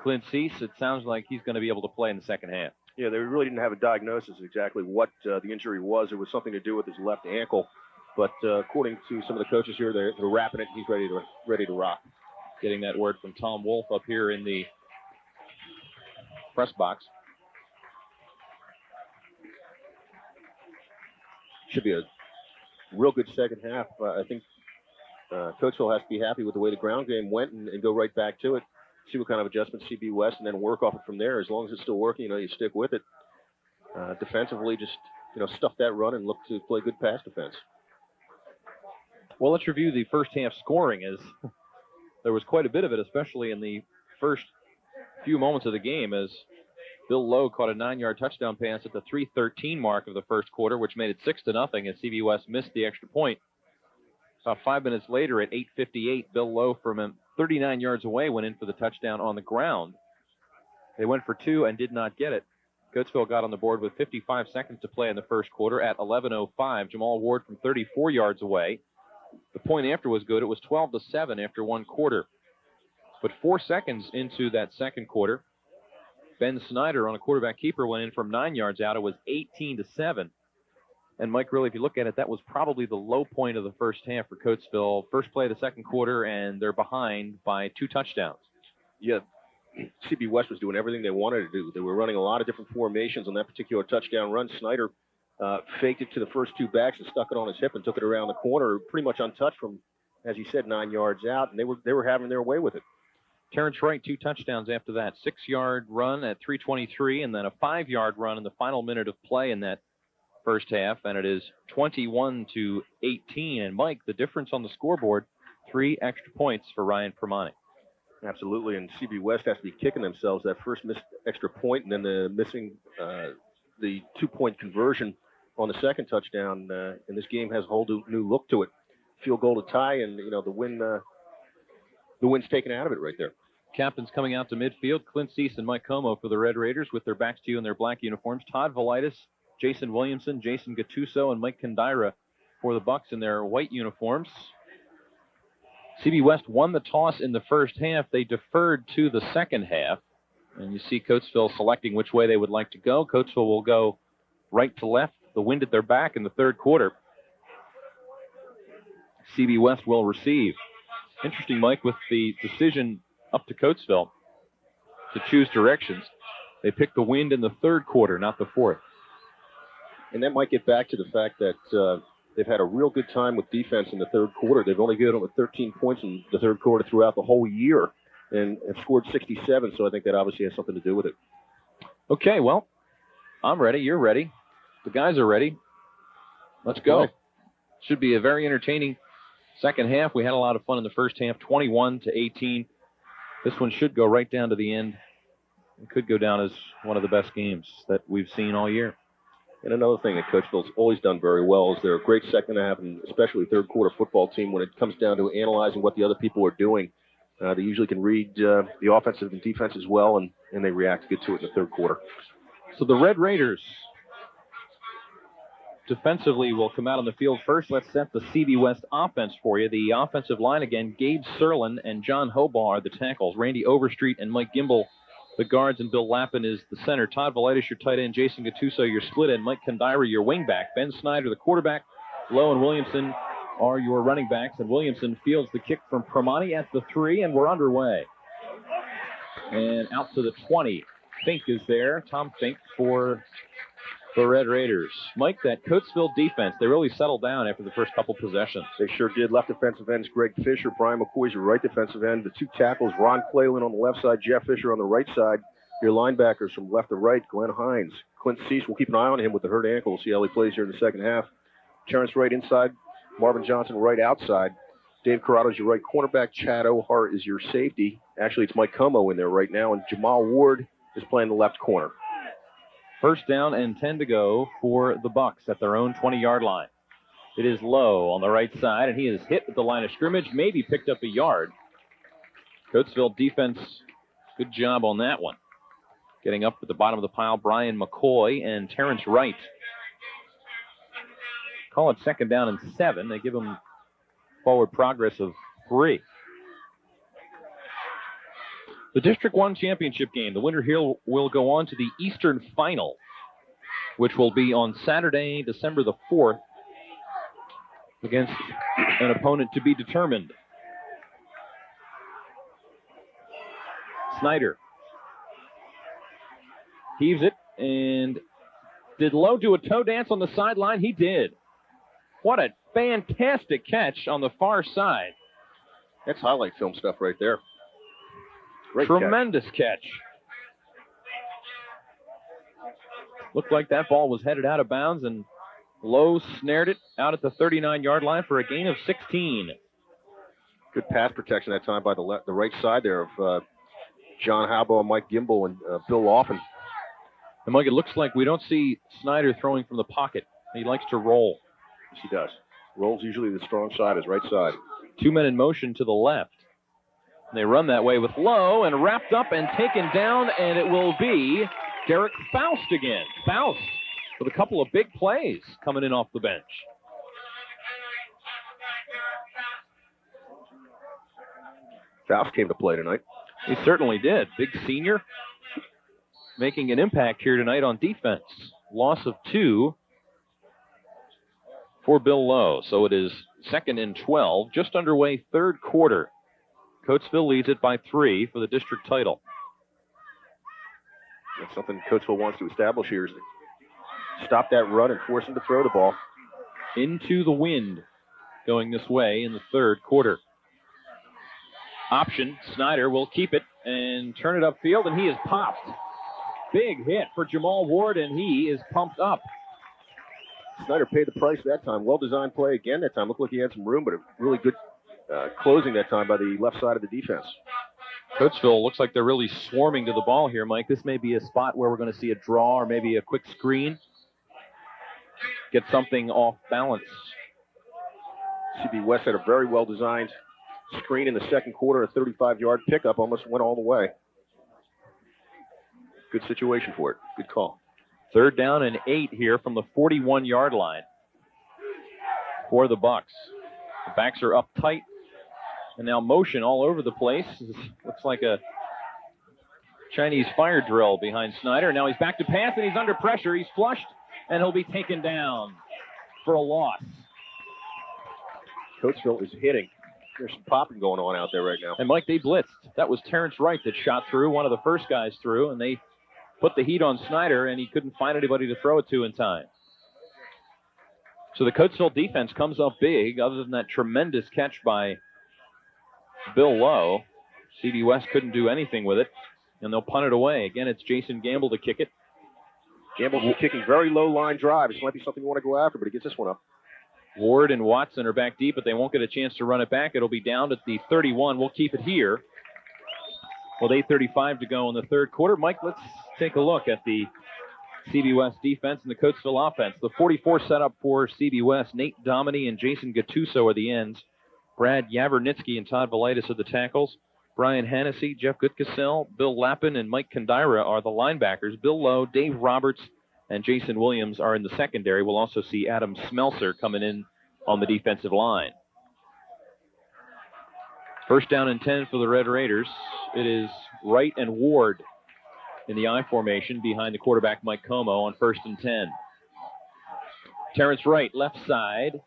Clint Cease. It sounds like he's going to be able to play in the second half. Yeah, they really didn't have a diagnosis exactly what the injury was. It was something to do with his left ankle. But according to some of the coaches here, they're wrapping it. He's ready to rock. Getting that word from Tom Wolf up here in the press box. Should be a real good second half. I think Coatesville has to be happy with the way the ground game went and go right back to it. See what kind of adjustments CB West, and then work off it from there. As long as it's still working, you stick with it. Defensively, just stuff that run and look to play good pass defense. Well, let's review the first half scoring, as there was quite a bit of it, especially in the first few moments of the game, as Bill Lowe caught a 9-yard touchdown pass at the 3:13 mark of the first quarter, which made it 6-0 as CB West missed the extra point. About 5 minutes later at 8:58, Bill Lowe from 39 yards away went in for the touchdown on the ground. They went for 2 and did not get it. Coatesville got on the board with 55 seconds to play in the first quarter at 11:05. Jamal Ward from 34 yards away. The point after was good. It was 12-7 after one quarter. But 4 seconds into that second quarter, Ben Snyder on a quarterback keeper went in from 9 yards out. It was 18-7. And Mike, really, if you look at it, that was probably the low point of the first half for Coatesville. First play of the second quarter, and they're behind by 2 touchdowns. Yeah, CB West was doing everything they wanted to do. They were running a lot of different formations on that particular touchdown run. Snyder faked it to the first 2 backs and stuck it on his hip and took it around the corner, pretty much untouched from, as he said, 9 yards out, and they were having their way with it. Terrence Wright, 2 touchdowns after that. 6-yard run at 3:23, and then a 5-yard run in the final minute of play in that first half, and it is 21-18. And Mike, the difference on the scoreboard, 3 extra points for Ryan Permani. Absolutely, and CB West has to be kicking themselves. That first missed extra point, and then the missing the 2-point conversion on the second touchdown. And this game has a whole new look to it. Field goal to tie, and the wind's taken out of it right there. Captains coming out to midfield. Clint Cease and Mike Como for the Red Raiders with their backs to you in their black uniforms. Todd Velitis, Jason Williamson, Jason Gattuso, and Mike Kandira for the Bucks in their white uniforms. CB West won the toss in the first half. They deferred to the second half. And you see Coatesville selecting which way they would like to go. Coatesville will go right to left, the wind at their back in the third quarter. CB West will receive. Interesting, Mike, with the decision up to Coatesville to choose directions. They picked the wind in the third quarter, not the fourth. And that might get back to the fact that they've had a real good time with defense in the third quarter. They've only given them 13 points in the third quarter throughout the whole year and have scored 67, so I think that obviously has something to do with it. Okay, well, I'm ready. You're ready. The guys are ready. Let's go. Should be a very entertaining second half. We had a lot of fun in the first half, 21-18. This one should go right down to the end. It could go down as one of the best games that we've seen all year. And another thing that Coatesville's always done very well is they're a great second half and especially third quarter football team when it comes down to analyzing what the other people are doing. They usually can read the offensive and defense as well, and they react good to it in the third quarter. So the Red Raiders defensively will come out on the field first. Let's set the CB West offense for you. The offensive line again, Gabe Serlin and John Hobaugh are the tackles. Randy Overstreet and Mike Gimbel, the guards, and Bill Lappin is the center. Todd Velitis, your tight end. Jason Gattuso, your split end. Mike Kandira, your wingback. Ben Snyder, the quarterback. Lowe and Williamson are your running backs, and Williamson fields the kick from Pramani at the 3, and we're underway. And out to the 20. Fink is there. Tom Fink for the Red Raiders. Mike, that Coatesville defense, they really settled down after the first couple possessions. They sure did. Left defensive ends Greg Fisher, Brian McCoy's your right defensive end. The two tackles, Ron Clayland on the left side, Jeff Fisher on the right side. Your linebackers from left to right, Glenn Hines. Clint Cease, we'll keep an eye on him with the hurt ankle. We'll see how he plays here in the second half. Terrence right inside, Marvin Johnson right outside. Dave Corrado's your right cornerback. Chad O'Hart is your safety. Actually, it's Mike Como in there right now, and Jamal Ward is playing the left corner. First down and 10 to go for the Bucks at their own 20-yard line. It is Lowe on the right side, and he is hit at the line of scrimmage, maybe picked up a yard. Coatesville defense, good job on that one. Getting up at the bottom of the pile, Brian McCoy and Terrence Wright. Call it second down and 7. They give them forward progress of 3. The District 1 championship game, the winner here will go on to the Eastern Final, which will be on Saturday, December the 4th, against an opponent to be determined. Snyder heaves it, and did Lowe do a toe dance on the sideline? He did. What a fantastic catch on the far side. That's highlight film stuff right there. Great Tremendous catch. Looked like that ball was headed out of bounds, and Lowe snared it out at the 39-yard line for a gain of 16. Good pass protection that time by the right side there of John Hobaugh, Mike Gimbel, and Bill Laughlin. And Mike, it looks like we don't see Snyder throwing from the pocket. He likes to roll. Yes, he does. Rolls usually the strong side, his right side. 2 men in motion to the left. And they run that way with Lowe, and wrapped up and taken down, and it will be Derek Faust again. Faust with a couple of big plays coming in off the bench. Faust came to play tonight. He certainly did. Big senior, making an impact here tonight on defense. Loss of 2 for Bill Lowe. So it is 2nd and 12, just underway third quarter. Coatesville leads it by 3 for the district title. That's something Coatesville wants to establish here, is to stop that run and force him to throw the ball. Into the wind going this way in the third quarter. Option, Snyder will keep it and turn it upfield, and he is popped. Big hit for Jamal Ward, and he is pumped up. Snyder paid the price that time. Well-designed play again that time. Looked like he had some room, but a really good closing that time by the left side of the defense. Coatesville looks like they're really swarming to the ball here, Mike. This may be a spot where we're going to see a draw or maybe a quick screen. Get something off balance. CB West had a very well-designed screen in the second quarter. A 35-yard pickup almost went all the way. Good situation for it. Good call. Third down and 8 here from the 41-yard line for the Bucks. The backs are up tight, and now motion all over the place. Looks like a Chinese fire drill behind Snyder. Now he's back to pass, and he's under pressure. He's flushed, and he'll be taken down for a loss. Coatesville is hitting. There's some popping going on out there right now. And, Mike, they blitzed. That was Terrence Wright that shot through, one of the first guys through, and they put the heat on Snyder, and he couldn't find anybody to throw it to in time. So the Coatesville defense comes up big, other than that tremendous catch by Bill Lowe. CB West couldn't do anything with it, and they'll punt it away. Again, it's Jason Gamble to kick it. Gamble's kicking very low line drives. This might be something you want to go after, but he gets this one up. Ward and Watson are back deep, but they won't get a chance to run it back. It'll be down at the 31. We'll keep it here. With 8:35 to go in the third quarter. Mike, let's take a look at the CB West defense and the Coatesville offense. The 44 setup for CB West. Nate Dominy and Jason Gattuso are the ends. Brad Yavernitsky and Todd Velitis are the tackles. Brian Hannessy, Jeff Gutgesell, Bill Lappin, and Mike Kandira are the linebackers. Bill Lowe, Dave Roberts, and Jason Williams are in the secondary. We'll also see Adam Smelser coming in on the defensive line. First down and 10 for the Red Raiders. It is Wright and Ward in the I formation behind the quarterback Mike Como on 1st and 10. Terrence Wright, left side.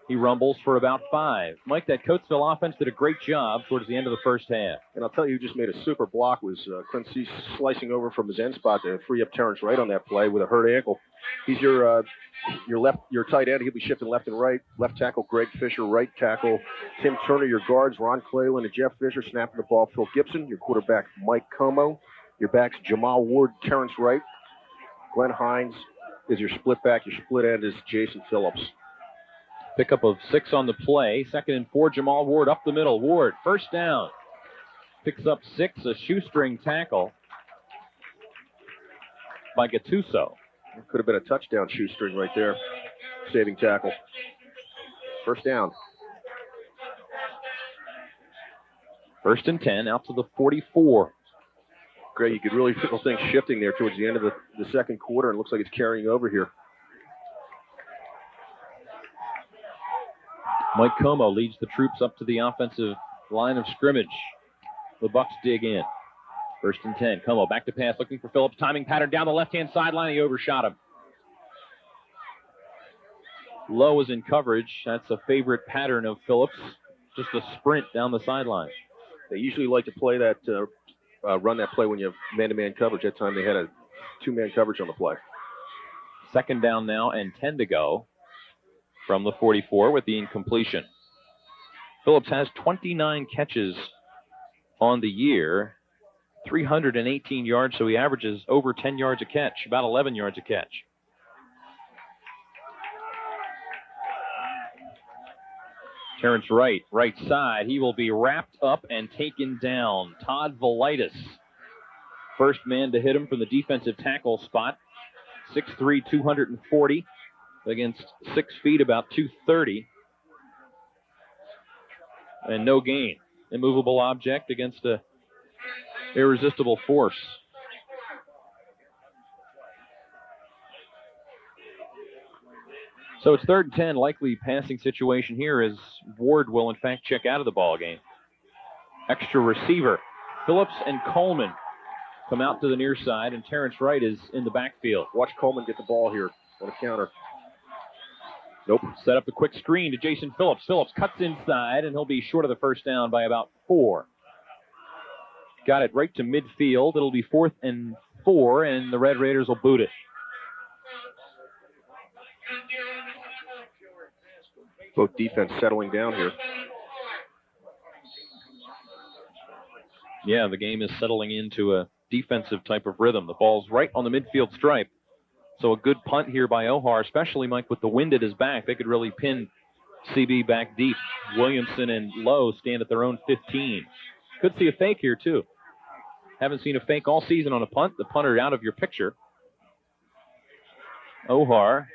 He rumbles for about 5. Mike, that Coatesville offense did a great job towards the end of the first half. And I'll tell you who just made a super block was Quincy slicing over from his end spot to free up Terrence Wright on that play with a hurt ankle. He's your tight end. He'll be shifting left and right. Left tackle Greg Fisher, right tackle Tim Turner. Your guards Ron Clayland and Jeff Fisher. Snapping the ball Phil Gibson. Your quarterback Mike Como. Your backs Jamal Ward, Terrence Wright. Glenn Hines is your split back. Your split end is Jason Phillips. Pickup of 6 on the play. 2nd and 4, Jamal Ward up the middle. Ward, first down. Picks up 6, a shoestring tackle by Gattuso. Could have been a touchdown shoestring right there. Saving tackle. First down. 1st and 10, out to the 44. Greg, you could really feel things shifting there towards the end of the second quarter, and it looks like it's carrying over here. Mike Como leads the troops up to the offensive line of scrimmage. The Bucks dig in. 1st and 10. Como back to pass, looking for Phillips. Timing pattern down the left-hand sideline. He overshot him. Lowe is in coverage. That's a favorite pattern of Phillips. Just a sprint down the sideline. They usually like to play that, run that play when you have man-to-man coverage. That time they had a 2-man coverage on the play. 2nd down now and 10 to go from the 44 with the incompletion. Phillips has 29 catches on the year, 318 yards, so he averages over 10 yards a catch, about 11 yards a catch. Terrence Wright, right side. He will be wrapped up and taken down. Todd Velitis, first man to hit him from the defensive tackle spot. 6'3", 240 against 6 feet, about 230. And no gain. Immovable object against a irresistible force. So it's 3rd and 10, likely passing situation here as Ward will in fact check out of the ball game. Extra receiver. Phillips and Coleman come out to the near side, and Terrence Wright is in the backfield. Watch Coleman get the ball here on a counter. Nope. Set up a quick screen to Jason Phillips. Phillips cuts inside, and he'll be short of the first down by about 4. Got it right to midfield. It'll be 4th and 4, and the Red Raiders will boot it. Both defense settling down here. Yeah, the game is settling into a defensive type of rhythm. The ball's right on the midfield stripe. So a good punt here by Ohar, especially, Mike, with the wind at his back. They could really pin CB back deep. Williamson and Lowe stand at their own 15. Could see a fake here, too. Haven't seen a fake all season on a punt. The punter out of your picture. Ohar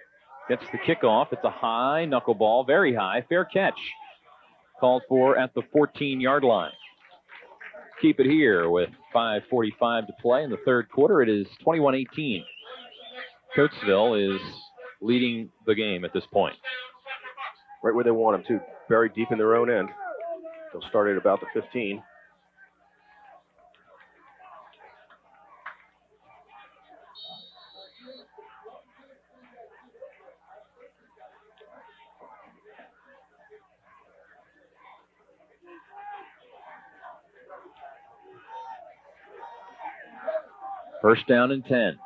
gets the kickoff. It's a high knuckleball, very high. Fair catch. Called for at the 14-yard line. Keep it here with 5:45 to play in the third quarter. It is 21-18. Coatesville is leading the game at this point. Right where they want them to. Buried deep in their own end. They'll start at about the 15. First down and 10.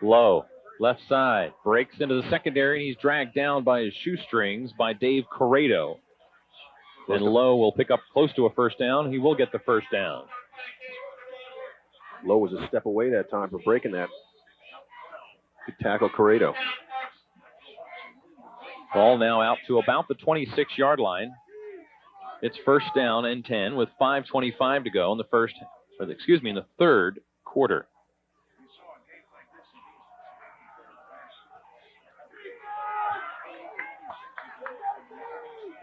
Lowe, left side, breaks into the secondary, and he's dragged down by his shoestrings by Dave Corrado. And Lowe will pick up close to a first down. He will get the first down. Lowe was a step away that time for breaking that. Good tackle, Corrado. Ball now out to about the 26-yard line. It's first down and 10 with 5:25 to go in the third quarter.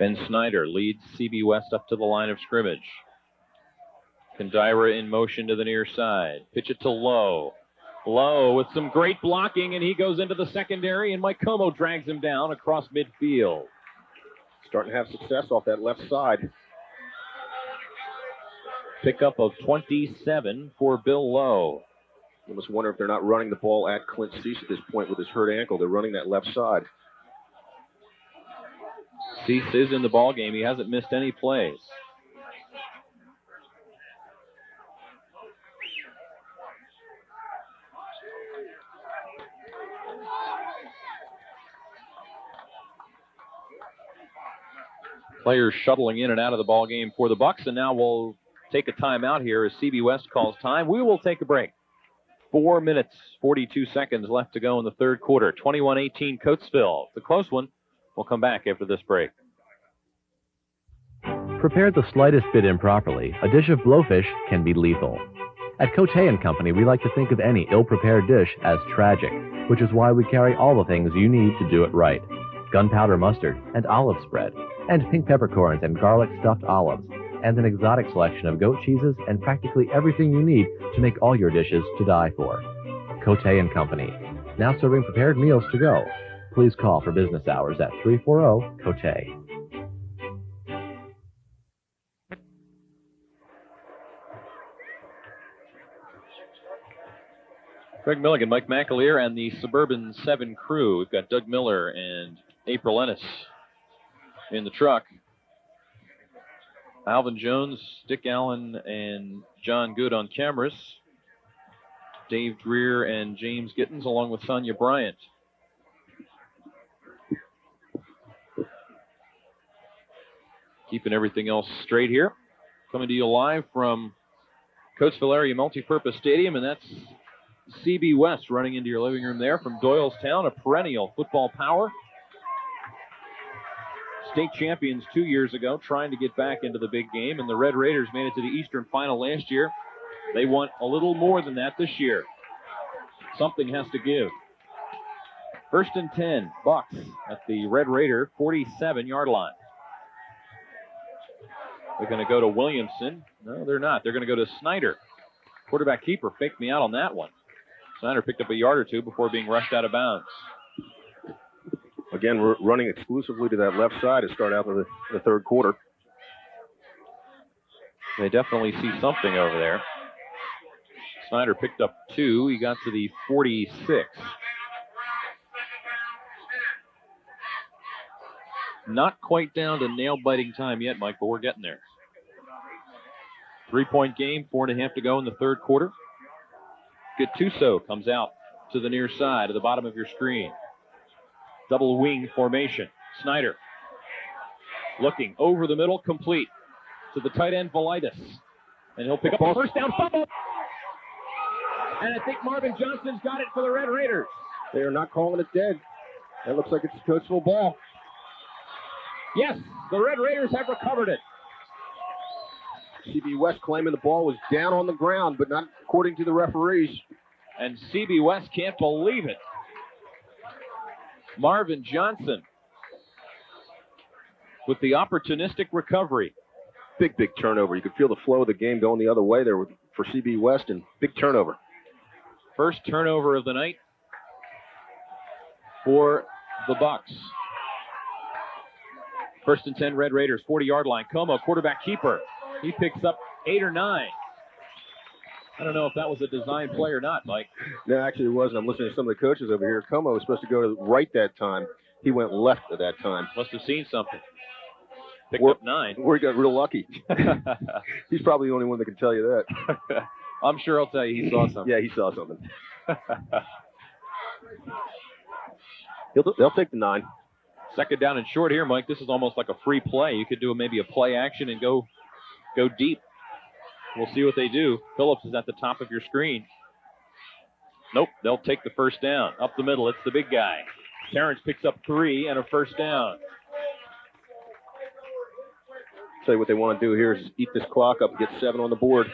Ben Snyder leads CB West up to the line of scrimmage. Kandira in motion to the near side. Pitch it to Lowe. Lowe with some great blocking, and he goes into the secondary, and Mike Como drags him down across midfield. Starting to have success off that left side. Pickup of 27 for Bill Lowe. You must wonder if they're not running the ball at Clint Cease at this point with his hurt ankle. They're running that left side. Cease is in the ball game. He hasn't missed any plays. Players shuttling in and out of the ball game for the Bucks, and now we'll take a timeout here as CB West calls time. We will take a break. 4 minutes, 42 seconds left to go in the third quarter. 21-18 Coatesville. The close one. We'll come back after this break. Prepared the slightest bit improperly, a dish of blowfish can be lethal. At Cote & Company, we like to think of any ill-prepared dish as tragic, which is why we carry all the things you need to do it right. Gunpowder mustard and olive spread, and pink peppercorns and garlic stuffed olives, and an exotic selection of goat cheeses and practically everything you need to make all your dishes to die for. Cote & Company, now serving prepared meals to go. Please call for business hours at 340-COTE. Greg Milligan, Mike McAleer, and the Suburban 7 crew. We've got Doug Miller and April Ennis in the truck. Alvin Jones, Dick Allen, and John Good on cameras. Dave Greer and James Gittins, along with Sonia Bryant. Keeping everything else straight here. Coming to you live from Coatesville Area Multipurpose Stadium, and that's CB West running into your living room there from Doylestown, a perennial football power. State champions 2 years ago, trying to get back into the big game, and the Red Raiders made it to the Eastern Final last year. They want a little more than that this year. Something has to give. 1st and 10, Bucks at the Red Raider 47-yard line. They're going to go to Williamson. No, they're not. They're going to go to Snyder. Quarterback keeper faked me out on that one. Snyder picked up a yard or two before being rushed out of bounds. Again, we're running exclusively to that left side to start out the third quarter. They definitely see something over there. Snyder picked up 2. He got to the 46. Not quite down to nail-biting time yet, Mike, but we're getting there. 3-point game, 4.5 to go in the third quarter. Gattuso comes out to the near side, at the bottom of your screen. Double wing formation. Snyder looking over the middle, complete to the tight end, Velitis. And he'll pick up a first down fumble. And I think Marvin Johnson's got it for the Red Raiders. They are not calling it dead. That looks like it's a Coatesville ball. Yes, the Red Raiders have recovered it. CB West claiming the ball was down on the ground, but not according to the referees. And CB West can't believe it. Marvin Johnson with the opportunistic recovery. Big turnover. You could feel the flow of the game going the other way there for CB West, and big turnover. First turnover of the night for the Bucks. 1st and 10, Red Raiders, 40-yard line. Como, quarterback keeper. He picks up 8 or 9. I don't know if that was a design play or not, Mike. No, actually it wasn't. I'm listening to some of the coaches over here. Como was supposed to go to the right that time. He went left at that time. Must have seen something. Picked up 9. Or he got real lucky. He's probably the only one that can tell you that. I'm sure he'll tell you he saw something. Yeah, he saw something. They'll take the 9. 2nd down and short here, Mike. This is almost like a free play. You could do maybe a play action and go deep. We'll see what they do. Phillips is at the top of your screen. Nope, they'll take the first down. Up the middle, it's the big guy. Terrence picks up 3 and a first down. Tell you what they want to do here is eat this clock up and get 7 on the board.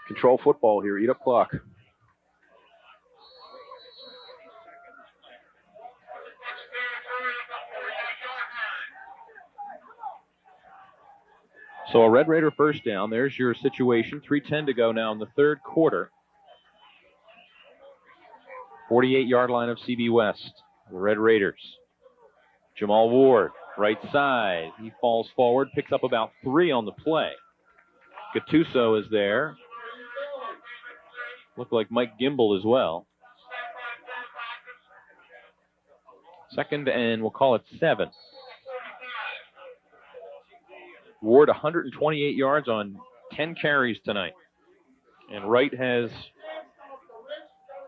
Control football here, eat up clock. So a Red Raider first down. There's your situation. 3:10 to go now in the third quarter. 48-yard line of CB West. The Red Raiders. Jamal Ward, right side. He falls forward, picks up about 3 on the play. Gattuso is there. Looked like Mike Gimbel as well. Second and we'll call it 7. Ward 128 yards on 10 carries tonight. And Wright has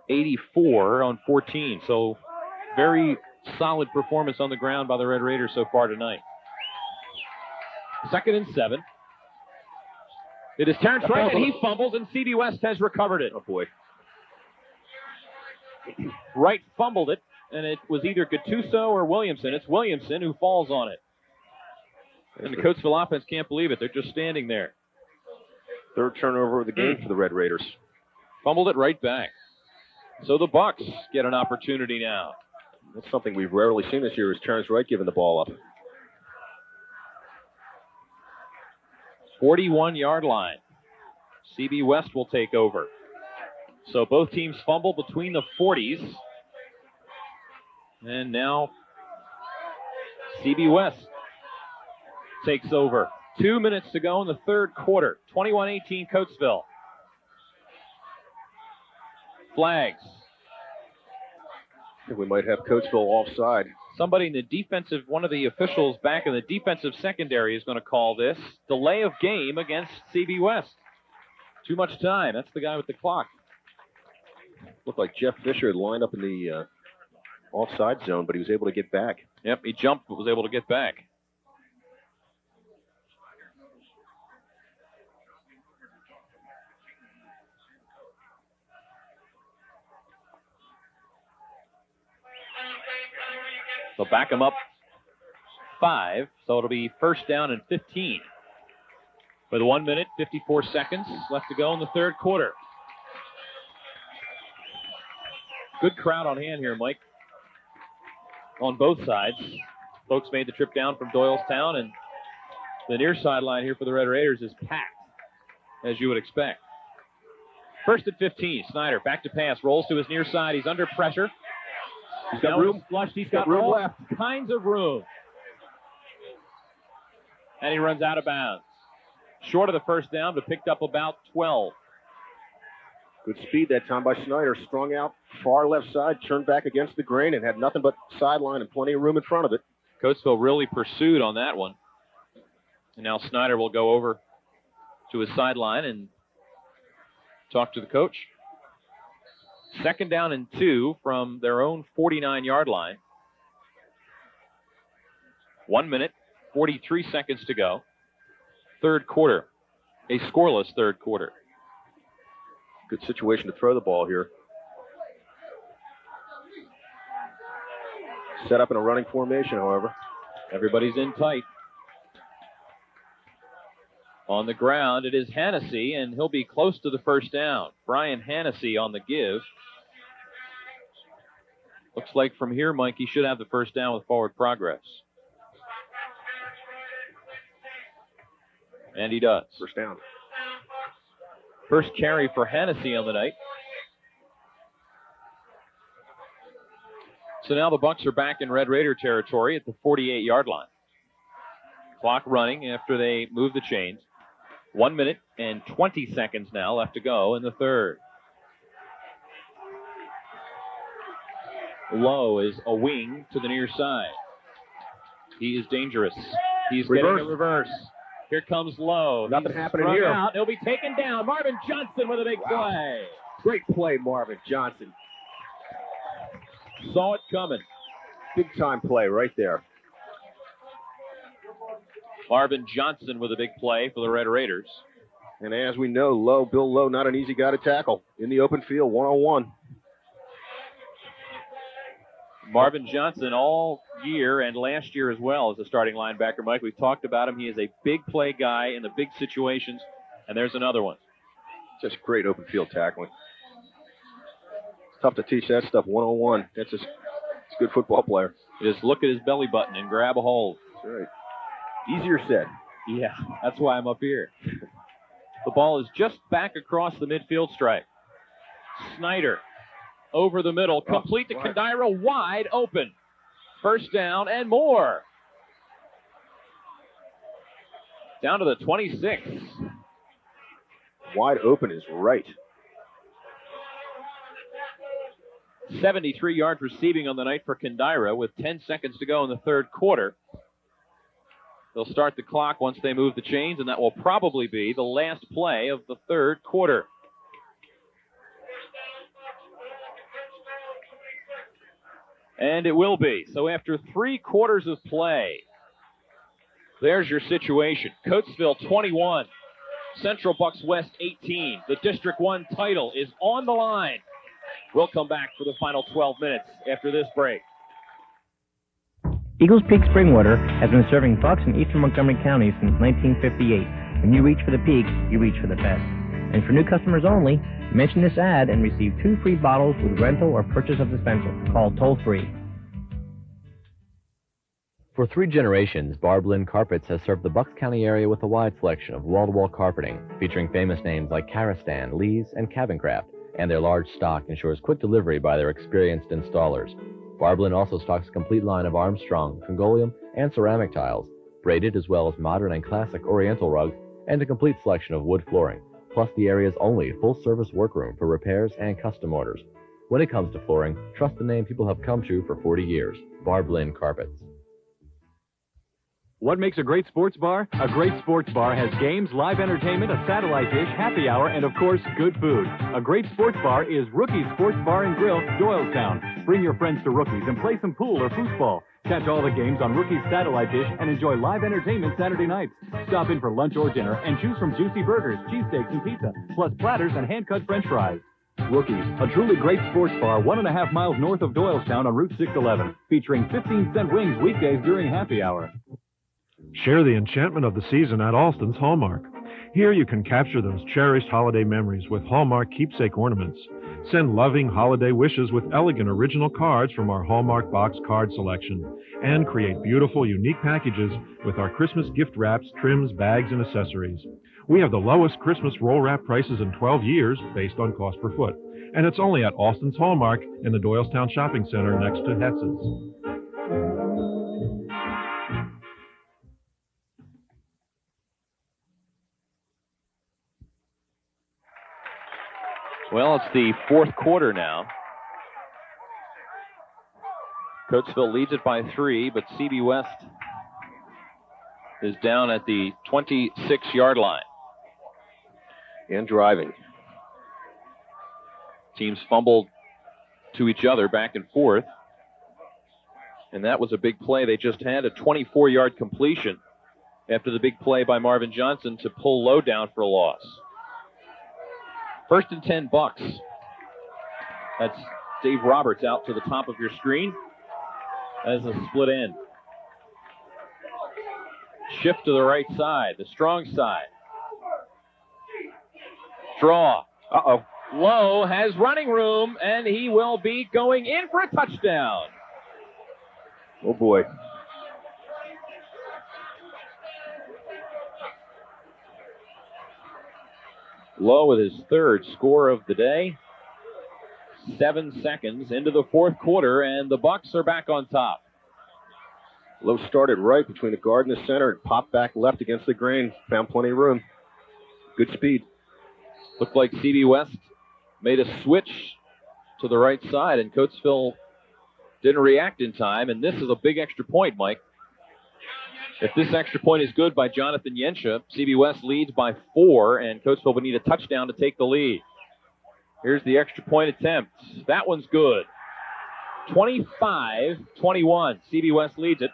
84 on 14. So very solid performance on the ground by the Red Raiders so far tonight. Second and 7. It is Terrence Wright, and he fumbles, and CB West has recovered it. Oh, boy. Wright fumbled it, and it was either Gattuso or Williamson. It's Williamson who falls on it. And the Coatesville offense can't believe it. They're just standing there. Third turnover of the game for the Red Raiders. Fumbled it right back. So the Bucks get an opportunity now. That's something we've rarely seen this year, is Terrence Wright giving the ball up. 41-yard line. CB West will take over. So both teams fumble between the 40s. And now CB West takes over. 2 minutes to go in the third quarter. 21-18 Coatesville. Flags. I think we might have Coatesville offside. Somebody in the defensive, one of the officials back in the defensive secondary is going to call this delay of game against CB West. Too much time. That's the guy with the clock. Looked like Jeff Fisher had lined up in the offside zone, but he was able to get back. Yep, he jumped but was able to get back. They'll back him up 5, so it'll be first down and 15. With 1 minute, 54 seconds left to go in the third quarter. Good crowd on hand here, Mike. On both sides. Folks made the trip down from Doylestown, and the near sideline here for the Red Raiders is packed, as you would expect. First at 15, Snyder back to pass, rolls to his near side. He's under pressure. He's got room. Flushed. He's got room left. Kinds of room. And he runs out of bounds. Short of the first down, but picked up about 12. Good speed that time by Snyder. Strung out far left side, turned back against the grain, and had nothing but sideline and plenty of room in front of it. Coatesville really pursued on that one. And now Snyder will go over to his sideline and talk to the coach. Second down and 2 from their own 49-yard line. 1 minute, 43 seconds to go. Third quarter. A scoreless third quarter. Good situation to throw the ball here. Set up in a running formation, however. Everybody's in tight. On the ground, it is Hennessy, and he'll be close to the first down. Brian Hennessy on the give. Looks like from here, Mike, he should have the first down with forward progress. And he does. First down. First carry for Hennessy on the night. So now the Bucks are back in Red Raider territory at the 48-yard line. Clock running after they move the chains. 1 minute and 20 seconds now left to go in the third. Lowe is a wing to the near side. He is dangerous. He's getting a reverse. Here comes Lowe. Nothing happening here. Out. He'll be taken down. Marvin Johnson with a big play. Great play, Marvin Johnson. Saw it coming. Big time play right there. Marvin Johnson with a big play for the Red Raiders. And as we know, Bill Lowe, not an easy guy to tackle. In the open field, one-on-one. Marvin Johnson all year and last year as well as a starting linebacker, Mike. We've talked about him. He is a big play guy in the big situations. And there's another one. Just great open field tackling. It's tough to teach that stuff one-on-one. It's a good football player. Just look at his belly button and grab a hold. That's right. Easier said. Yeah, that's why I'm up here. The ball is just back across the midfield stripe. Snyder over the middle, complete to Kandira, wide open. First down and more. Down to the 26. Wide open is right. 73 yards receiving on the night for Kandira with 10 seconds to go in the third quarter. They'll start the clock once they move the chains, and that will probably be the last play of the third quarter. And it will be. So after 3 quarters of play, there's your situation. Coatesville 21, Central Bucks West 18. The District 1 title is on the line. We'll come back for the final 12 minutes after this break. Eagles Peak Springwater has been serving Bucks in eastern Montgomery County since 1958. When you reach for the peak, you reach for the best. And for new customers only, mention this ad and receive 2 free bottles with rental or purchase of dispenser. Call toll-free. For 3 generations, Barblin Carpets has served the Bucks County area with a wide selection of wall-to-wall carpeting, featuring famous names like Karastan, Lee's, and Cabin Craft, and their large stock ensures quick delivery by their experienced installers. Barblin also stocks a complete line of Armstrong, Congolium, and ceramic tiles, braided as well as modern and classic oriental rugs, and a complete selection of wood flooring, plus the area's only full-service workroom for repairs and custom orders. When it comes to flooring, trust the name people have come to for 40 years, Barblin Carpets. What makes a great sports bar? A great sports bar has games, live entertainment, a satellite dish, happy hour, and of course, good food. A great sports bar is Rookie's Sports Bar and Grill, Doylestown. Bring your friends to Rookie's and play some pool or foosball. Catch all the games on Rookie's satellite dish and enjoy live entertainment Saturday nights. Stop in for lunch or dinner and choose from juicy burgers, cheesesteaks, and pizza, plus platters and hand-cut French fries. Rookie's, a truly great sports bar 1.5 miles north of Doylestown on Route 611, featuring 15-cent wings weekdays during happy hour. Share the enchantment of the season at Alston's Hallmark. Here you can capture those cherished holiday memories with Hallmark keepsake ornaments. Send loving holiday wishes with elegant original cards from our Hallmark box card selection. And create beautiful, unique packages with our Christmas gift wraps, trims, bags, and accessories. We have the lowest Christmas roll wrap prices in 12 years based on cost per foot. And it's only at Alston's Hallmark in the Doylestown Shopping Center next to Hetz's. Well, it's the fourth quarter now. Coatesville leads it by 3, but CB West is down at the 26-yard line. And driving. Teams fumbled to each other back and forth. And that was a big play they just had, a 24-yard completion after the big play by Marvin Johnson to pull Lowe down for a loss. 1st and 10 Bucks. That's Dave Roberts out to the top of your screen as a split end. Shift to the right side, the strong side. Draw. Uh-oh. Lowe has running room, and he will be going in for a touchdown. Oh, boy. Lowe with his 3rd score of the day. 7 seconds into the fourth quarter, and the Bucks are back on top. Lowe started right between the guard and the center and popped back left against the grain. Found plenty of room. Good speed. Looked like CB West made a switch to the right side, and Coatesville didn't react in time, and this is a big extra point, Mike. If this extra point is good by Jonathan Yensha, CB West leads by 4, and Coatesville would need a touchdown to take the lead. Here's the extra point attempt. That one's good. 25-21. CB West leads it.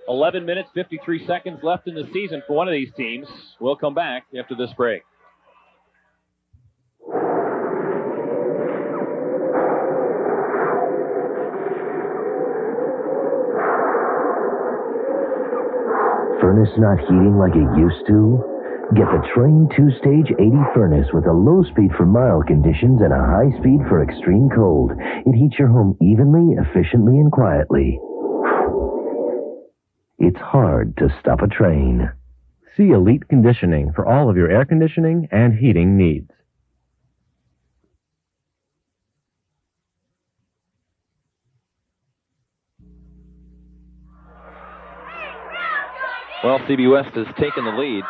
11 minutes, 53 seconds left in the season for one of these teams. We'll come back after this break. Furnace not heating like it used to? Get the Train 2-stage 80 furnace with a low speed for mild conditions and a high speed for extreme cold. It heats your home evenly, efficiently, and quietly. It's hard to stop a train. See Elite Conditioning for all of your air conditioning and heating needs. Well, CB West has taken the lead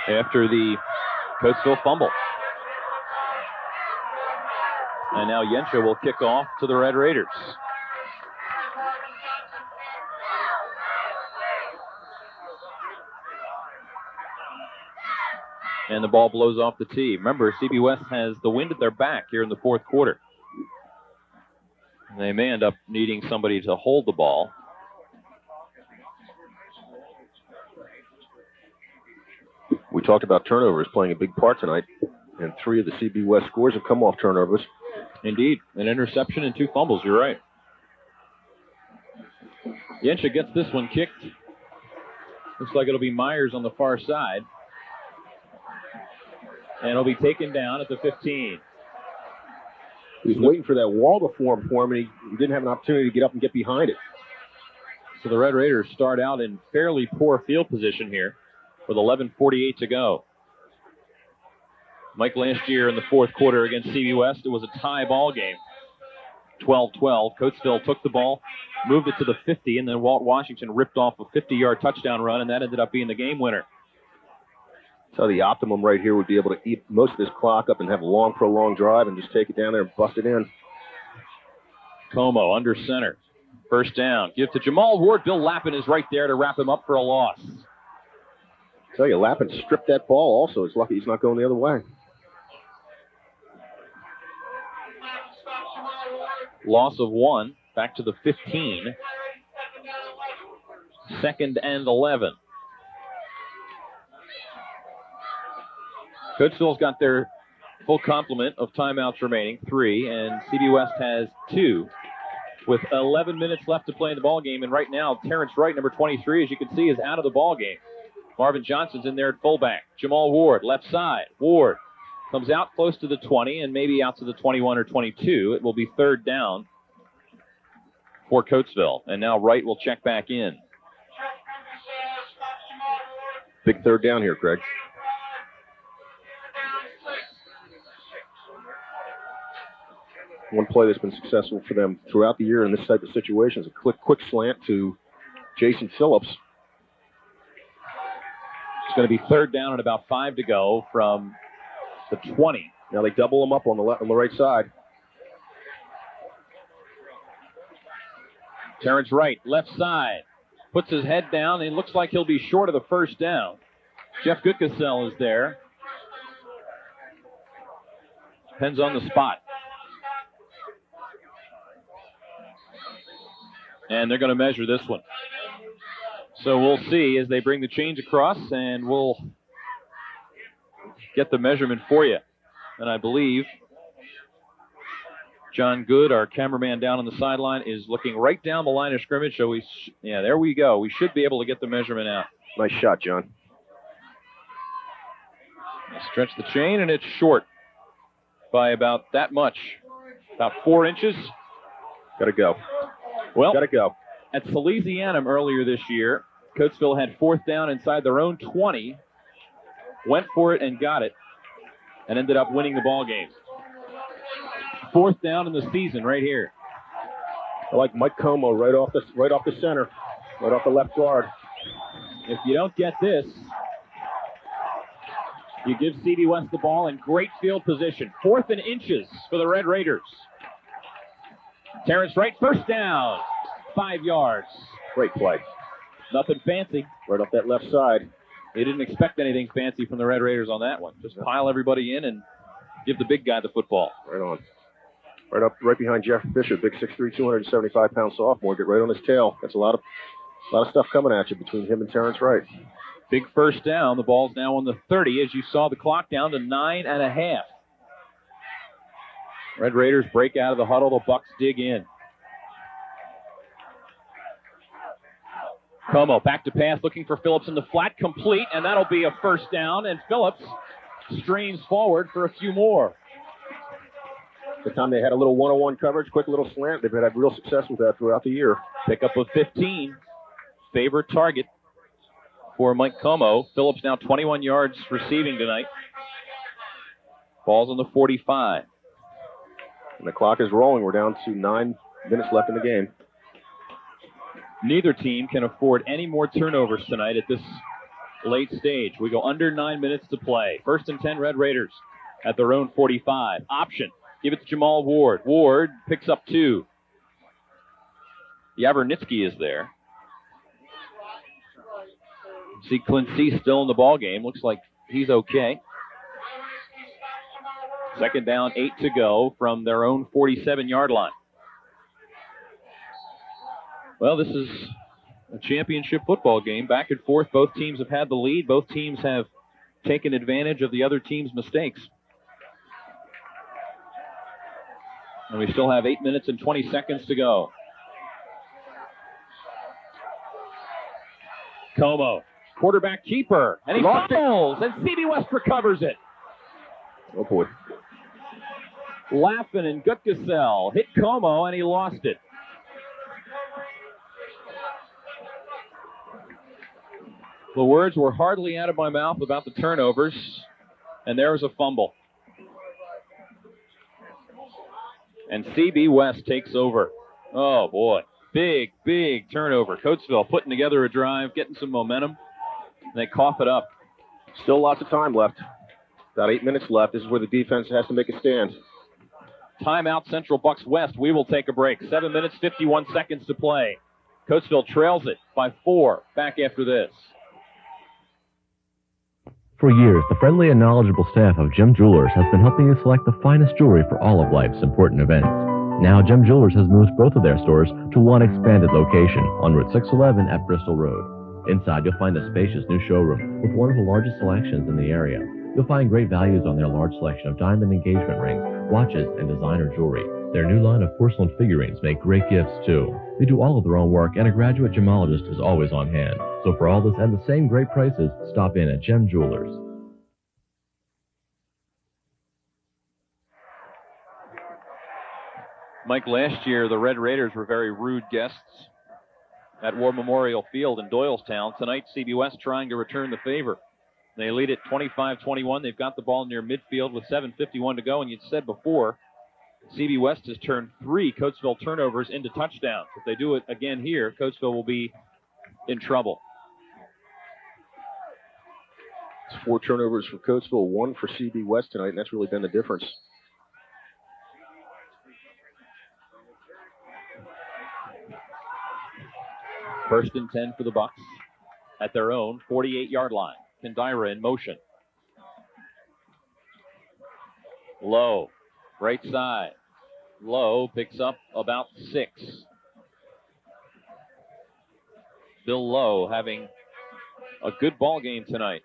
after the Coatesville fumble. And now Yensha will kick off to the Red Raiders. And the ball blows off the tee. Remember, CB West has the wind at their back here in the fourth quarter. And they may end up needing somebody to hold the ball. We talked about turnovers playing a big part tonight, and 3 of the CB West scores have come off turnovers. Indeed, an interception and 2 fumbles, you're right. Yensha gets this one kicked. Looks like it'll be Myers on the far side. And it'll be taken down at the 15. He was waiting for that wall to form for him, and he didn't have an opportunity to get up and get behind it. So the Red Raiders start out in fairly poor field position here with 11:48 to go. Mike, last year in the fourth quarter against CB West, it was a tie ball game. 12-12. Coatesville took the ball, moved it to the 50, and then Walt Washington ripped off a 50-yard touchdown run, and that ended up being the game winner. So the optimum right here would be able to eat most of this clock up and have a long, prolonged drive and just take it down there and bust it in. Como under center. First down. Give to Jamal Ward. Bill Lappin is right there to wrap him up for a loss. I tell you, Lappin stripped that ball also. It's lucky he's not going the other way. Loss of 1. Back to the 15. 2nd and 11. Coatesville's got their full complement of timeouts remaining, 3, and CB West has 2, with 11 minutes left to play in the ball game. And right now, Terrence Wright, number 23, as you can see, is out of the ball game. Marvin Johnson's in there at fullback. Jamal Ward, left side. Ward comes out close to the 20 and maybe out to the 21 or 22. It will be 3rd down for Coatesville. And now Wright will check back in. Big 3rd down here, Greg. One play that's been successful for them throughout the year in this type of situation is a quick slant to Jason Phillips. It's going to be 3rd down and about 5 to go from the 20. Now they double him up on the right side. Terrence Wright, left side, puts his head down and looks like he'll be short of the 1st down. Jeff Goodkessel is there. Depends on the spot. And they're going to measure this one. So we'll see as they bring the change across, and we'll get the measurement for you. And I believe John Good, our cameraman down on the sideline, is looking right down the line of scrimmage. So yeah, there we go. We should be able to get the measurement out. Nice shot, John. Stretch the chain, and it's short by about that much. About 4 inches. Got to go. Well, got to go. At Salesianum earlier this year, Coatesville had 4th down inside their own 20, went for it and got it, and ended up winning the ball game. 4th down in the season right here. I like Mike Como right off the center, right off the left guard. If you don't get this, you give CB West the ball in great field position. 4th and inches for the Red Raiders. Terrence Wright, first down, 5 yards. Great play. Nothing fancy. Right off that left side. They didn't expect anything fancy from the Red Raiders on that one. Just pile everybody in and give the big guy the football. Right on. Right behind Jeff Bishop, big 6'3", 275-pound sophomore. Get right on his tail. That's a lot of stuff coming at you between him and Terrence Wright. Big first down. The ball's now on the 30 as you saw the clock down to 9.5. Red Raiders break out of the huddle. The Bucks dig in. Como back to pass, looking for Phillips in the flat, complete, and that'll be a first down. And Phillips streams forward for a few more. The time they had a little one-on-one coverage, quick little slant, they've had real success with that throughout the year. Pick up of 15. favorite target for Mike Como. Phillips now 21 yards receiving tonight. Ball's on the 45. And the clock is rolling. We're down to 9 minutes left in the game. Neither team can afford any more turnovers tonight at this late stage. We go under 9 minutes to play. 1st and 10, Red Raiders at their own 45. Option. Give it to Jamal Ward. Ward picks up 2. Yavernitsky is there. See Clint C still in the ball game. Looks like he's okay. 2nd down, 8 to go from their own 47-yard line. Well, this is a championship football game. Back and forth. Both teams have had the lead. Both teams have taken advantage of the other team's mistakes. And we still have 8 minutes and 20 seconds to go. Como, quarterback keeper, and he fumbles, and CB West recovers it. Oh, boy. Laffin and Gutgesell hit Como, and he lost it. The words were hardly out of my mouth about the turnovers, and there was a fumble. And CB West takes over. Oh, boy. Big, big turnover. Coatesville putting together a drive, getting some momentum, and they cough it up. Still lots of time left. About 8 minutes left. This is where the defense has to make a stand. Timeout, Central Bucks West. We will take a break. 7 minutes, 51 seconds to play. Coatesville trails it by 4. Back after this. For years, the friendly and knowledgeable staff of Gem Jewelers has been helping you select the finest jewelry for all of life's important events. Now, Gem Jewelers has moved both of their stores to one expanded location on Route 611 at Bristol Road. Inside, you'll find a spacious new showroom with one of the largest selections in the area. You'll find great values on their large selection of diamond engagement rings, watches, and designer jewelry. Their new line of porcelain figurines make great gifts, too. They do all of their own work, and a graduate gemologist is always on hand. So for all this and the same great prices, stop in at Gem Jewelers. Mike, last year the Red Raiders were very rude guests at War Memorial Field in Doylestown. Tonight, CB West trying to return the favor. They lead it 25-21. They've got the ball near midfield with 7:51 to go, and you'd said before, CB West has turned 3 Coatesville turnovers into touchdowns. If they do it again here, Coatesville will be in trouble. It's 4 turnovers for Coatesville, 1 for CB West tonight, and that's really been the difference. First and 10 for the Bucks at their own 48-yard line. Kandira in motion. Lowe, right side. Lowe picks up about 6. Bill Lowe having a good ball game tonight.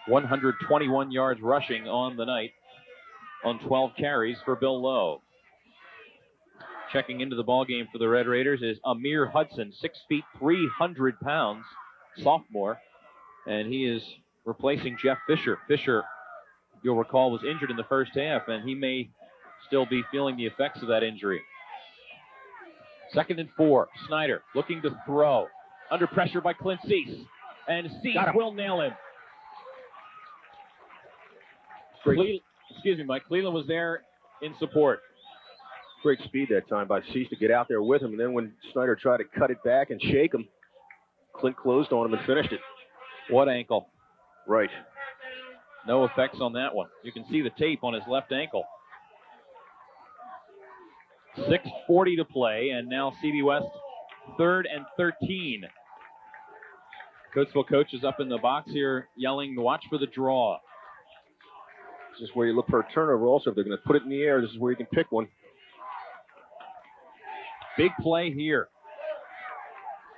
.121 yards rushing on the night on 12 carries for Bill Lowe. Checking into the ball game for the Red Raiders is Amir Hudson, 6 feet, 300 pounds, sophomore, and he is replacing Jeff Fisher. Fisher, you'll recall, was injured in the first half, and he may still be feeling the effects of that injury. 2nd and 4, Snyder looking to throw, under pressure by Clint Cease, and Cease will nail him. Mike Cleveland was there in support. Great speed that time by Cease to get out there with him. And then when Snyder tried to cut it back and shake him, Clint closed on him and finished it. What ankle? Right. No effects on that one. You can see the tape on his left ankle. 6:40 to play, and now CB West 3rd and 13. Coatesville coach is up in the box here yelling, watch for the draw. This is where you look for a turnover also. If they're going to put it in the air, this is where you can pick one. Big play here.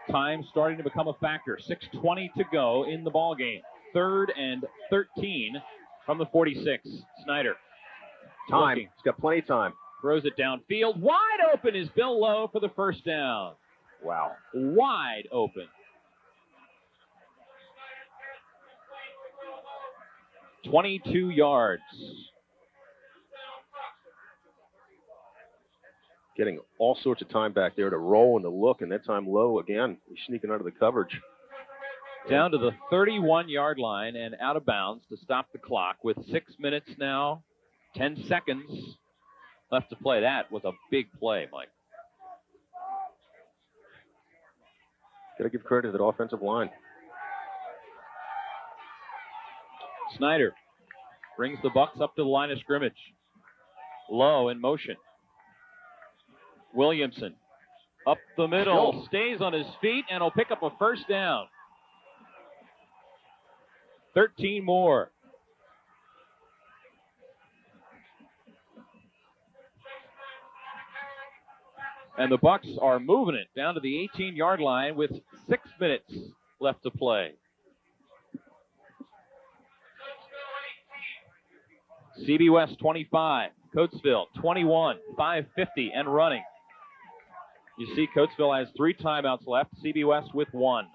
Time starting to become a factor. 6:20 to go in the ball game. 3rd and 13 from the 46. Snyder. Time. He's got plenty of time. Throws it downfield. Wide open is Bill Lowe for the first down. Wow. Wide open. 22 yards. getting all sorts of time back there to roll and to look, and that time low again. He's sneaking out of the coverage. Down to the 31-yard line and out of bounds to stop the clock with 6 minutes now, 10 seconds left to play. That was a big play, Mike. Got to give credit to that offensive line. Snyder brings the Bucks up to the line of scrimmage. Low in motion. Williamson up the middle, stays on his feet, and will pick up a first down. 13 more. And the Bucks are moving it down to the 18-yard line with 6 minutes left to play. CB West 25, Coatesville 21, 5:50 and running. You see Coatesville has 3 timeouts left, CB West with 1.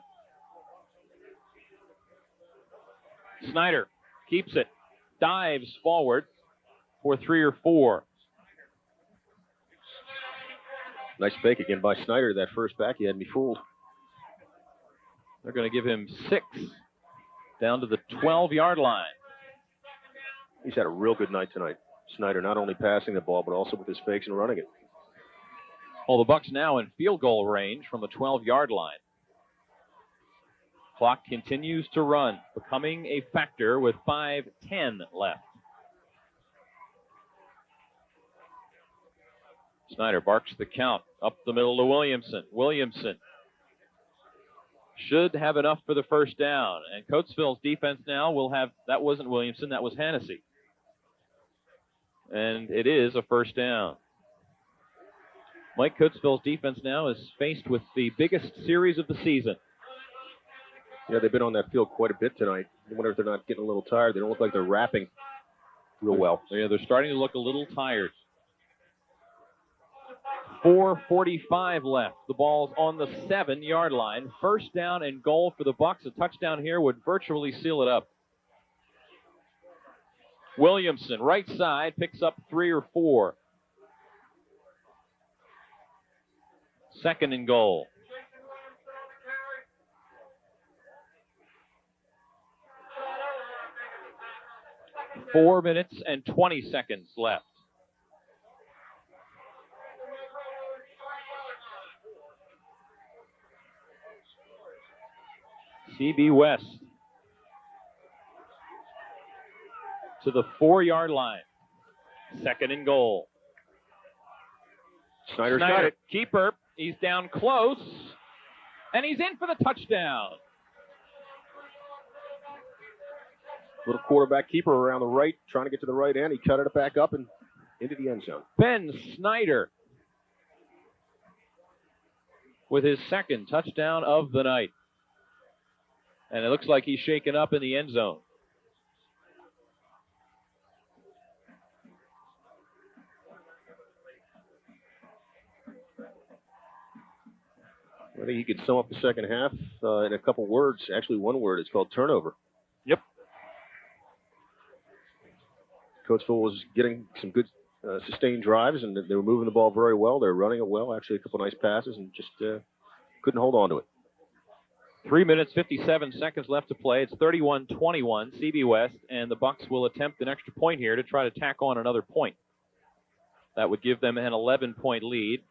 Snyder keeps it, dives forward for 3 or 4. Nice fake again by Snyder. That first back, he had me fooled. They're going to give him 6 down to the 12-yard line. He's had a real good night tonight. Snyder not only passing the ball, but also with his fakes and running it. Well, the Bucks now in field goal range from the 12-yard line. Clock continues to run, becoming a factor with 5:10 left. Snyder barks the count up the middle to Williamson. Williamson should have enough for the first down. And Coatesville's defense now will have, that wasn't Williamson, that was Hennessy. And it is a first down. Mike, Coatesville's defense now is faced with the biggest series of the season. Yeah, they've been on that field quite a bit tonight. I wonder if they're not getting a little tired. They don't look like they're wrapping real well. Yeah, they're starting to look a little tired. 4:45 left. The ball's on the 7-yard line. First down and goal for the Bucks. A touchdown here would virtually seal it up. Williamson, right side, picks up 3 or 4. Second and goal. Four minutes and 20 seconds left. CB West to the 4-yard line. Second and goal. Snyder's got it. Keeper. He's down close. And he's in for the touchdown. Little quarterback keeper around the right, trying to get to the right end. He cut it back up and into the end zone. Ben Snyder with his second touchdown of the night. And it looks like he's shaken up in the end zone. I think you could sum up the second half in a couple words. Actually, one word. It's called turnover. Yep. Coatesville was getting some good sustained drives, and they were moving the ball very well. They were running it well. Actually, a couple nice passes, and just couldn't hold on to it. 3 minutes, 57 seconds left to play. It's 31-21, CB West, and the Bucks will attempt an extra point here to try to tack on another point. That would give them an 11-point lead.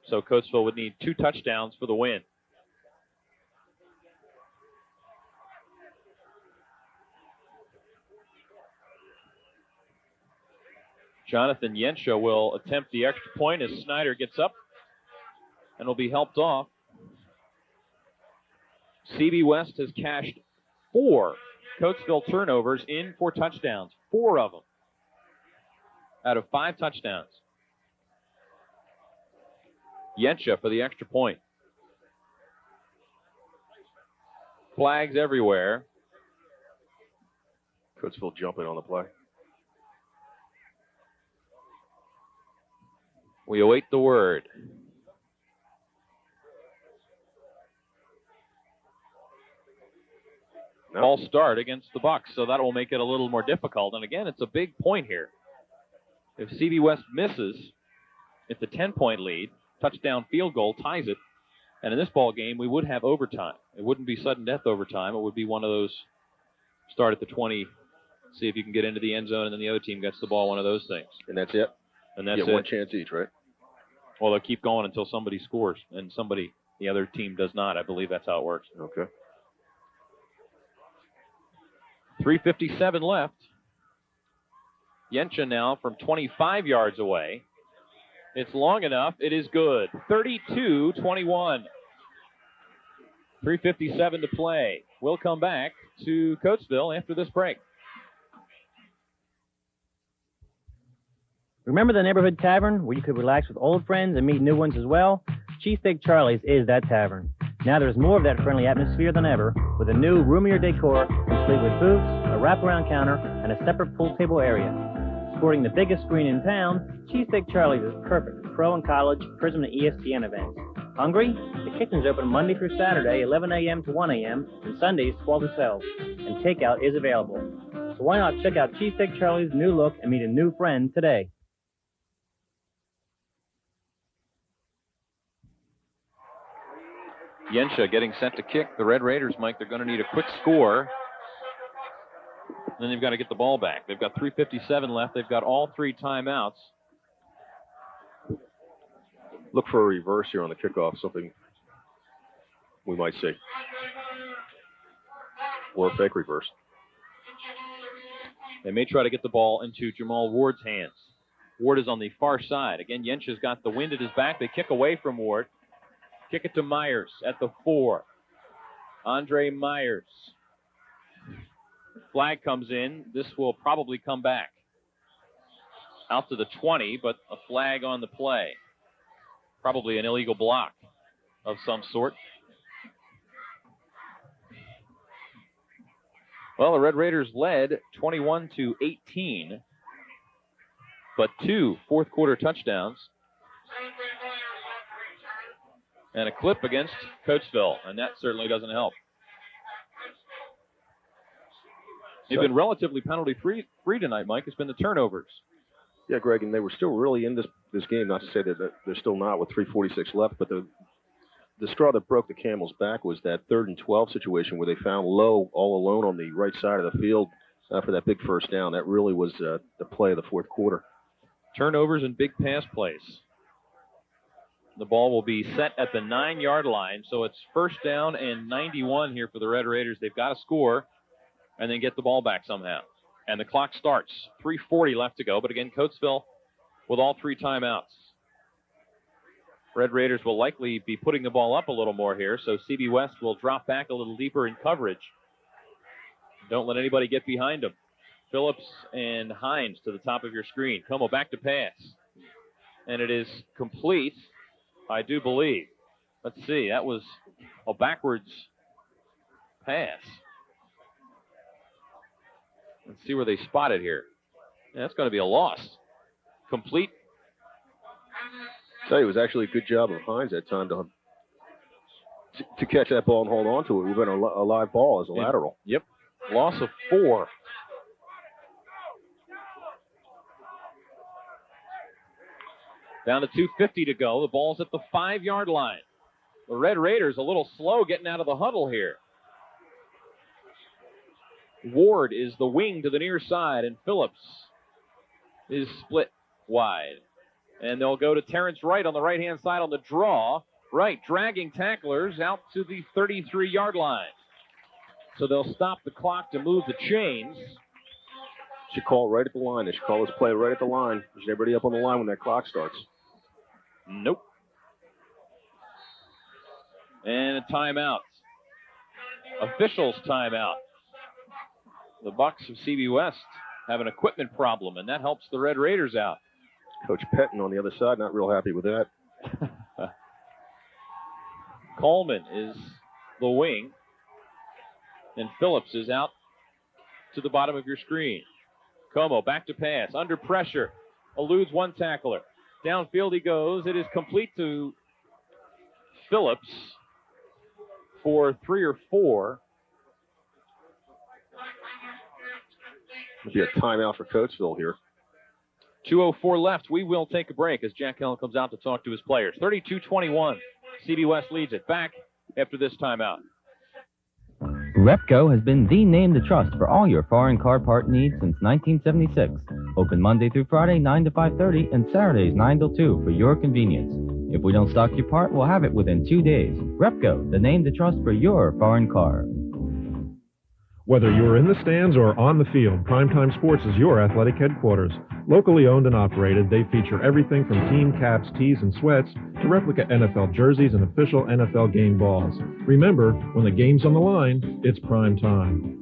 So Coatesville would need 2 touchdowns for the win. Jonathan Yensha will attempt the extra point as Snyder gets up and will be helped off. CB West has cashed 4 Coatesville turnovers in for touchdowns. 4 of them out of 5 touchdowns. Yensha for the extra point. Flags everywhere. Coatesville jumping on the play. We await the word. No. False start against the Bucks, so that will make it a little more difficult. And again, it's a big point here. If CB West misses, It's a 10-point lead. Touchdown field goal ties it. And in this ball game, we would have overtime. It wouldn't be sudden death overtime. It would be one of those start at the 20, see if you can get into the end zone, and then the other team gets the ball, one of those things. And that's it? And that's it. One chance each, right? Well, they'll keep going until somebody scores, and the other team does not. I believe that's how it works. Okay. 3:57 left. Yensha now from 25 yards away. It's long enough. It is good. 32-21. 3:57 to play. We'll come back to Coatesville after this break. Remember the neighborhood tavern where you could relax with old friends and meet new ones as well? Cheesesteak Charlie's is that tavern. Now there's more of that friendly atmosphere than ever, with a new, roomier decor, complete with booths, a wraparound counter, and a separate pool table area. Sporting the biggest screen in town, Cheesesteak Charlie's is perfect for pro and college, Prism, and ESPN events. Hungry? The kitchen's open Monday through Saturday, 11 a.m. to 1 a.m., and Sundays, 12 to 12. And takeout is available. So why not check out Cheesesteak Charlie's new look and meet a new friend today? Yensha getting set to kick. The Red Raiders, Mike, they're going to need a quick score. And then they've got to get the ball back. They've got 3:57 left. They've got all 3 timeouts. Look for a reverse here on the kickoff, something we might see. Or a fake reverse. They may try to get the ball into Jamal Ward's hands. Ward is on the far side. Again, Yensha's got the wind at his back. They kick away from Ward. Kick it to Myers at the 4. Andre Myers. Flag comes in. This will probably come back. Out to the 20, but a flag on the play. Probably an illegal block of some sort. Well, the Red Raiders led 21-18, but 2 fourth-quarter touchdowns and a clip against Coatesville, and that certainly doesn't help. They've been relatively penalty-free tonight, Mike. It's been the turnovers. Yeah, Greg, and they were still really in this game, not to say that they're still not with 3:46 left, but the straw that broke the camel's back was that 3rd and 12 situation where they found Lowe all alone on the right side of the field for that big first down. That really was the play of the fourth quarter. Turnovers and big pass plays. The ball will be set at the 9-yard line, so it's first down and 91 here for the Red Raiders. They've got to score and then get the ball back somehow. And the clock starts. 3:40 left to go, but again, Coatesville with all 3 timeouts. Red Raiders will likely be putting the ball up a little more here, so CB West will drop back a little deeper in coverage. Don't let anybody get behind them. Phillips and Hines to the top of your screen. Como back to pass. And it is complete, I do believe. Let's see, that was a backwards pass. Let's see where they spot it here. Yeah, that's going to be a loss. Complete. I tell you, it was actually a good job of Hines that time to catch that ball and hold on to it. We've been a live ball as a lateral. Yep. Loss of 4. Down to 2:50 to go. The ball's at the 5-yard line. The Red Raiders a little slow getting out of the huddle here. Ward is the wing to the near side, and Phillips is split wide. And they'll go to Terrence Wright on the right-hand side on the draw. Wright dragging tacklers out to the 33-yard line. So they'll stop the clock to move the chains. Should call right at the line. They should call this play right at the line. Should everybody up on the line when that clock starts? Nope. And a timeout. Officials timeout. The Bucks of CB West have an equipment problem, and that helps the Red Raiders out. Coach Pettin on the other side, not real happy with that. Coleman is the wing, and Phillips is out to the bottom of your screen. Como back to pass, under pressure, eludes one tackler. Downfield he goes. It is complete to Phillips for 3 or 4. It'll be a timeout for Coatesville here. 2:04 left. We will take a break as Jack Helen comes out to talk to his players. 32-21. CB West leads it. Back after this timeout. Repco has been the name to trust for all your foreign car part needs since 1976. Open Monday through Friday, 9 to 5:30, and Saturdays, 9 till 2 for your convenience. If we don't stock your part, we'll have it within 2 days. Repco, the name to trust for your foreign car. Whether you're in the stands or on the field, Primetime Sports is your athletic headquarters. Locally owned and operated, they feature everything from team caps, tees, and sweats to replica NFL jerseys and official NFL game balls. Remember, when the game's on the line, it's prime time.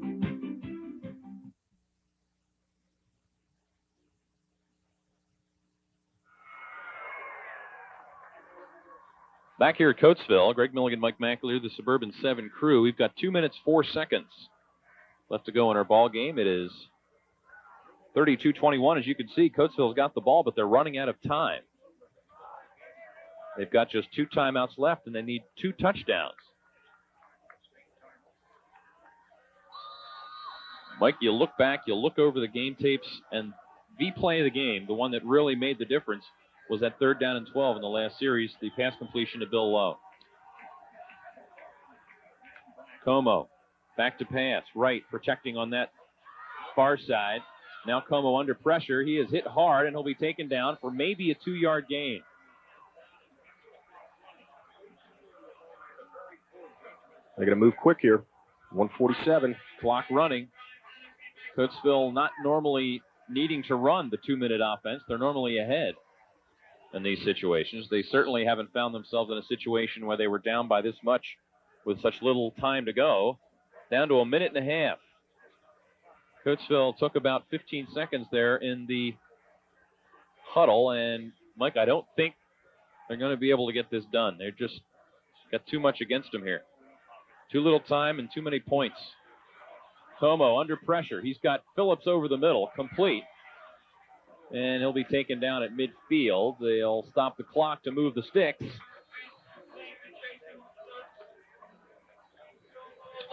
Back here at Coatesville, Greg Milligan, Mike McAleer, the Suburban 7 crew. We've got 2 minutes, 4 seconds left to go in our ball game. It is 32-21. As you can see, Coatesville's got the ball, but they're running out of time. They've got just 2 timeouts left, and they need 2 touchdowns. Mike, you look back, you look over the game tapes, and the play of the game, the one that really made the difference, was that 3rd down and 12 in the last series, the pass completion to Bill Lowe. Como, back to pass, right, protecting on that far side. Now Como under pressure. He is hit hard, and he'll be taken down for maybe a 2-yard gain. They're going to move quick here. 1:47. Clock running. Coatesville not normally needing to run the 2-minute offense. They're normally ahead in these situations. They certainly haven't found themselves in a situation where they were down by this much with such little time to go. Down to a minute and a half. Coatesville took about 15 seconds there in the huddle, and Mike, I don't think they're going to be able to get this done. They're just got too much against them here. Too little time and too many points. Como under pressure. He's got Phillips over the middle, complete. And he'll be taken down at midfield. They'll stop the clock to move the sticks.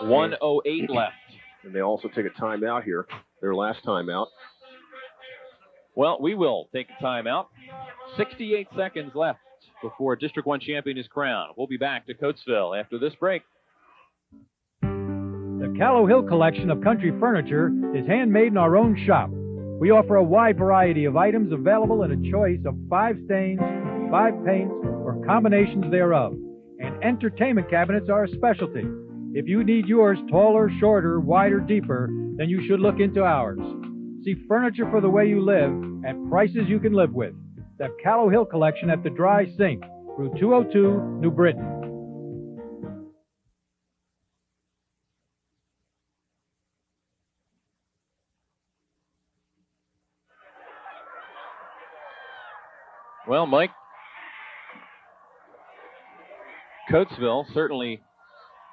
1:08 left. And they also take a timeout here, their last timeout. Well, we will take a timeout. 68 seconds left before District 1 champion is crowned. We'll be back to Coatesville after this break. The Callow Hill collection of country furniture is handmade in our own shop. We offer a wide variety of items available in a choice of 5 stains, 5 paints, or combinations thereof. And entertainment cabinets are a specialty. If you need yours taller, shorter, wider, deeper, then you should look into ours. See furniture for the way you live at prices you can live with. The Callow Hill collection at the Dry Sink, Route 202, New Britain. Well, Mike, Coatesville certainly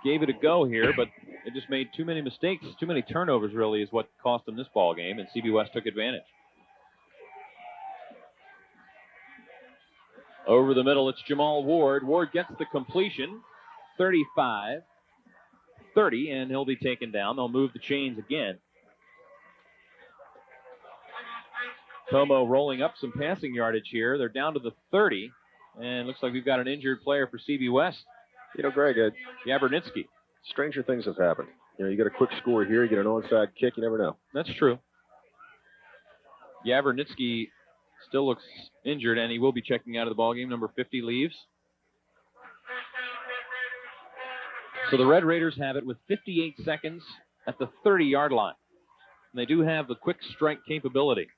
gave it a go here, but it just made too many mistakes, too many turnovers really is what cost them this ball game, and CB West took advantage. Over the middle, it's Jamal Ward. Ward gets the completion, 35-30, and he'll be taken down. They'll move the chains again. Como rolling up some passing yardage here. They're down to the 30, and looks like we've got an injured player for CB West. You know, Greg, Yabernitsky. Stranger things have happened. You know, you get a quick score here, you get an onside kick, you never know. That's true. Yabernitsky still looks injured, and he will be checking out of the ballgame. Number 50 leaves. So the Red Raiders have it with 58 seconds at the 30-yard line. And they do have the quick strike capability.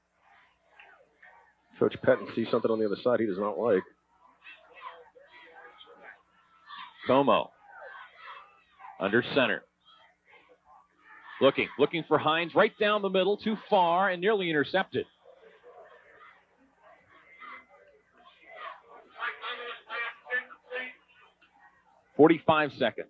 Coach Pettin sees something on the other side he does not like. Como under center. Looking for Hines right down the middle, too far, and nearly intercepted. "45 seconds.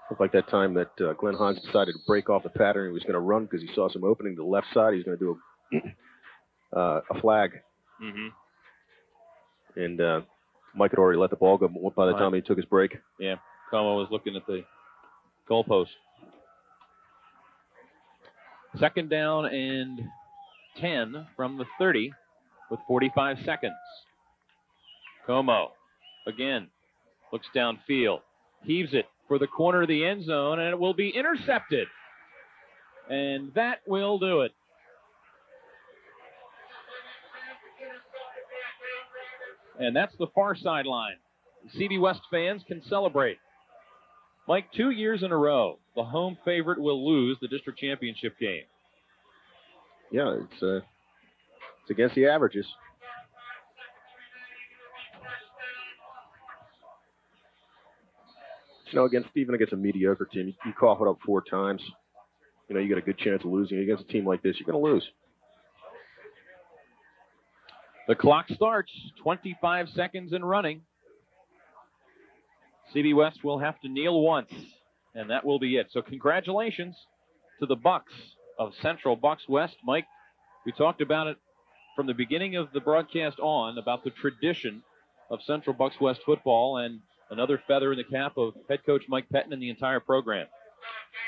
Looked like that time that Glenn Hines decided to break off the pattern. He was going to run because he saw some opening to the left side. He was going to do a flag. Mm-hmm. And Mike had already let the ball go by the time he took his break. Yeah, Como was looking at the goalpost. 2nd down and 10 from the 30 with 45 seconds. Como again looks downfield, heaves it for the corner of the end zone, and it will be intercepted. And that will do it. And that's the far sideline. CB West fans can celebrate. Mike, 2 years in a row, the home favorite will lose the district championship game. Yeah, it's against the averages. You know, against a mediocre team, you cough it up 4 times. You know, you got a good chance of losing. Against a team like this, you're going to lose. The clock starts, 25 seconds and running. CB West will have to kneel once, and that will be it. So congratulations to the Bucks of Central Bucks West. Mike, we talked about it from the beginning of the broadcast on, about the tradition of Central Bucks West football, and another feather in the cap of head coach Mike Pettin and the entire program.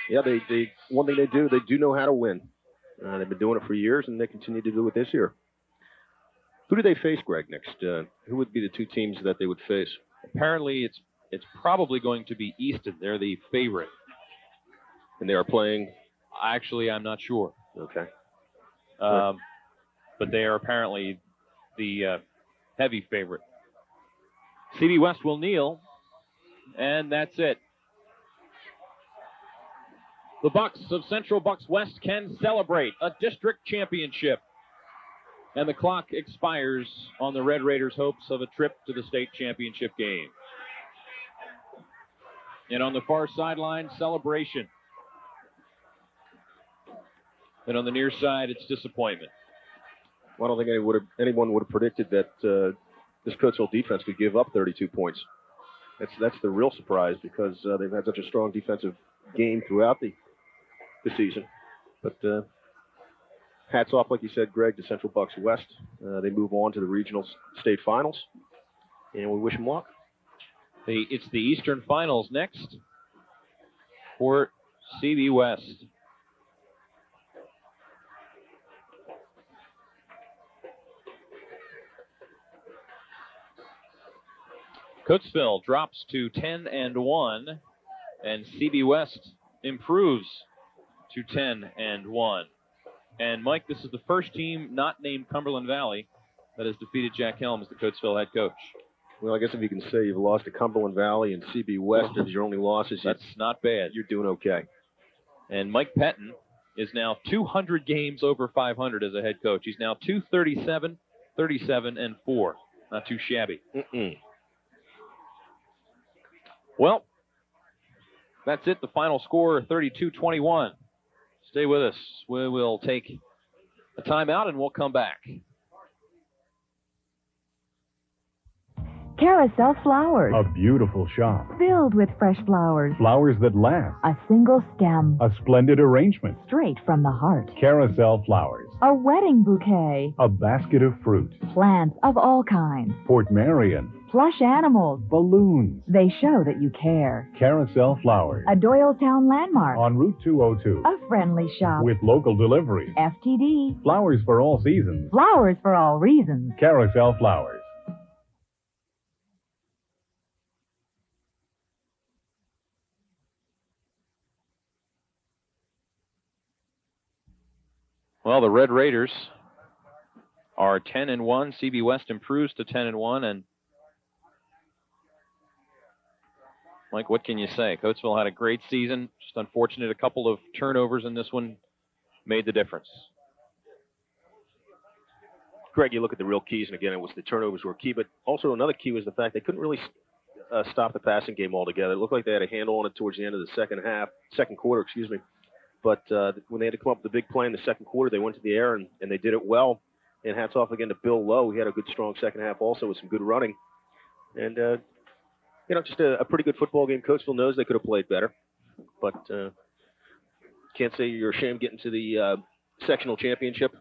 Yeah, they one thing they do know how to win. They've been doing it for years, and they continue to do it this year. Who do they face, Greg, next? Who would be the 2 teams that they would face? Apparently, it's probably going to be Easton. They're the favorite. And they are playing? Actually, I'm not sure. Okay. But they are apparently the heavy favorite. CB West will kneel, and that's it. The Bucks of Central Bucks West can celebrate a district championship. And the clock expires on the Red Raiders' hopes of a trip to the state championship game. And on the far sideline, celebration. And on the near side, it's disappointment. Well, I don't think anyone would have predicted that this Coatesville defense could give up 32 points. That's the real surprise, because they've had such a strong defensive game throughout the season. But hats off, like you said, Greg, to Central Bucks West. They move on to the regional state finals, and we wish them luck. It's the Eastern Finals next for CB West. Coatesville drops to 10-1, and CB West improves to 10-1. And Mike, this is the first team not named Cumberland Valley that has defeated Jack Helms, the Coatesville head coach. Well, I guess if you can say you've lost to Cumberland Valley and CB West as your only losses, that's not bad. You're doing okay. And Mike Pettin is now 200 games over 500 as a head coach. He's now 237, 37-4. Not too shabby. Well, that's it. The final score, 32-21. Stay with us. We will take a timeout and we'll come back. Carousel Flowers. A beautiful shop. Filled with fresh flowers. Flowers that last. A single stem. A splendid arrangement. Straight from the heart. Carousel Flowers. A wedding bouquet. A basket of fruit. Plants of all kinds. Port Marion. Plush animals. Balloons. They show that you care. Carousel Flowers. A Doylestown landmark. On Route 202. A friendly shop. With local delivery. FTD. Flowers for all seasons. Flowers for all reasons. Carousel Flowers. Well, the Red Raiders are 10-1. CB West improves to 10-1, and Mike, what can you say? Coatesville had a great season. Just unfortunate, a couple of turnovers in this one made the difference. Greg, you look at the real keys, and again, it was the turnovers were key, but also another key was the fact they couldn't really stop the passing game altogether. It looked like they had a handle on it towards the end of the second quarter. But when they had to come up with the big play in the second quarter, they went to the air, and they did it well. And hats off again to Bill Lowe. He had a good, strong second half also with some good running. And, just a pretty good football game. Coatesville knows they could have played better. But can't say you're ashamed getting to the sectional championship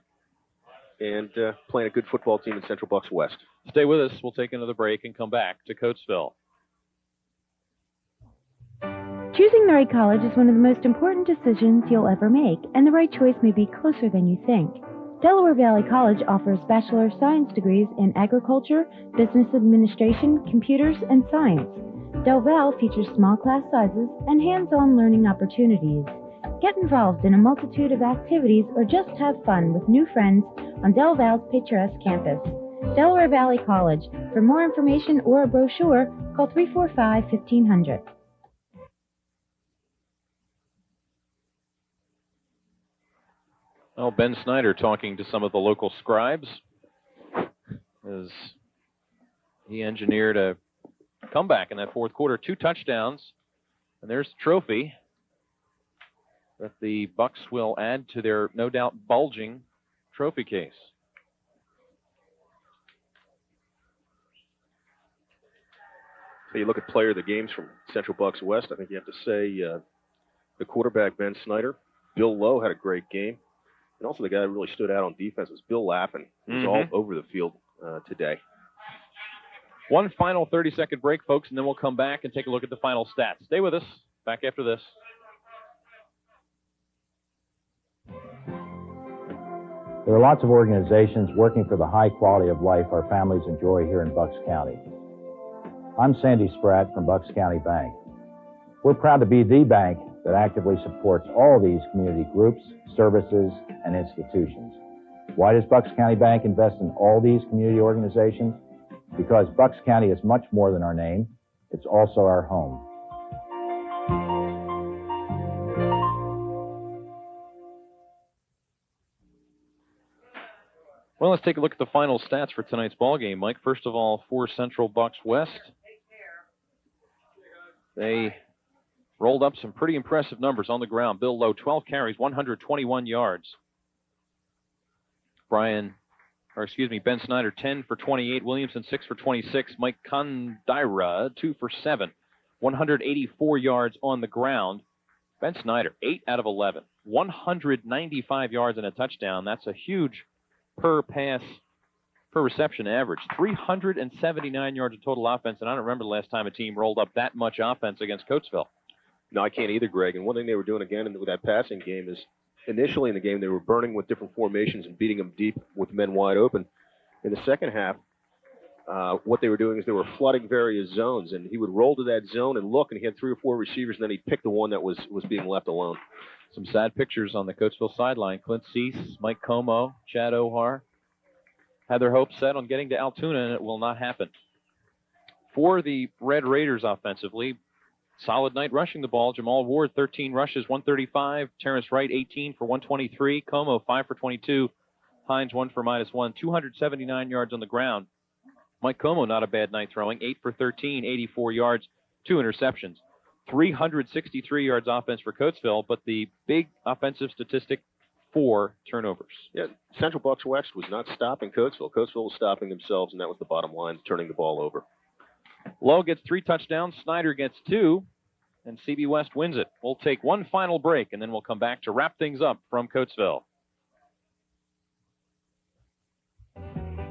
and playing a good football team in Central Bucks West. Stay with us. We'll take another break and come back to Coatesville. Choosing the right college is one of the most important decisions you'll ever make, and the right choice may be closer than you think. Delaware Valley College offers Bachelor of Science degrees in agriculture, business administration, computers, and science. Del Val features small class sizes and hands-on learning opportunities. Get involved in a multitude of activities or just have fun with new friends on Del Val's picturesque campus. Delaware Valley College. For more information or a brochure, call 345-1500. Well, Ben Snyder talking to some of the local scribes as he engineered a comeback in that fourth quarter. 2 touchdowns, and there's the trophy that the Bucks will add to their no doubt bulging trophy case. So you look at player of the games from Central Bucks West, I think you have to say the quarterback, Ben Snyder. Bill Lowe had a great game. And also the guy that really stood out on defense was Bill Laffin. He was all over the field today. One final 30-second break, folks, and then we'll come back and take a look at the final stats. Stay with us. Back after this. There are lots of organizations working for the high quality of life our families enjoy here in Bucks County. I'm Sandy Spratt from Bucks County Bank. We're proud to be the bank that actively supports all these community groups, services, and institutions. Why does Bucks County Bank invest in all these community organizations? Because Bucks County is much more than our name. It's also our home. Well, let's take a look at the final stats for tonight's ball game, Mike. First of all, for Central Bucks West, they rolled up some pretty impressive numbers on the ground. Bill Lowe, 12 carries, 121 yards. Ben Snyder, 10 for 28. Williamson, 6 for 26. Mike Kondaira, 2 for 7. 184 yards on the ground. Ben Snyder, 8 out of 11. 195 yards and a touchdown. That's a huge per reception average. 379 yards of total offense, and I don't remember the last time a team rolled up that much offense against Coatesville. No, I can't either, Greg. And one thing they were doing again with that passing game is initially in the game they were burning with different formations and beating them deep with men wide open. In the second half, what they were doing is they were flooding various zones, and he would roll to that zone and look, and he had 3 or 4 receivers, and then he'd pick the one that was being left alone. Some sad pictures on the Coatesville sideline. Clint Cease, Mike Como, Chad Ohar had their hopes set on getting to Altoona, and it will not happen. For the Red Raiders offensively, solid night rushing the ball. Jamal Ward, 13 rushes, 135. Terrence Wright, 18 for 123. Como, 5 for 22. Hines, 1 for -1. 279 yards on the ground. Mike Como, not a bad night throwing. 8 for 13, 84 yards, 2 interceptions. 363 yards offense for Coatesville, but the big offensive statistic, 4 turnovers. Yeah, Central Bucks West was not stopping Coatesville. Coatesville was stopping themselves, and that was the bottom line, turning the ball over. Lowe gets 3 touchdowns, Snyder gets 2, and CB West wins it. We'll take one final break, and then we'll come back to wrap things up from Coatesville.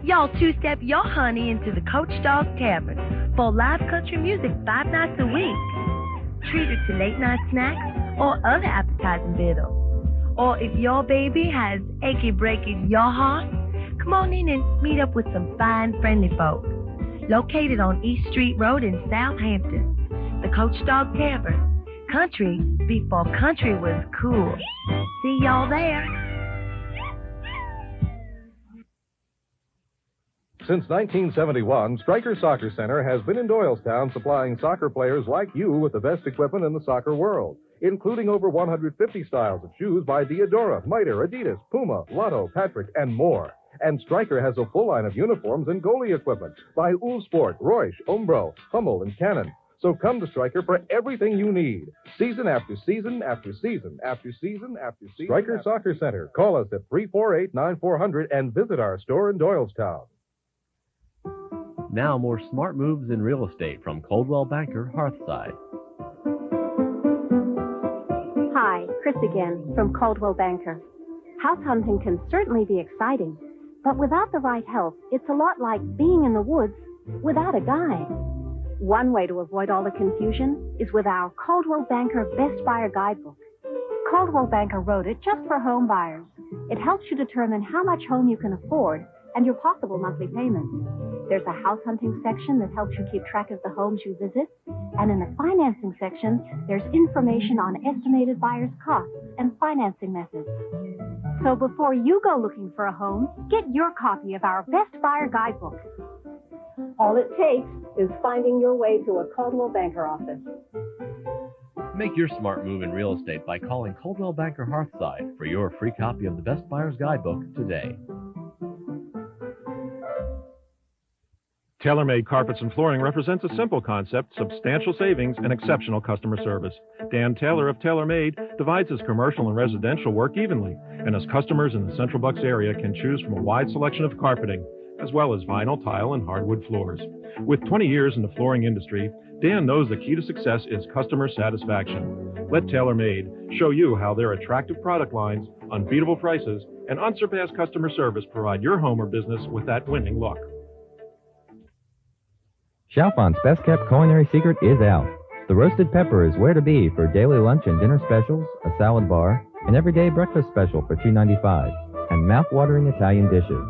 Y'all two-step your honey into the Coach Dog Tavern for live country music 5 nights a week. Treat it to late-night snacks or other appetizing victuals. Or if your baby has achy-breaky your heart, come on in and meet up with some fine, friendly folk. Located on East Street Road in Southampton, the Coach Dog Tavern. Country before country was cool. See y'all there. Since 1971, Stryker Soccer Center has been in Doylestown supplying soccer players like you with the best equipment in the soccer world, including over 150 styles of shoes by Diadora, Mitre, Adidas, Puma, Lotto, Patrick, and more. And Stryker has a full line of uniforms and goalie equipment by Ulsport, Reusch, Umbro, Hummel, and Canon. So come to Stryker for everything you need. Season after season after season after season after season. Stryker Soccer Center. Call us at 348-9400 and visit our store in Doylestown. Now more smart moves in real estate from Coldwell Banker Hearthside. Hi, Chris again from Coldwell Banker. House hunting can certainly be exciting, but without the right help, it's a lot like being in the woods without a guide. One way to avoid all the confusion is with our Coldwell Banker Best Buyer Guidebook. Coldwell Banker wrote it just for home buyers. It helps you determine how much home you can afford and your possible monthly payments. There's a house hunting section that helps you keep track of the homes you visit. And in the financing section, there's information on estimated buyer's costs and financing methods. So before you go looking for a home, get your copy of our Best Buyer Guidebook. All it takes is finding your way to a Coldwell Banker office. Make your smart move in real estate by calling Coldwell Banker Hearthside for your free copy of the Best Buyer's Guidebook today. TaylorMade Carpets and Flooring represents a simple concept, substantial savings, and exceptional customer service. Dan Taylor of TaylorMade divides his commercial and residential work evenly, and his customers in the Central Bucks area can choose from a wide selection of carpeting, as well as vinyl, tile, and hardwood floors. With 20 years in the flooring industry, Dan knows the key to success is customer satisfaction. Let TaylorMade show you how their attractive product lines, unbeatable prices, and unsurpassed customer service provide your home or business with that winning look. Chalfont's best-kept culinary secret is out. The roasted pepper is where to be for daily lunch and dinner specials, a salad bar, an everyday breakfast special for $2.95, and mouth-watering Italian dishes.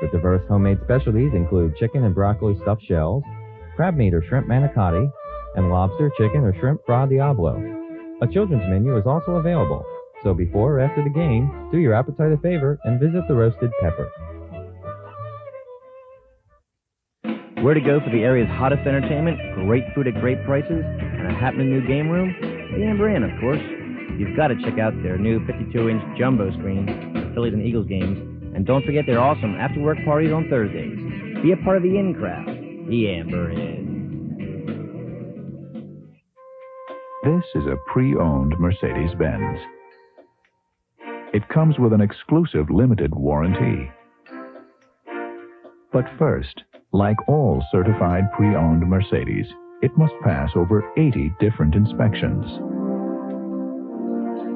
The diverse homemade specialties include chicken and broccoli stuffed shells, crab meat or shrimp manicotti, and lobster, chicken, or shrimp fra diablo. A children's menu is also available, so before or after the game, do your appetite a favor and visit the Roasted Pepper. Where to go for the area's hottest entertainment, great food at great prices, and a happening new game room? The Amber Inn, of course. You've got to check out their new 52-inch jumbo screen for Phillies and Eagles games. And don't forget their awesome after-work parties on Thursdays. Be a part of the Inn crowd. The Amber Inn. This is a pre-owned Mercedes-Benz. It comes with an exclusive limited warranty. But first, like all certified pre-owned Mercedes, it must pass over 80 different inspections.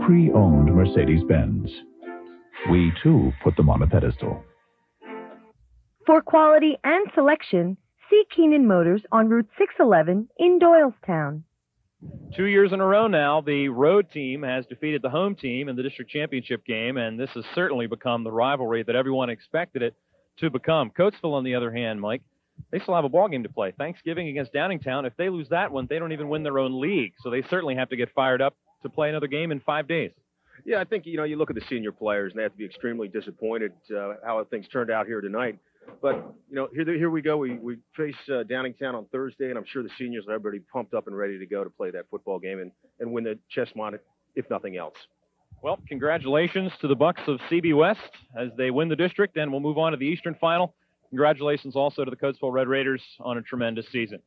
Pre-owned Mercedes-Benz. We, too, put them on a pedestal. For quality and selection, see Keenan Motors on Route 611 in Doylestown. 2 years in a row now, the road team has defeated the home team in the district championship game, and this has certainly become the rivalry that everyone expected it to become. Coatesville, on the other hand, Mike, they still have a ball game to play. Thanksgiving against Downingtown. If they lose that one, they don't even win their own league, so they certainly have to get fired up to play another game in 5 days. Yeah, I think, you look at the senior players, and they have to be extremely disappointed how things turned out here tonight. But, here we go. We face Downingtown on Thursday, and I'm sure the seniors are everybody pumped up and ready to go to play that football game and win the Chestmont, if nothing else. Well, congratulations to the Bucks of CB West as they win the district, and we'll move on to the Eastern Final. Congratulations also to the Coatesville Red Raiders on a tremendous season.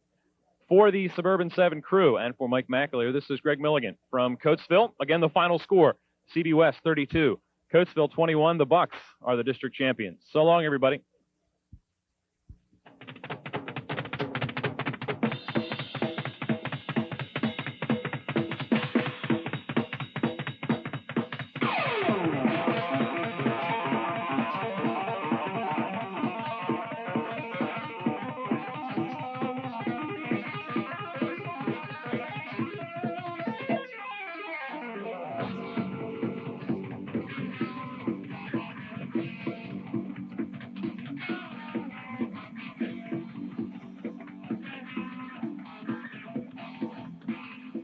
For the Suburban 7 crew and for Mike McAleer, this is Greg Milligan from Coatesville. Again, the final score, CB West 32, Coatesville 21. The Bucks are the district champions. So long, everybody.